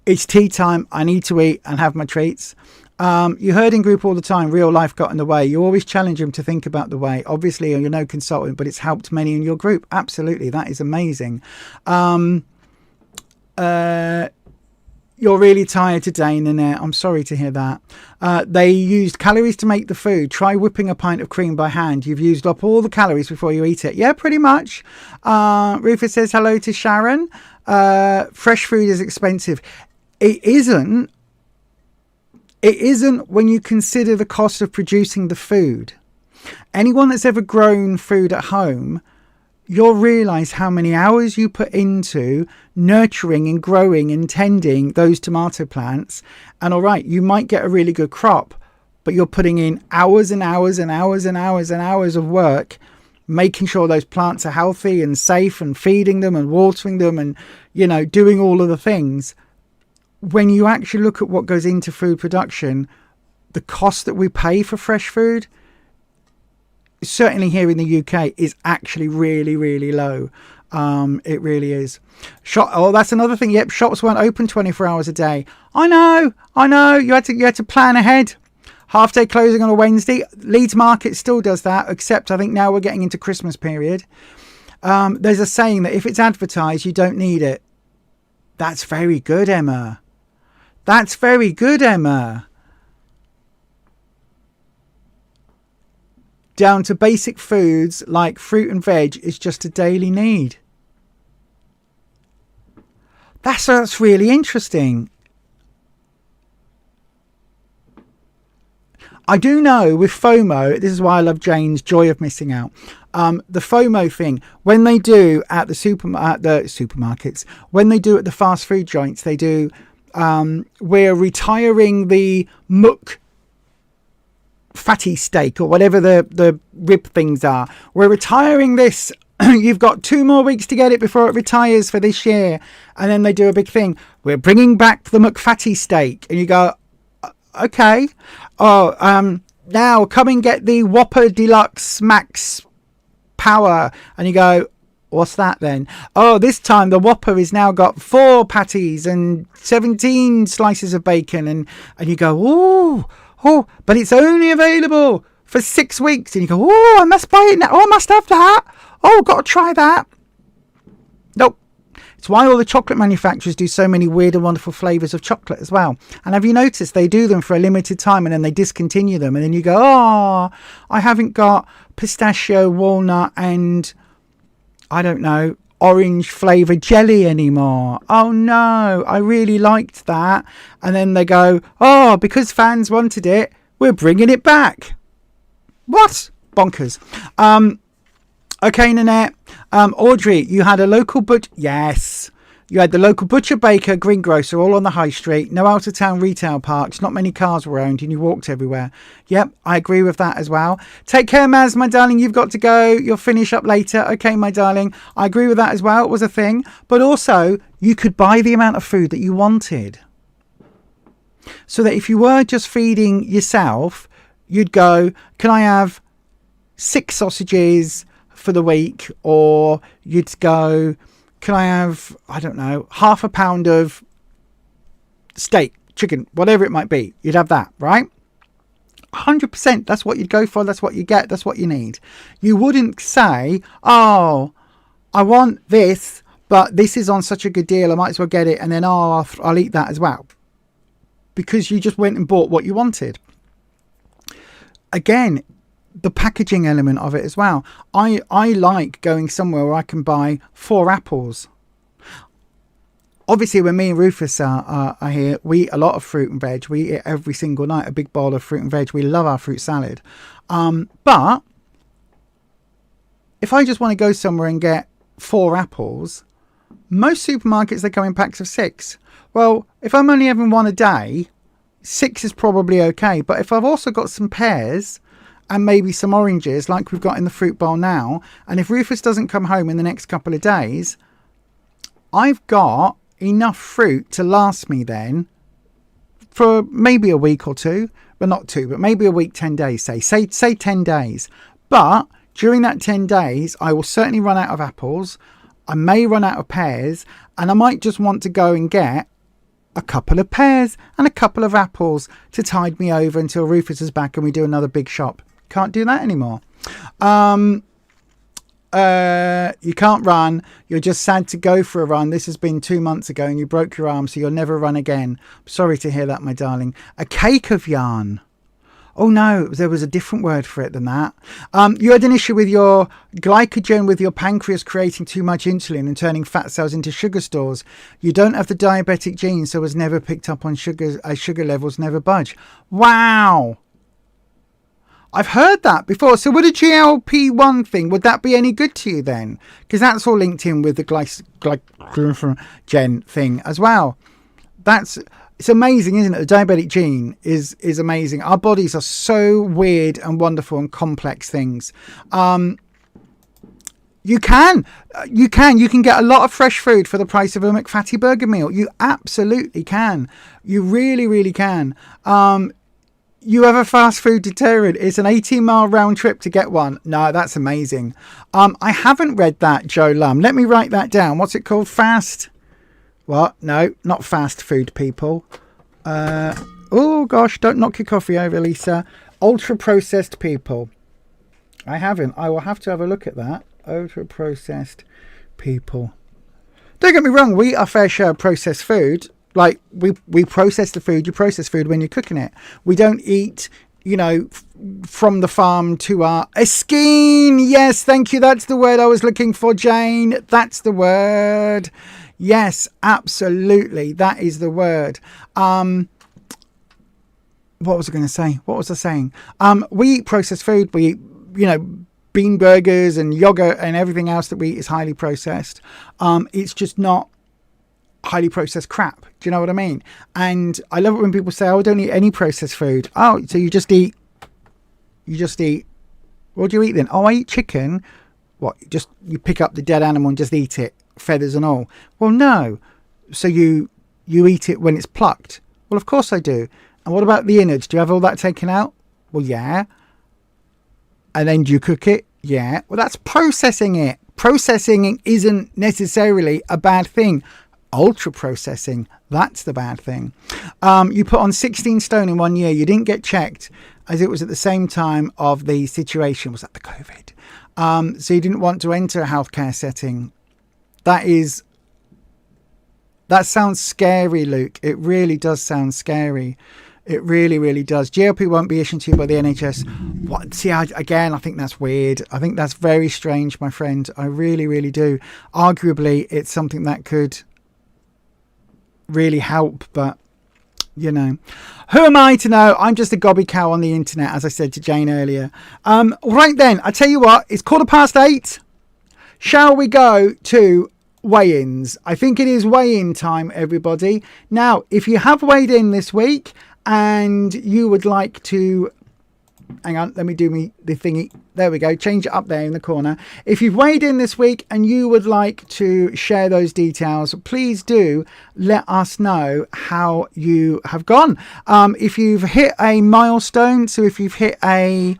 it's tea time, I need to eat and have my treats. You heard in group all the time, real life got in the way. You always challenge him to think about the way. Obviously, you're no consultant, but it's helped many in your group. Absolutely, that is amazing. You're really tired today, Nanette. I'm sorry to hear that. They used calories to make the food. Try whipping a pint of cream by hand. You've used up all the calories before you eat it. Yeah, pretty much. Rufus says hello to Sharon. Fresh food is expensive. It isn't when you consider the cost of producing the food. Anyone that's ever grown food at home, you'll realise how many hours you put into nurturing and growing and tending those tomato plants. And all right, you might get a really good crop, but you're putting in hours and hours and hours and hours and hours of work, making sure those plants are healthy and safe and feeding them and watering them and, you know, doing all of the things. When you actually look at what goes into food production, the cost that we pay for fresh food, certainly here in the UK, is actually really, really low. It really is. That's another thing. Yep, shops weren't open 24 hours a day. I know. You had to plan ahead. Half day closing on a Wednesday. Leeds Market still does that, except I think now we're getting into Christmas period. There's a saying that if it's advertised, you don't need it. That's very good, Emma. That's very good, Emma. Down to basic foods like fruit and veg is just a daily need. That's really interesting. I do know with FOMO, this is why I love Jane's joy of missing out. The FOMO thing, when they do at the supermarkets, when they do at the fast food joints, they do, we're retiring the muck fatty steak or whatever the rib things are. We're retiring this. You've got 2 more weeks to get it before it retires for this year. And then they do a big thing. We're bringing back the McFatty steak. And you go, okay. Oh, now come and get the Whopper Deluxe Max Power. And you go, what's that then? Oh, this time the Whopper has now got 4 patties and 17 slices of bacon. And you go, oh, but it's only available for 6 weeks, and you go, oh, I must buy it now. Oh, I must have that. Oh, got to try that. Nope. It's why all the chocolate manufacturers do so many weird and wonderful flavours of chocolate as well. And have you noticed they do them for a limited time and then they discontinue them, and then you go, oh, I haven't got pistachio, walnut and, I don't know, orange flavoured jelly anymore. Oh no, I really liked that. And then they go, oh, because fans wanted it, we're bringing it back. What? Bonkers. Okay, Nanette. Audrey, you had a local yes. You had the local butcher, baker, greengrocer all on the high street. No out-of-town retail parks. Not many cars were owned and you walked everywhere. Yep, I agree with that as well. Take care, Maz, my darling. You've got to go. You'll finish up later. Okay, my darling. I agree with that as well. It was a thing. But also, you could buy the amount of food that you wanted. So that if you were just feeding yourself, you'd go, can I have 6 sausages for the week? Or you'd go, can I have, I don't know, half a pound of steak, chicken, whatever it might be. You'd have that, right? 100%. That's what you'd go for. That's what you get. That's what you need. You wouldn't say, oh, I want this, but this is on such a good deal, I might as well get it. And then, oh, I'll eat that as well. Because you just went and bought what you wanted. Again, the packaging element of it as well. I like going somewhere where I can buy 4 apples. Obviously, when me and Ruffus are here, we eat a lot of fruit and veg. We eat every single night a big bowl of fruit and veg. We love our fruit salad. But if I just want to go somewhere and get 4 apples, most supermarkets, they come in packs of 6. Well, if I'm only having one a day, 6 is probably okay. But if I've also got some pears and maybe some oranges like we've got in the fruit bowl now, and if Ruffus doesn't come home in the next couple of days, I've got enough fruit to last me then for maybe a week or 2. Well, not 2, but maybe a week, 10 days, say 10 days. But during that 10 days, I will certainly run out of apples. I may run out of pears, and I might just want to go and get a couple of pears and a couple of apples to tide me over until Ruffus is back and we do another big shop. Can't do that anymore. You can't run. You're just sad to go for a run. This has been 2 months ago and you broke your arm, so you'll never run again. Sorry to hear that, my darling. A cake of yarn. Oh no, there was a different word for it than that. You had an issue with your glycogen, with your pancreas creating too much insulin and turning fat cells into sugar stores. You don't have the diabetic gene, so was never picked up on sugar. Sugar levels never budge. Wow. I've heard that before. So would a GLP-1 thing, would that be any good to you then? Because that's all linked in with the glycogen thing as well. It's amazing, isn't it? The diabetic gene is amazing. Our bodies are so weird and wonderful and complex things. You can get a lot of fresh food for the price of a McFatty burger meal. You absolutely can. You really, really can. You have a fast food deterrent. It's an 18-mile round trip to get one. No, that's amazing. I haven't read that, Joe Lum. Let me write that down. What's it called? Fast... What? No, not fast food, people. Oh, gosh, don't knock your coffee over, Lisa. Ultra-processed people. I haven't. I will have to have a look at that. Ultra-processed people. Don't get me wrong, we eat our fair share of processed food. Like, we process the food. You process food when you're cooking it. We don't eat, from the farm to our... Esquine! Yes, thank you. That's the word I was looking for, Jane. That's the word. Yes, absolutely. That is the word. What was I going to say? What was I saying? We eat processed food. We eat, bean burgers and yogurt and everything else that we eat is highly processed. It's just not highly processed crap. Do you know what I mean? And I love it when people say, oh, I don't eat any processed food. Oh, so you just eat. What do you eat then? Oh, I eat chicken. What? You pick up the dead animal and just eat it, feathers and all. Well, no. So you eat it when it's plucked. Well, of course I do. And what about the innards? Do you have all that taken out? Well, yeah. And then do you cook it? Yeah. Well, that's processing it. Processing isn't necessarily a bad thing. Ultra processing, that's the bad thing. You put on 16 stone in 1 year. You didn't get checked. as it was at the same time of the situation. Was that the COVID? So you didn't want to enter a healthcare setting. That sounds scary, Luke. It really does sound scary. It really, really does. GLP won't be issued to you by the NHS. What? See, I think that's weird. I think that's very strange, my friend. I really, really do. Arguably, it's something that could really help, but you know, who am I to know? I'm just a gobby cow on the internet, as I said to Jane earlier. Right then, I tell you what, it's 8:15. Shall we go to weigh-ins? I think it is weigh-in time, everybody. Now, if you have weighed in this week and you would like to, hang on, let me do the thingy. There we go. Change it up there in the corner. If you've weighed in this week and you would like to share those details, please do let us know how you have gone. If you've hit a milestone, so if you've hit a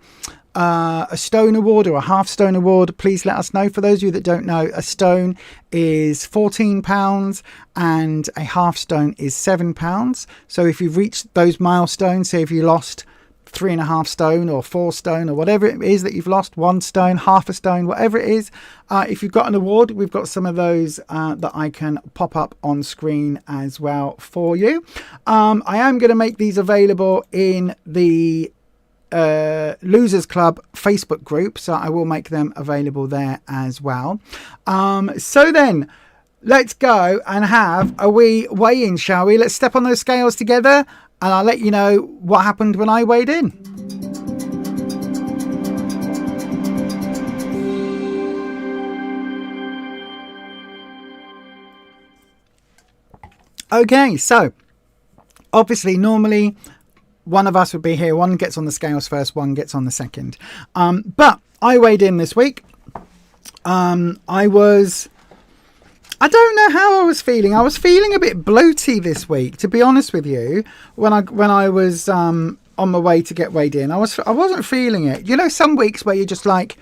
stone award or a half stone award, please let us know. For those of you that don't know, a stone is £14 and a half stone is £7. So if you've reached those milestones, say if you lost 3.5 stone or 4 stone or whatever it is that you've lost, 1 stone, half a stone, whatever it is, if you've got an award, we've got some of those that I can pop up on screen as well for you. I am going to make these available in the Losers Club Facebook group, so I will make them available there as well. So then let's go and have a wee weigh-in, shall we? Let's step on those scales together and I'll let you know what happened when I weighed in. Okay, so obviously normally one of us would be here. One gets on the scales first, one gets on the second. But I weighed in this week. I don't know how I was feeling. I was feeling a bit bloaty this week, to be honest with you. When I was on my way to get weighed in, I wasn't feeling it. You know, some weeks where you're just like,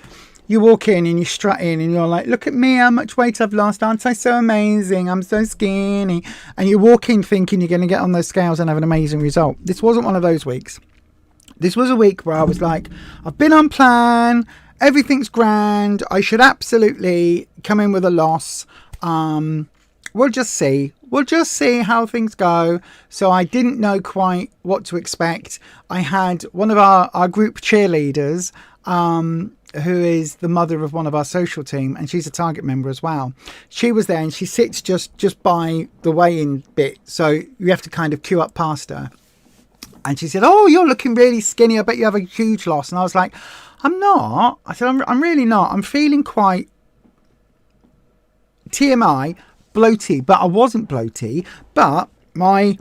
you walk in and you strut in and you're like, look at me, how much weight I've lost. Aren't I so amazing? I'm so skinny. And you walk in thinking you're going to get on those scales and have an amazing result. This wasn't one of those weeks. This was a week where I was like, I've been on plan. Everything's grand. I should absolutely come in with a loss. We'll just see. We'll just see how things go. So I didn't know quite what to expect. I had one of our group cheerleaders, who is the mother of one of our social team, and she's a target member as well. She was there and she sits just by the weigh-in bit. So you have to kind of queue up past her. And she said, oh, you're looking really skinny. I bet you have a huge loss. And I was like, I'm not. I said, I'm really not. I'm feeling quite TMI, bloaty, but I wasn't bloaty, but my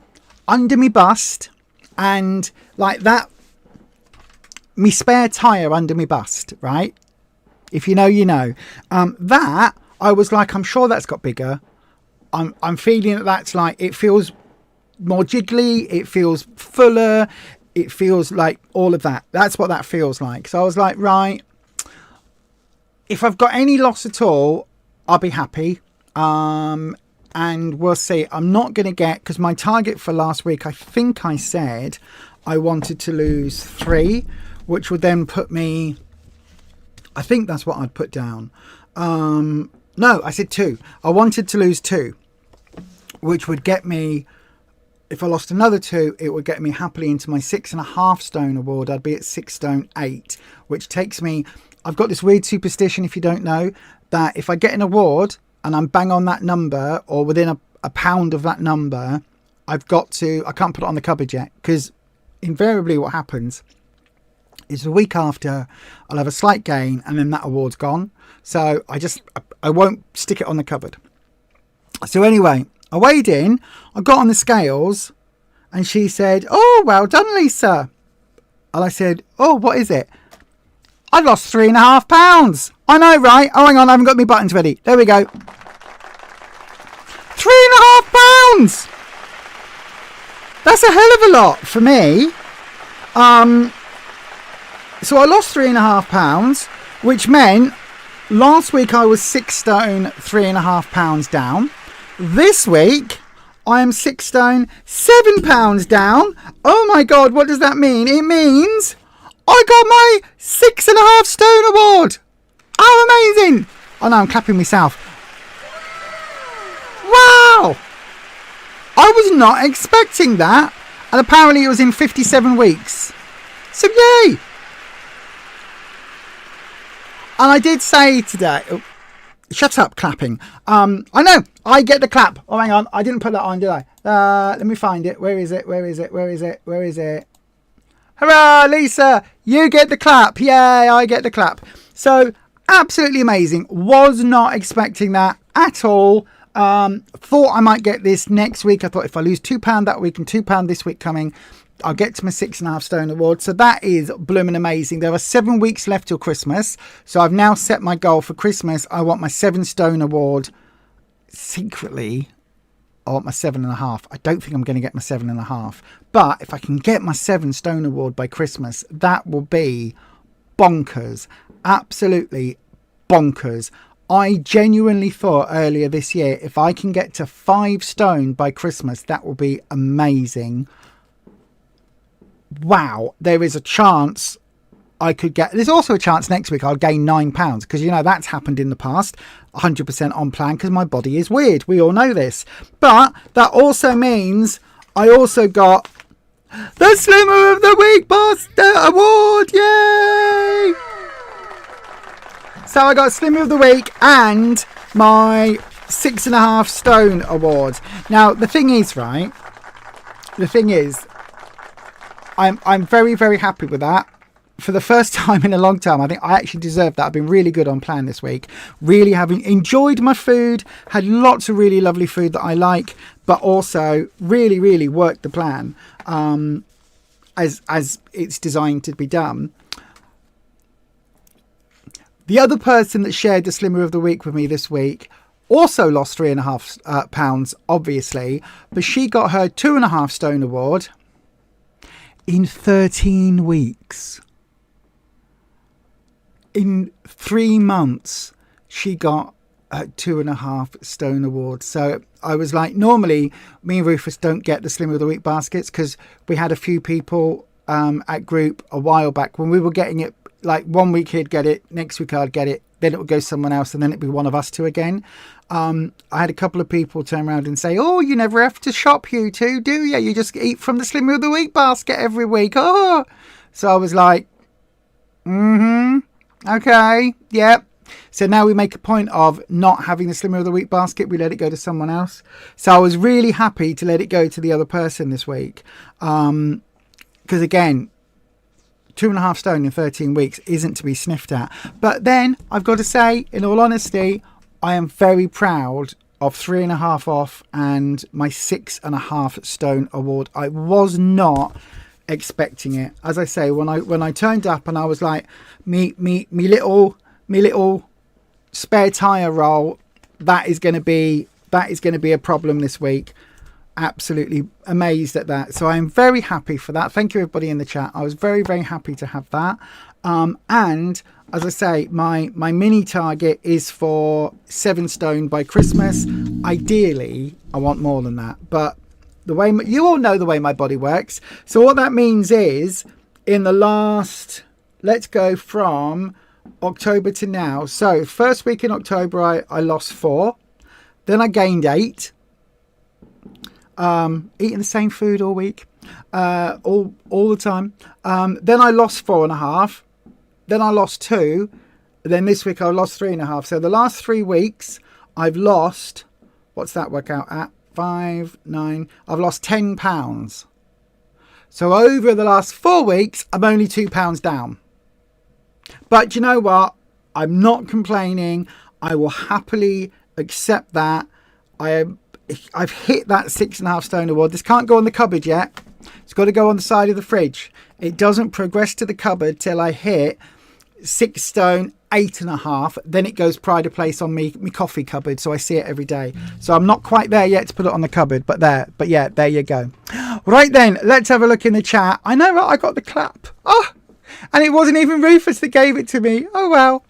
under me bust and like that, me spare tire under me bust, right? If you know, you know. That I was like, I'm sure that's got bigger. I'm feeling that that's like, it feels more jiggly, it feels fuller, it feels like all of that. That's what that feels like. So I was like, right, if I've got any loss at all, I'll be happy. And we'll see. I'm not going to get, because my target for last week, I think I said I wanted to lose 3, which would then put me, I think that's what I'd put down. No, I said 2. I wanted to lose 2, which would get me, if I lost another 2, it would get me happily into my 6.5 stone award. I'd be at 6 stone 8, which takes me, I've got this weird superstition, if you don't know, that if I get an award and I'm bang on that number or within a pound of that number, I can't put it on the cupboard yet, because invariably what happens is the week after I'll have a slight gain and then that award's gone. So I won't stick it on the cupboard. So anyway, I weighed in, I got on the scales and she said, oh, well done, Lisa. And I said, oh, what is it? I lost 3.5 pounds. I know, right? Oh, hang on, I haven't got my buttons ready. There we go. 3.5 pounds. That's a hell of a lot for me. So I lost 3.5 pounds, which meant last week I was 6 stone 3.5 pounds down. This week I am 6 stone 7 pounds down. Oh my God, what does that mean? It means I got my 6.5 stone award. How amazing. Oh no, I'm clapping myself. Wow. I was not expecting that. And apparently it was in 57 weeks. So yay. And I did say today... Oh, shut up, clapping. I know. I get the clap. Oh, hang on. I didn't put that on, did I? Let me find it. Where is it? Where is it? Where is it? Where is it? Hurrah, Lisa. You get the clap. Yay, I get the clap. So, absolutely amazing. Was not expecting that at all. Thought I might get this next week. I thought if I lose £2 that week and £2 this week coming, I'll get to my 6.5 stone award. So that is blooming amazing. There are 7 weeks left till Christmas. So I've now set my goal for Christmas. I want my 7 stone award. Secretly, I want my 7.5. I don't think I'm going to get my 7.5. But if I can get my 7 stone award by Christmas, that will be bonkers. Absolutely bonkers. I genuinely thought earlier this year, if I can get to 5 stone by Christmas, that will be amazing. Wow, there is a chance I could get... There's also a chance next week I'll gain £9 because, you know, that's happened in the past. 100% on plan because my body is weird. We all know this. But that also means I also got the Slimmer of the Week Buster Award. Yay! So I got Slimmer of the Week and my 6.5 stone award. Now, the thing is, right? The thing is, I'm very, very happy with that. For the first time in a long time, I think I actually deserve that. I've been really good on plan this week. Really having enjoyed my food. Had lots of really lovely food that I like. But also really, really worked the plan as it's designed to be done. The other person that shared the Slimmer of the Week with me this week also lost £3.5 obviously. But she got her 2.5 stone award in 13 weeks. In 3 months, she got a 2.5 stone award. So I was like, normally me and Ruffus don't get the Slimmer of the Week baskets because we had a few people at group a while back when we were getting it. Like 1 week he'd get it, next week I'd get it, then it would go someone else, and then it'd be one of us two again. I had a couple of people turn around and say, "Oh, you never have to shop, you two, do you? You just eat from the Slimmer of the Week basket every week." Oh, so I was like, okay, yep. So now we make a point of not having the Slimmer of the Week basket. We let it go to someone else. So I was really happy to let it go to the other person this week. Because again, 2.5 stone in 13 weeks isn't to be sniffed at. But then I've got to say, in all honesty, I am very proud of 3.5 off and my 6.5 stone award. I was not expecting it. As I say, when I turned up and I was like, me little spare tire roll, that is going to be a problem this week. Absolutely amazed at that. So I'm very happy for that. Thank you everybody in the chat. I was very, very happy to have that. And as I say, my mini target is for 7 stone by Christmas. Ideally, I want more than that. But the way you all know the way my body works. So what that means is in the last, let's go from October to now. So first week in October, I lost 4. Then I gained 8. Eating the same food all week, all the time. Then I lost 4.5. Then I lost 2. Then this week I lost 3.5. So the last 3 weeks I've lost, what's that work out at? 5, 9. I've lost £10. So over the last 4 weeks, I'm only £2 down. But you know what? I'm not complaining. I will happily accept that. I've hit that 6.5 stone award. This can't go on the cupboard yet. It's got to go on the side of the fridge. It doesn't progress to the cupboard till I hit 6 stone 8.5. Then it goes pride of place on me coffee cupboard, so I see it every day. So I'm not quite there yet to put it on the cupboard, but yeah, there you go. Right then, let's have a look in the chat. I know, right? I got the clap. Oh, and it wasn't even Ruffus that gave it to me. Oh well.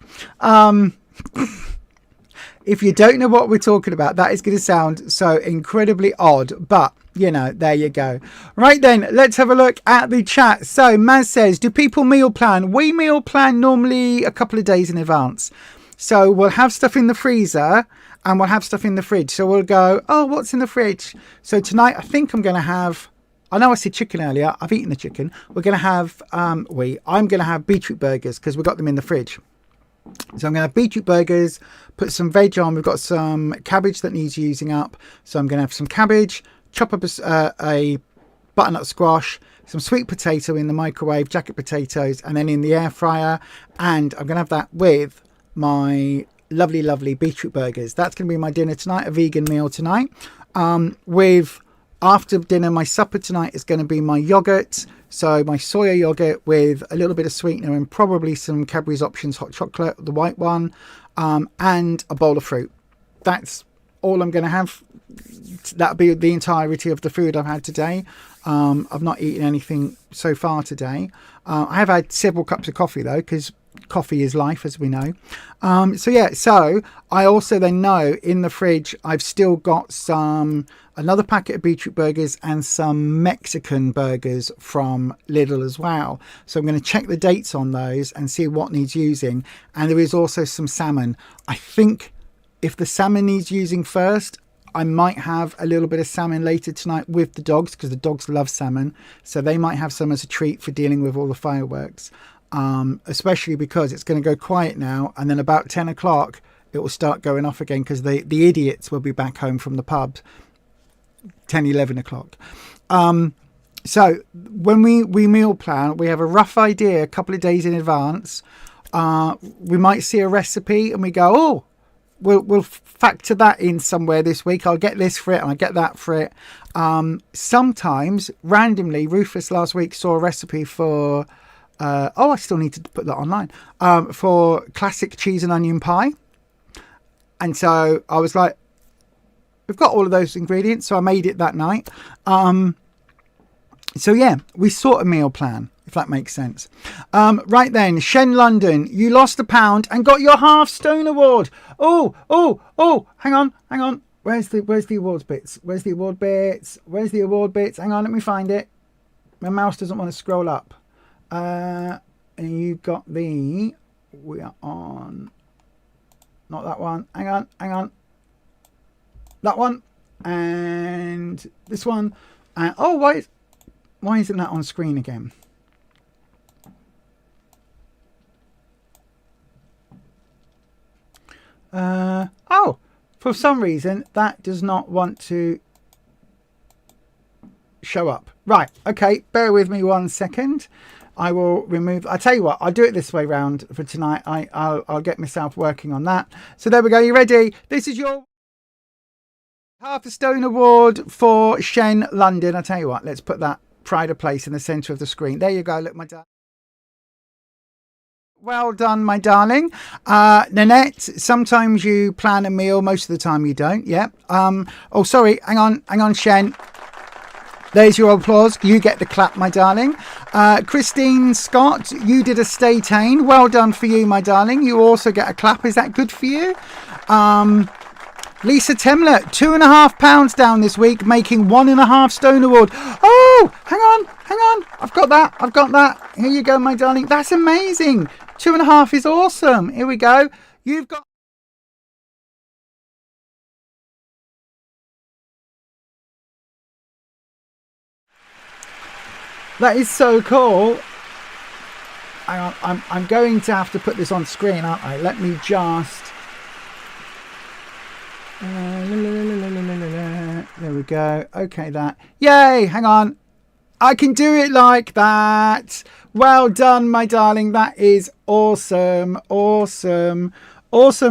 If you don't know what we're talking about, that is going to sound so incredibly odd, but you know, there you go. Right then, let's have a look at the chat. So Maz says, do people meal plan? We meal plan normally a couple of days in advance. So we'll have stuff in the freezer and we'll have stuff in the fridge. So we'll go, oh, what's in the fridge? So tonight, I think I'm going to have, I know I said chicken earlier. I've eaten the chicken. We're going to have, I'm going to have beetroot burgers because we've got them in the fridge. So I'm going to have beetroot burgers, put some veg on. We've got some cabbage that needs using up. So I'm going to have some cabbage, chop up a butternut squash, some sweet potato in the microwave, jacket potatoes, and then in the air fryer. And I'm going to have that with my lovely, lovely beetroot burgers. That's going to be my dinner tonight, a vegan meal tonight. After dinner, my supper tonight is going to be my yogurt. So my soya yogurt with a little bit of sweetener and probably some Cadbury's Options hot chocolate, the white one, and a bowl of fruit. That's all I'm going to have. That'll be the entirety of the food I've had today. I've not eaten anything so far today. I have had several cups of coffee though, because coffee is life, as we know. So I also then know in the fridge I've still got another packet of beetroot burgers and some Mexican burgers from Lidl as well. So I'm going to check the dates on those and see what needs using. And there is also some salmon. I think if the salmon needs using first, I might have a little bit of salmon later tonight with the dogs, because the dogs love salmon. So they might have some as a treat for dealing with all the fireworks. Especially because it's going to go quiet now, and then about 10 o'clock it will start going off again, because the idiots will be back home from the pub 11 o'clock. So when we meal plan, we have a rough idea a couple of days in advance. We might see a recipe and we go, oh, we'll factor that in somewhere this week. I'll get this for it and I'll get that for it. Sometimes randomly, Ruffus last week saw a recipe for I still need to put that online, for classic cheese and onion pie. And so I was like, we've got all of those ingredients. So I made it that night. So yeah, we sort of meal plan, if that makes sense. Right then, Shen London, you lost a pound and got your half stone award. Oh, hang on. Where's the awards bits? Where's the award bits? Hang on, let me find it. My mouse doesn't want to scroll up. And you got we are on, not that one, hang on, that one, and this one, and why isn't that on screen again? For some reason that does not want to show up. Right, okay, bear with me 1 second. I will remove, I tell you what, I'll do it this way round for tonight. I'll get myself working on that. So there we go. You ready? This is your half a stone award for Shen London. I tell you what, let's put that pride of place in the centre of the screen. There you go. Look, my darling. Well done, my darling. Nanette, sometimes you plan a meal, most of the time you don't. Yeah. Oh, sorry. Hang on, Shen. There's your applause. You get the clap, my darling. Christine Scott, you did a stay-tain. Well done for you, my darling. You also get a clap. Is that good for you? Lisa Temler, £2.5 down this week, making 1.5 stone award. Oh, hang on. I've got that. Here you go, my darling. That's amazing. 2.5 is awesome. Here we go. You've got... That is so cool. Hang on, I'm going to have to put this on screen, aren't I? Let me just... There we go. Okay, that. Yay, hang on. I can do it like that. Well done, my darling. That is awesome. Awesome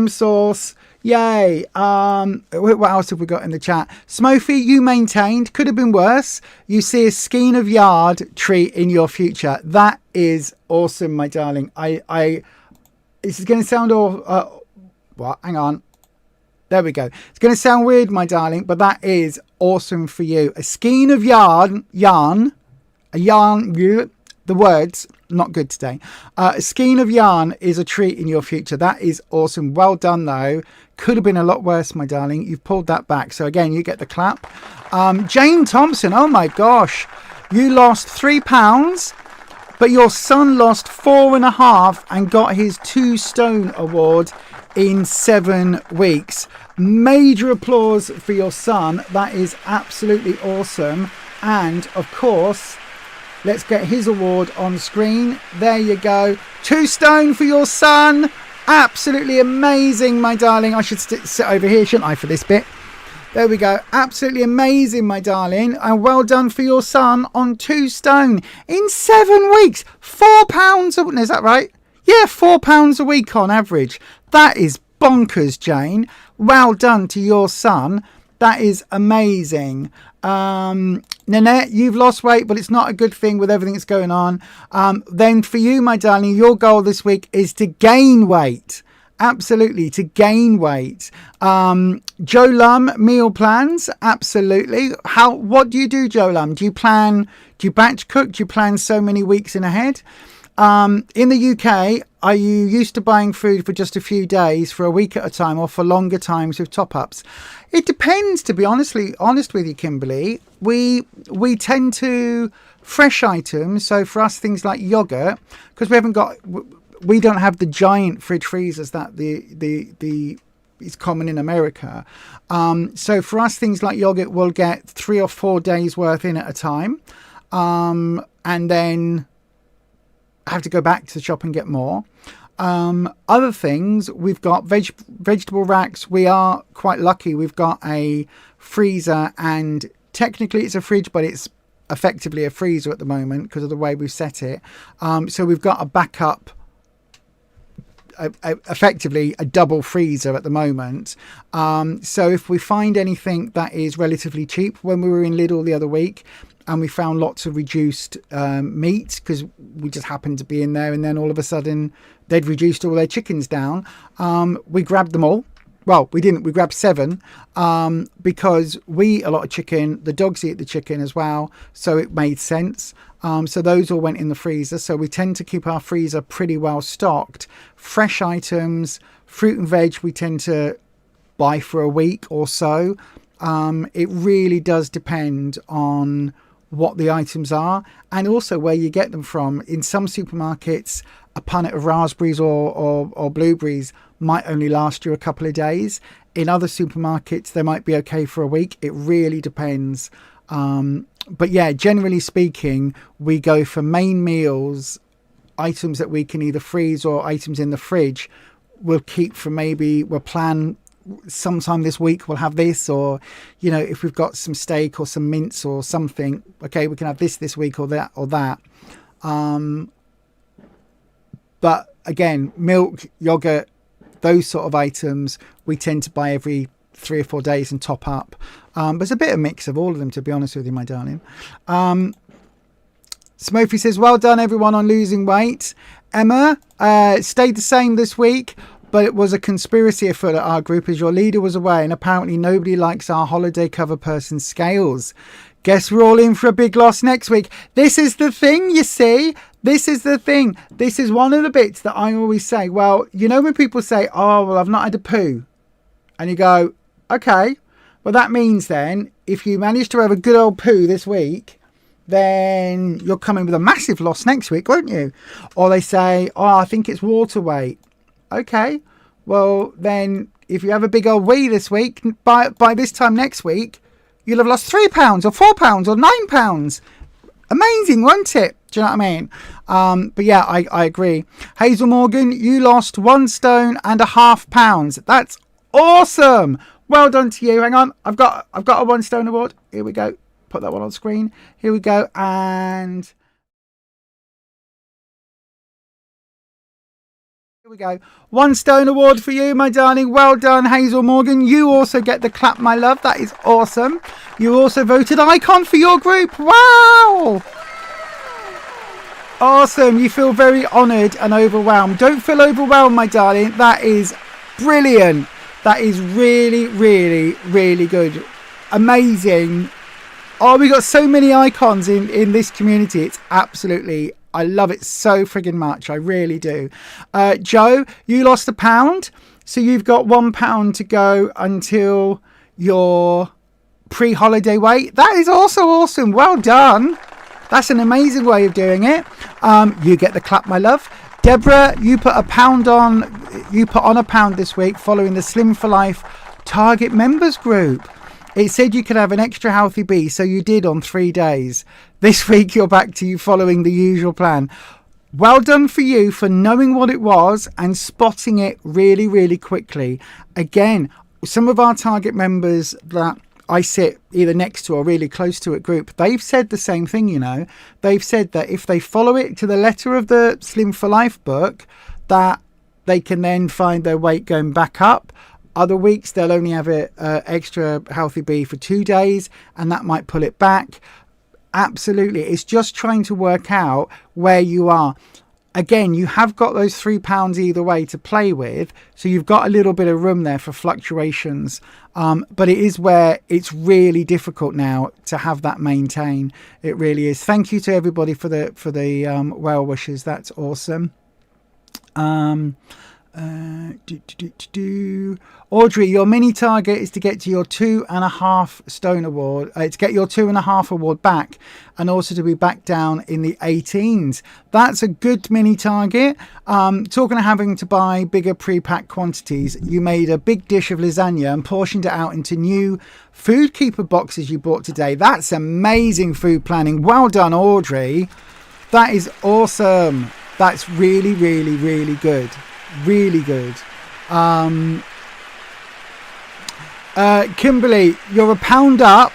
sauce. Yay. What else have we got in the chat? Smofy, you maintained. Could have been worse. You see a skein of yard tree in your future. That is awesome, my darling. This is going to sound all... what? Hang on. There we go. It's going to sound weird, my darling, but that is awesome for you. A skein of yarn, the words, not good today. A skein of yarn is a treat in your future. That is awesome. Well done, though. Could have been a lot worse, my darling. You've pulled that back. So again, you get the clap. Jane Thompson, oh my gosh. You lost £3, but your son lost 4.5 and got his 2 stone award in 7 weeks. Major applause for your son. That is absolutely awesome. And of course, let's get his award on screen. There you go. 2 stone for your son. Absolutely amazing, my darling. I should sit over here, shouldn't I, for this bit? There we go. Absolutely amazing, my darling. And well done for your son on 2 stone in 7 weeks. £4. Is that right? Yeah, £4 a week on average. That is bonkers, Jane. Well done to your son. That is amazing. Nanette, you've lost weight, but it's not a good thing with everything that's going on. Then for you, my darling, your goal this week is to gain weight. Absolutely, to gain weight. Joe Lum, meal plans. Absolutely. What do you do, Joe Lum? Do you batch cook? Do you plan so many weeks in ahead? In the UK, are you used to buying food for just a few days, for a week at a time, or for longer times with top-ups? It depends, to be honest with you, Kimberly. We tend to fresh items. So for us, things like yogurt, because we don't have the giant fridge freezers that is common in America. So for us, things like yogurt, we'll get 3 or 4 days worth in at a time, and then have to go back to the shop and get more. Other things, we've got vegetable racks. We are quite lucky. We've got a freezer, and technically it's a fridge, but it's effectively a freezer at the moment because of the way we've set it. So we've got a backup, effectively a double freezer at the moment. So if we find anything that is relatively cheap, when we were in Lidl the other week, and we found lots of reduced meat because we just happened to be in there, and then all of a sudden they'd reduced all their chickens down. We grabbed them all. Well, we didn't. We grabbed 7 because we eat a lot of chicken. The dogs eat the chicken as well, so it made sense. So those all went in the freezer. So we tend to keep our freezer pretty well stocked. Fresh items, fruit and veg, we tend to buy for a week or so. It really does depend on what the items are and also where you get them from. In some supermarkets, a punnet of raspberries or blueberries might only last you a couple of days. In other supermarkets, they might be okay for a week. It really depends. But yeah, generally speaking, we go for main meals, items that we can either freeze or items in the fridge. We'll keep for we'll plan sometime this week we'll have this, or if we've got some steak or some mince or something, okay, we can have this week or that. But again, milk, yogurt, those sort of items we tend to buy every 3 or 4 days and top up. But it's a bit of a mix of all of them, to be honest with you, my darling. Smurfy says, well done everyone on losing weight. Emma, stayed the same this week, but it was a conspiracy afoot at our group as your leader was away, and apparently nobody likes our holiday cover person's scales. Guess we're all in for a big loss next week. This is the thing, you see. This is the thing. This is one of the bits that I always say. Well, when people say, oh, well, I've not had a poo. And you go, okay, well, that means then if you manage to have a good old poo this week, then you're coming with a massive loss next week, won't you? Or they say, oh, I think it's water weight. Okay, well, then if you have a big old wee this week, by this time next week, you'll have lost £3 or £4 or £9. Amazing, won't it? Do you know what I mean? But yeah, I agree. Hazel Morgan, you lost 1 stone and £1.5. That's awesome. Well done to you. Hang on, I've got a 1 stone award. Here we go. Put that one on screen. Here we go. And here we go. 1 stone award for you, my darling. Well done, Hazel Morgan. You also get the clap, my love. That is awesome. You also voted icon for your group. Wow. Awesome. You feel very honoured and overwhelmed. Don't feel overwhelmed, my darling. That is brilliant. That is really, really, really good. Amazing. Oh, we got so many icons in this community. It's absolutely I love it so friggin' much. I really do. Joe, you lost £1. So you've got £1 to go until your pre-holiday weight. That is also awesome. Well done. That's an amazing way of doing it. You get the clap, my love. Deborah, you put £1 on. You put on £1 this week following the Slim for Life Target members group. It said you could have an extra healthy bee, so you did on 3 days. This week you're back to you following the usual plan. Well done for you for knowing what it was and spotting it really, really quickly. Again, some of our target members that I sit either next to or really close to at group, they've said the same thing, you know. They've said that if they follow it to the letter of the Slim for Life book, that they can then find their weight going back up. Other weeks they'll only have an extra healthy bee for 2 days, and that might pull it back. Absolutely. It's just trying to work out where you are. Again, you have got those £3 either way to play with, so you've got a little bit of room there for fluctuations. But it is where it's really difficult now to have that maintain. It really is. Thank you to everybody for the well wishes. That's awesome. Audrey, your mini target is to get to your 2.5 stone award, to get your 2.5 award back, and also to be back down in the 18s. That's a good mini target. Talking of having to buy bigger pre-packed quantities, you made a big dish of lasagna and portioned it out into new food keeper boxes you bought today. That's amazing food planning. Well done, Audrey. That is awesome. That's really, really, really good. Really good. Kimberly, you're £1 up.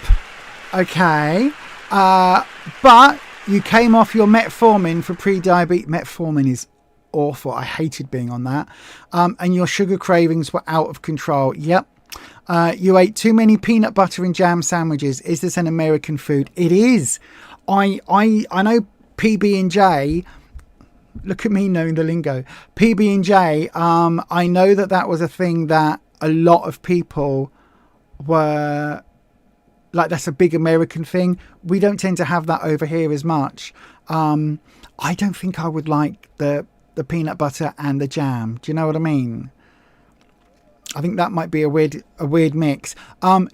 Okay. But you came off your metformin for pre-diabetes. Metformin is awful. I hated being on that. And your sugar cravings were out of control. Yep. You ate too many peanut butter and jam sandwiches. Is this an American food? It is. I know PB&J. Look at me knowing the lingo. PB&J, I know that was a thing that a lot of people were like, that's a big American thing. We don't tend to have that over here as much. I don't think I would like the peanut butter and the jam. Do you know what I mean? I think that might be a weird mix.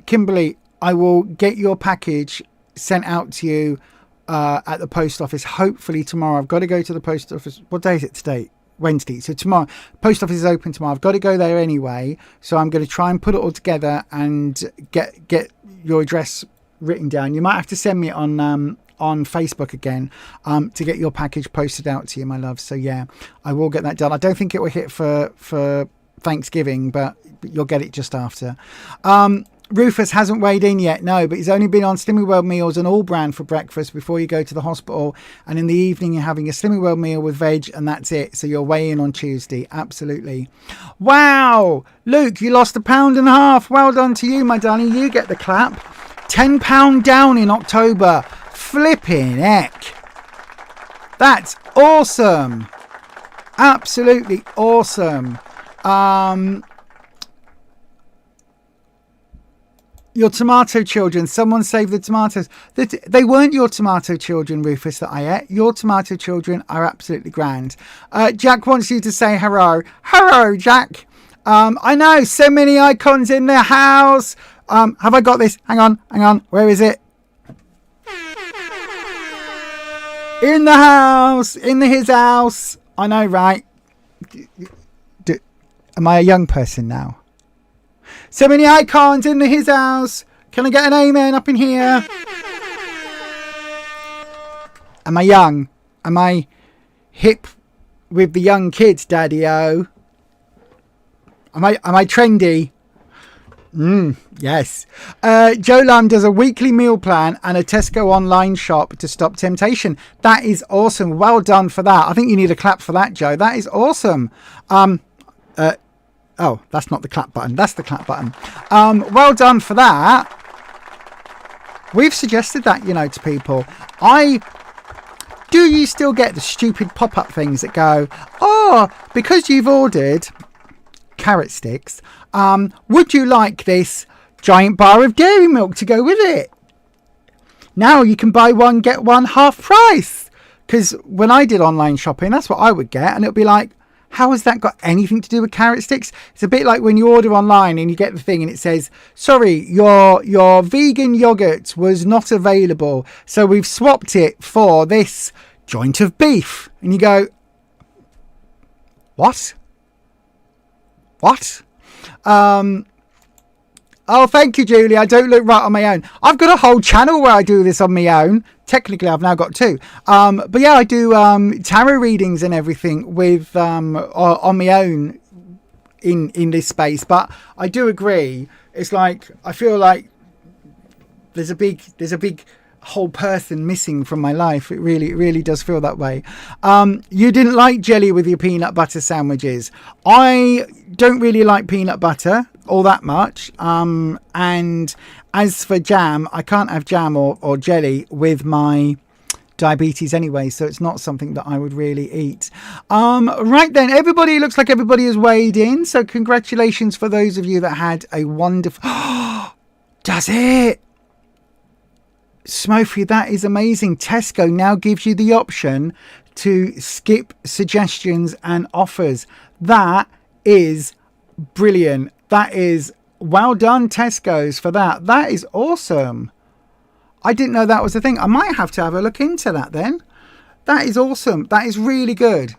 Kimberly, I will get your package sent out to you at the post office hopefully tomorrow. I've got to go to the post office. What day is it today? Wednesday. So tomorrow, post office is open tomorrow. I've got to go there anyway, so I'm going to try and put it all together and get your address written down. You might have to send me it on Facebook again to get your package posted out to you, my love. So yeah, I will get that done. I don't think it will hit for Thanksgiving, but you'll get it just after. Ruffus hasn't weighed in yet, no, but he's only been on Slimming World meals and all brand for breakfast before you go to the hospital, and in the evening you're having a Slimming World meal with veg, and that's it. So you'll weigh in on Tuesday. Absolutely. Wow, Luke, you lost £1.5. Well done to you, my darling. You get the clap. £10 down in October. Flipping heck. That's awesome. Absolutely awesome. Your tomato children, someone saved the tomatoes. They weren't your tomato children, Ruffus, that I ate. Your tomato children are absolutely grand. Jack wants you to say hello. Hello, Jack. I know, so many icons in the house. Have I got this? Hang on. Where is it? In the house. In his house. I know, right? Am I a young person now? So many icons in his house. Can I get an amen up in here? Am I young? Am I hip with the young kids, Daddy-o? Am I trendy? Yes. Joe Lam does a weekly meal plan and a Tesco online shop to stop temptation. That is awesome. Well done for that. I think you need a clap for that, Joe. That is awesome. Oh, that's not the clap button. That's the clap button. Well done for that. We've suggested that, to people. Do you still get the stupid pop-up things that go, oh, because you've ordered carrot sticks, would you like this giant bar of dairy milk to go with it? Now you can buy one, get one half price. Because when I did online shopping, that's what I would get. And it would be like, how has that got anything to do with carrot sticks? It's a bit like when you order online and you get the thing and it says, sorry, your vegan yogurt was not available. So we've swapped it for this joint of beef. And you go, what? What? Oh, thank you, Julie. I don't look right on my own. I've got a whole channel where I do this on my own. Technically, I've now got two. But yeah, I do tarot readings and everything with on my own in this space. But I do agree. It's like I feel like there's a big whole person missing from my life. It really does feel that way. You didn't like jelly with your peanut butter sandwiches. I don't really like peanut butter all that much. And as for jam, I can't have jam or jelly with my diabetes anyway, so it's not something that I would really eat. Right then, everybody, looks like everybody has weighed in, so congratulations for those of you that had a wonderful does it? Smurfy, that is amazing. Tesco now gives you the option to skip suggestions and offers. That is brilliant. That is well done, Tesco's, for that. That is awesome. I didn't know that was a thing. I might have to have a look into that then. That is awesome. That is really good.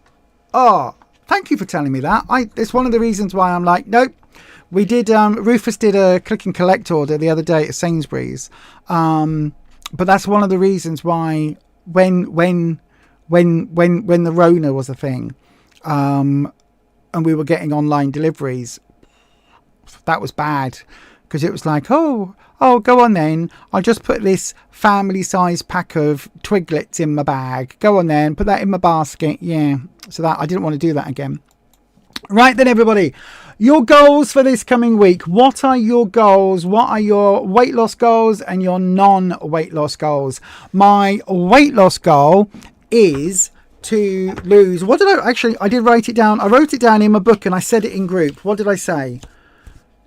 Oh, thank you for telling me that. It's one of the reasons why I'm like, nope. We did, Rufus did a click and collect order the other day at Sainsbury's. But that's one of the reasons why when the Rona was a thing, and we were getting online deliveries, that was bad, because it was like, oh, go on then. I'll just put this family-sized pack of Twiglets in my bag. Go on then, put that in my basket. Yeah, so that I didn't want to do that again. Right then, everybody, your goals for this coming week. What are your goals? What are your weight loss goals and your non-weight loss goals? My weight loss goal is to lose. What did I did write it down. I wrote it down in my book and I said it in group. What did I say?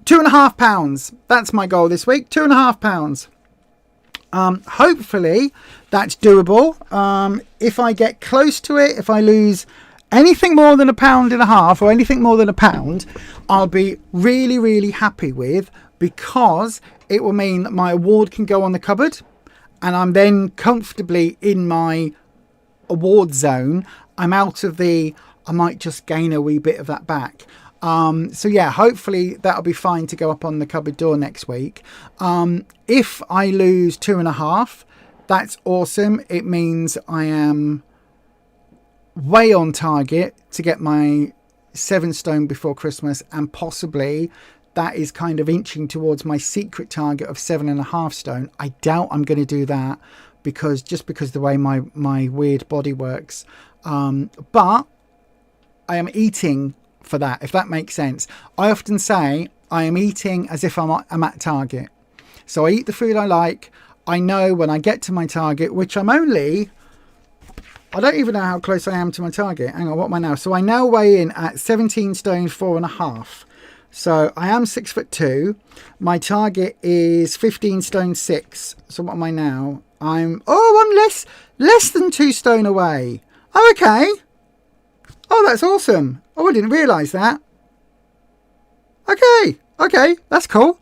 2.5 pounds. That's my goal this week. 2.5 pounds. Hopefully that's doable. If I get close to it, if I lose anything more than 1.5 pounds or anything more than £1, I'll be really happy with, because it will mean that my award can go on the cupboard and I'm then comfortably in my award zone. I'm out of I might just gain a wee bit of that back. So yeah, hopefully that'll be fine to go up on the cupboard door next week. If I lose 2.5, that's awesome. It means I am way on target to get my 7 stone before Christmas, and possibly that is kind of inching towards my secret target of 7.5 stone. I doubt I'm going to do that because the way my weird body works. But I am eating for that, if that makes sense. I often say I am eating as if I'm at target. So I eat the food I like. I know when I get to my target, which I don't even know how close I am to my target. Hang on, what am I now? So I now weigh in at 17 stone 4.5. So I am 6'2". My target is 15 stone 6. So what am I now? I'm less than 2 stone away. Oh, okay. Oh, that's awesome. Oh, I didn't realise that. Okay, that's cool.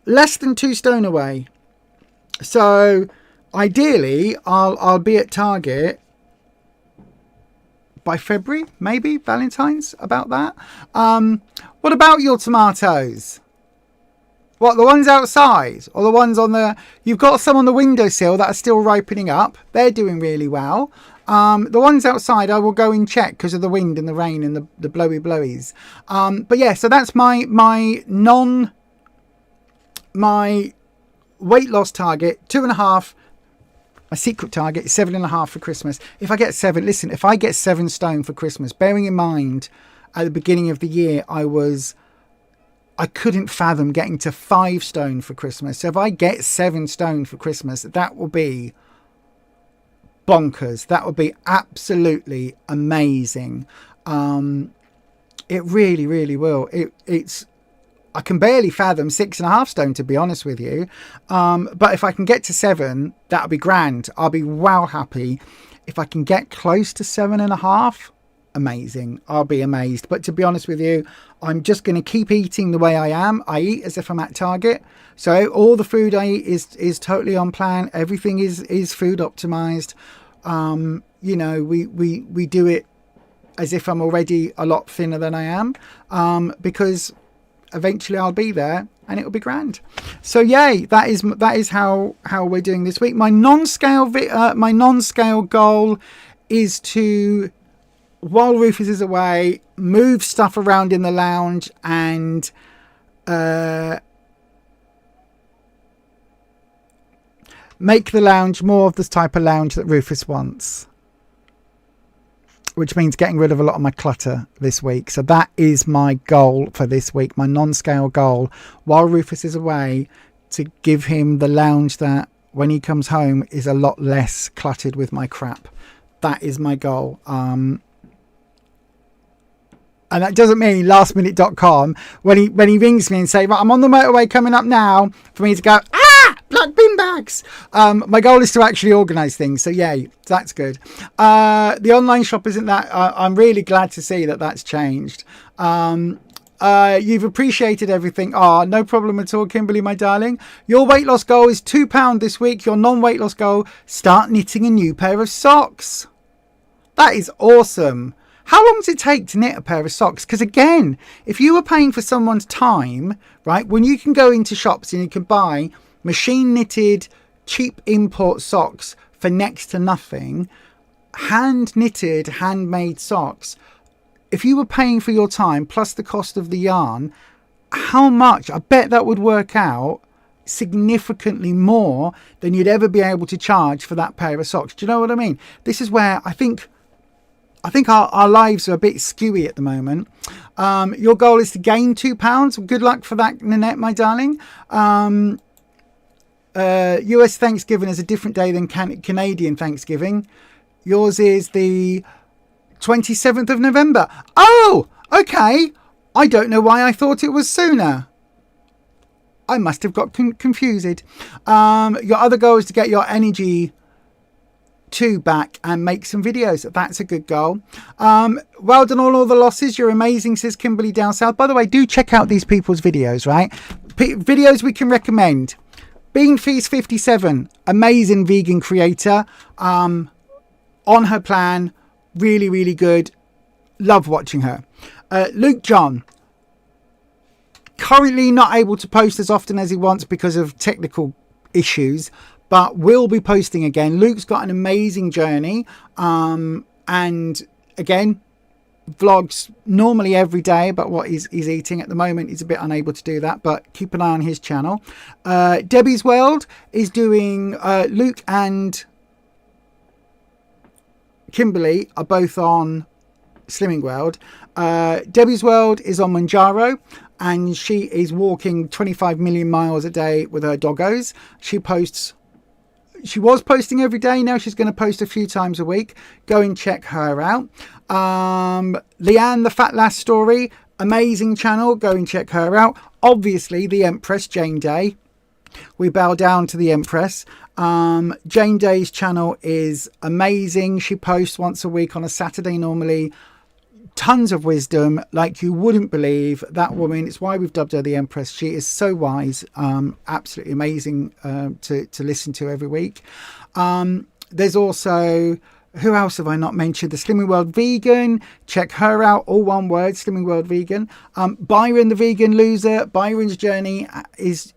Less than 2 stone away. So ideally, I'll be at target by February, maybe Valentine's, about that. What about your tomatoes? What, the ones outside or the ones on you've got some on the windowsill that are still ripening up. They're doing really well. The ones outside I will go and check because of the wind and the rain and the blowies. But yeah, so that's my weight loss target, 2.5. My secret target is 7.5 for Christmas. If I get 7 stone for Christmas, bearing in mind at the beginning of the year, I couldn't fathom getting to 5 stone for Christmas. So if I get 7 stone for Christmas, that will be bonkers. That would be absolutely amazing. It really will. I can barely fathom 6.5 stone, to be honest with you. But if I can get to 7, that'll be grand. I'll be wow happy. If I can get close to 7.5, amazing. I'll be amazed. But to be honest with you, I'm just going to keep eating the way I am. I eat as if I'm at Target. So all the food I eat is totally on plan. Everything is food optimized. You know, we do it as if I'm already a lot thinner than I am, because eventually I'll be there and it'll be grand. So yay, that is how we're doing this week. My non-scale goal is to, while Rufus is away, move stuff around in the lounge and make the lounge more of the type of lounge that Rufus wants, which means getting rid of a lot of my clutter this week. So that is my goal for this week, my non-scale goal, while Rufus is away, to give him the lounge that when he comes home is a lot less cluttered with my crap. That is my goal. And that doesn't mean lastminute.com when he rings me and say, right, I'm on the motorway coming up now, for me to go, black bin bags. My goal is to actually organise things. So yay, that's good. The online shop isn't that. I'm really glad to see that that's changed. You've appreciated everything. No problem at all, Kimberly, my darling. Your weight loss goal is £2 this week. Your non-weight loss goal, start knitting a new pair of socks. That is awesome. How long does it take to knit a pair of socks? Because again, if you were paying for someone's time, right, when you can go into shops and you can buy machine knitted, cheap import socks for next to nothing, hand knitted, handmade socks, if you were paying for your time plus the cost of the yarn, how much? I bet that would work out significantly more than you'd ever be able to charge for that pair of socks. Do you know what I mean? This is where I think our lives are a bit skewy at the moment. Your goal is to gain £2. Good luck for that, Nanette, my darling. US Thanksgiving is a different day than Canadian Thanksgiving. Yours is the 27th of November. Oh, okay. I don't know why I thought it was sooner. I must have got confused. Your other goal is to get your energy 2 back and make some videos. That's a good goal. Well done all the losses. You're amazing, says Kimberly down south. By the way, do check out these people's videos, right? Videos we can recommend. Bean Feast 57, amazing vegan creator. On her plan, really, really good. Love watching her. Luke John, currently not able to post as often as he wants because of technical issues, but we'll be posting again. Luke's got an amazing journey. And again, vlogs normally every day about what he's eating. At the moment, he's a bit unable to do that, but keep an eye on his channel. Debbie's World is doing, Luke and Kimberly are both on Slimming World. Debbie's World is on Manjaro, and she is walking 25 million miles a day with her doggos. She was posting every day. Now she's going to post a few times a week. Go and check her out. Leanne, the Fat Lass Story, amazing channel. Go and check her out. Obviously, the Empress, Jane Day. We bow down to the Empress. Jane Day's channel is amazing. She posts once a week on a Saturday normally. Tons of wisdom like you wouldn't believe. That woman, it's why we've dubbed her the Empress. She is so wise, absolutely amazing to listen to every week. There's also, who else have I not mentioned? The Slimming World Vegan, check her out, all one word, Slimming World Vegan. Byron the Vegan Loser, Byron's journey is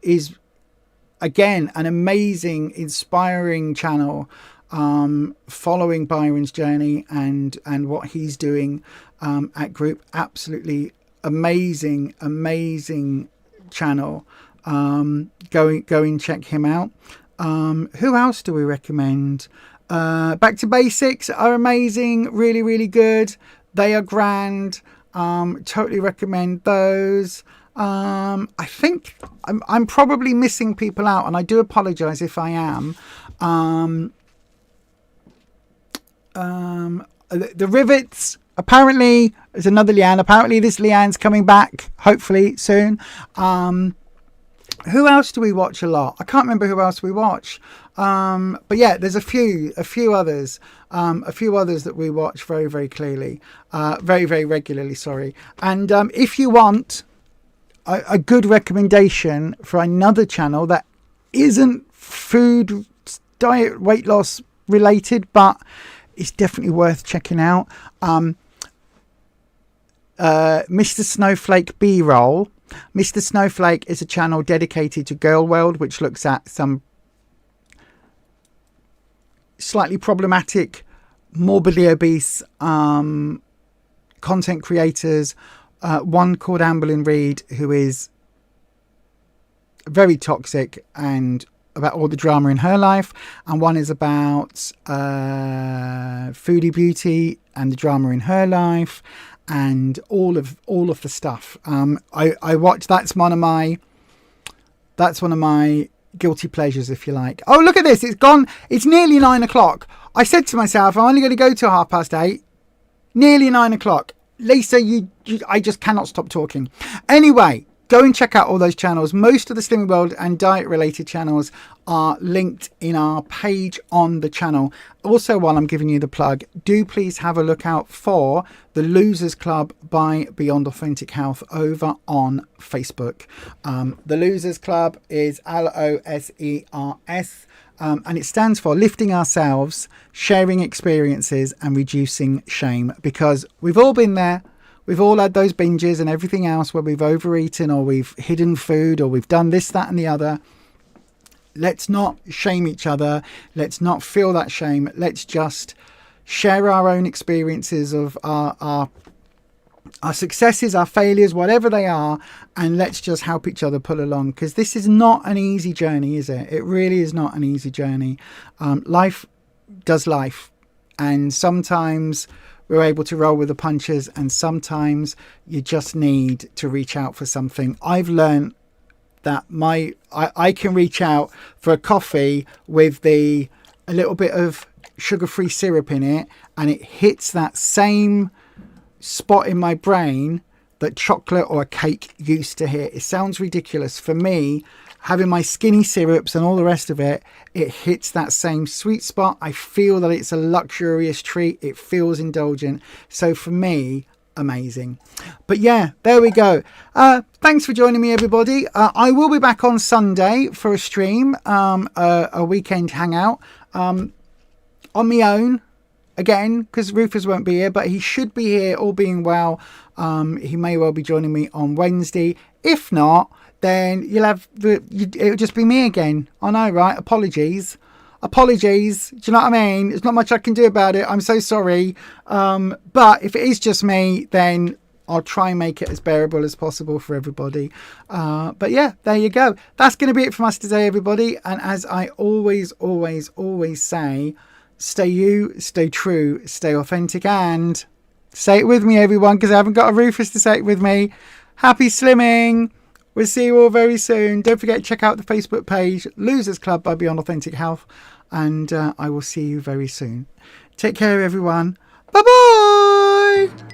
again an amazing, inspiring channel, following Byron's journey and what he's doing at group. Absolutely amazing channel. Go and check him out. Who else do we recommend? Back to Basics are amazing, really good. They are grand. Totally recommend those. I think I'm probably missing people out, and I do apologize if I am. The Rivets, apparently there's another Leanne. Apparently this Leanne's coming back, hopefully soon. Who else do we watch a lot? I can't remember who else we watch. But yeah, there's a few others that we watch very, very clearly, very, very regularly. Sorry. And if you want a good recommendation for another channel that isn't food, diet, weight loss related, but it's definitely worth checking out. Mr. Snowflake B-roll. Mr. Snowflake is a channel dedicated to Girl World, which looks at some slightly problematic, morbidly obese content creators. One called Amberlyn Reed, who is very toxic and about all the drama in her life, and one is about foodie beauty and the drama in her life, and all of the stuff. I watch. That's one of my guilty pleasures, if you like. Oh, look at this! It's gone. It's nearly 9 o'clock. I said to myself, I'm only going to go till 8:30. Nearly 9 o'clock. Lisa, I just cannot stop talking. Anyway, go and check out all those channels. Most of the Slimming World and diet related channels are linked in our page on the channel. Also, while I'm giving you the plug, do please have a look out for the Losers Club by Beyond Authentic Health over on Facebook. The Losers Club is L.O.S.E.R.S. And it stands for Lifting Ourselves, Sharing Experiences and Reducing Shame, because we've all been there. We've all had those binges and everything else where we've overeaten or we've hidden food or we've done this, that and the other. Let's not shame each other. Let's not feel that shame. Let's just share our own experiences of our successes, our failures, whatever they are, and let's just help each other pull along, because this is not an easy journey, is it? It really is not an easy journey. Life does life, and sometimes we're able to roll with the punches, and sometimes you just need to reach out for something. I've learned that I can reach out for a coffee with a little bit of sugar-free syrup in it, and it hits that same spot in my brain that chocolate or a cake used to hit. It sounds ridiculous. For me, having my skinny syrups and all the rest of it, it hits that same sweet spot. I feel that it's a luxurious treat. It feels indulgent. So for me, amazing. But yeah, there we go. Thanks for joining me, everybody. I will be back on Sunday for a stream, a weekend hangout, on my own. Again, because Ruffus won't be here, but he should be here, all being well. He may well be joining me on Wednesday. If not, then it'll just be me again. I know, right? Apologies. Do you know what I mean? There's not much I can do about it. I'm so sorry. But if it is just me, then I'll try and make it as bearable as possible for everybody. But yeah, there you go. That's going to be it from us today, everybody. And as I always say, stay you, stay true, stay authentic, and say it with me, everyone, because I haven't got a Ruffus to say it with me. Happy slimming. We'll see you all very soon. Don't forget to check out the Facebook page, Losers Club by Beyond Authentic Health. And I will see you very soon. Take care, everyone. Bye-bye.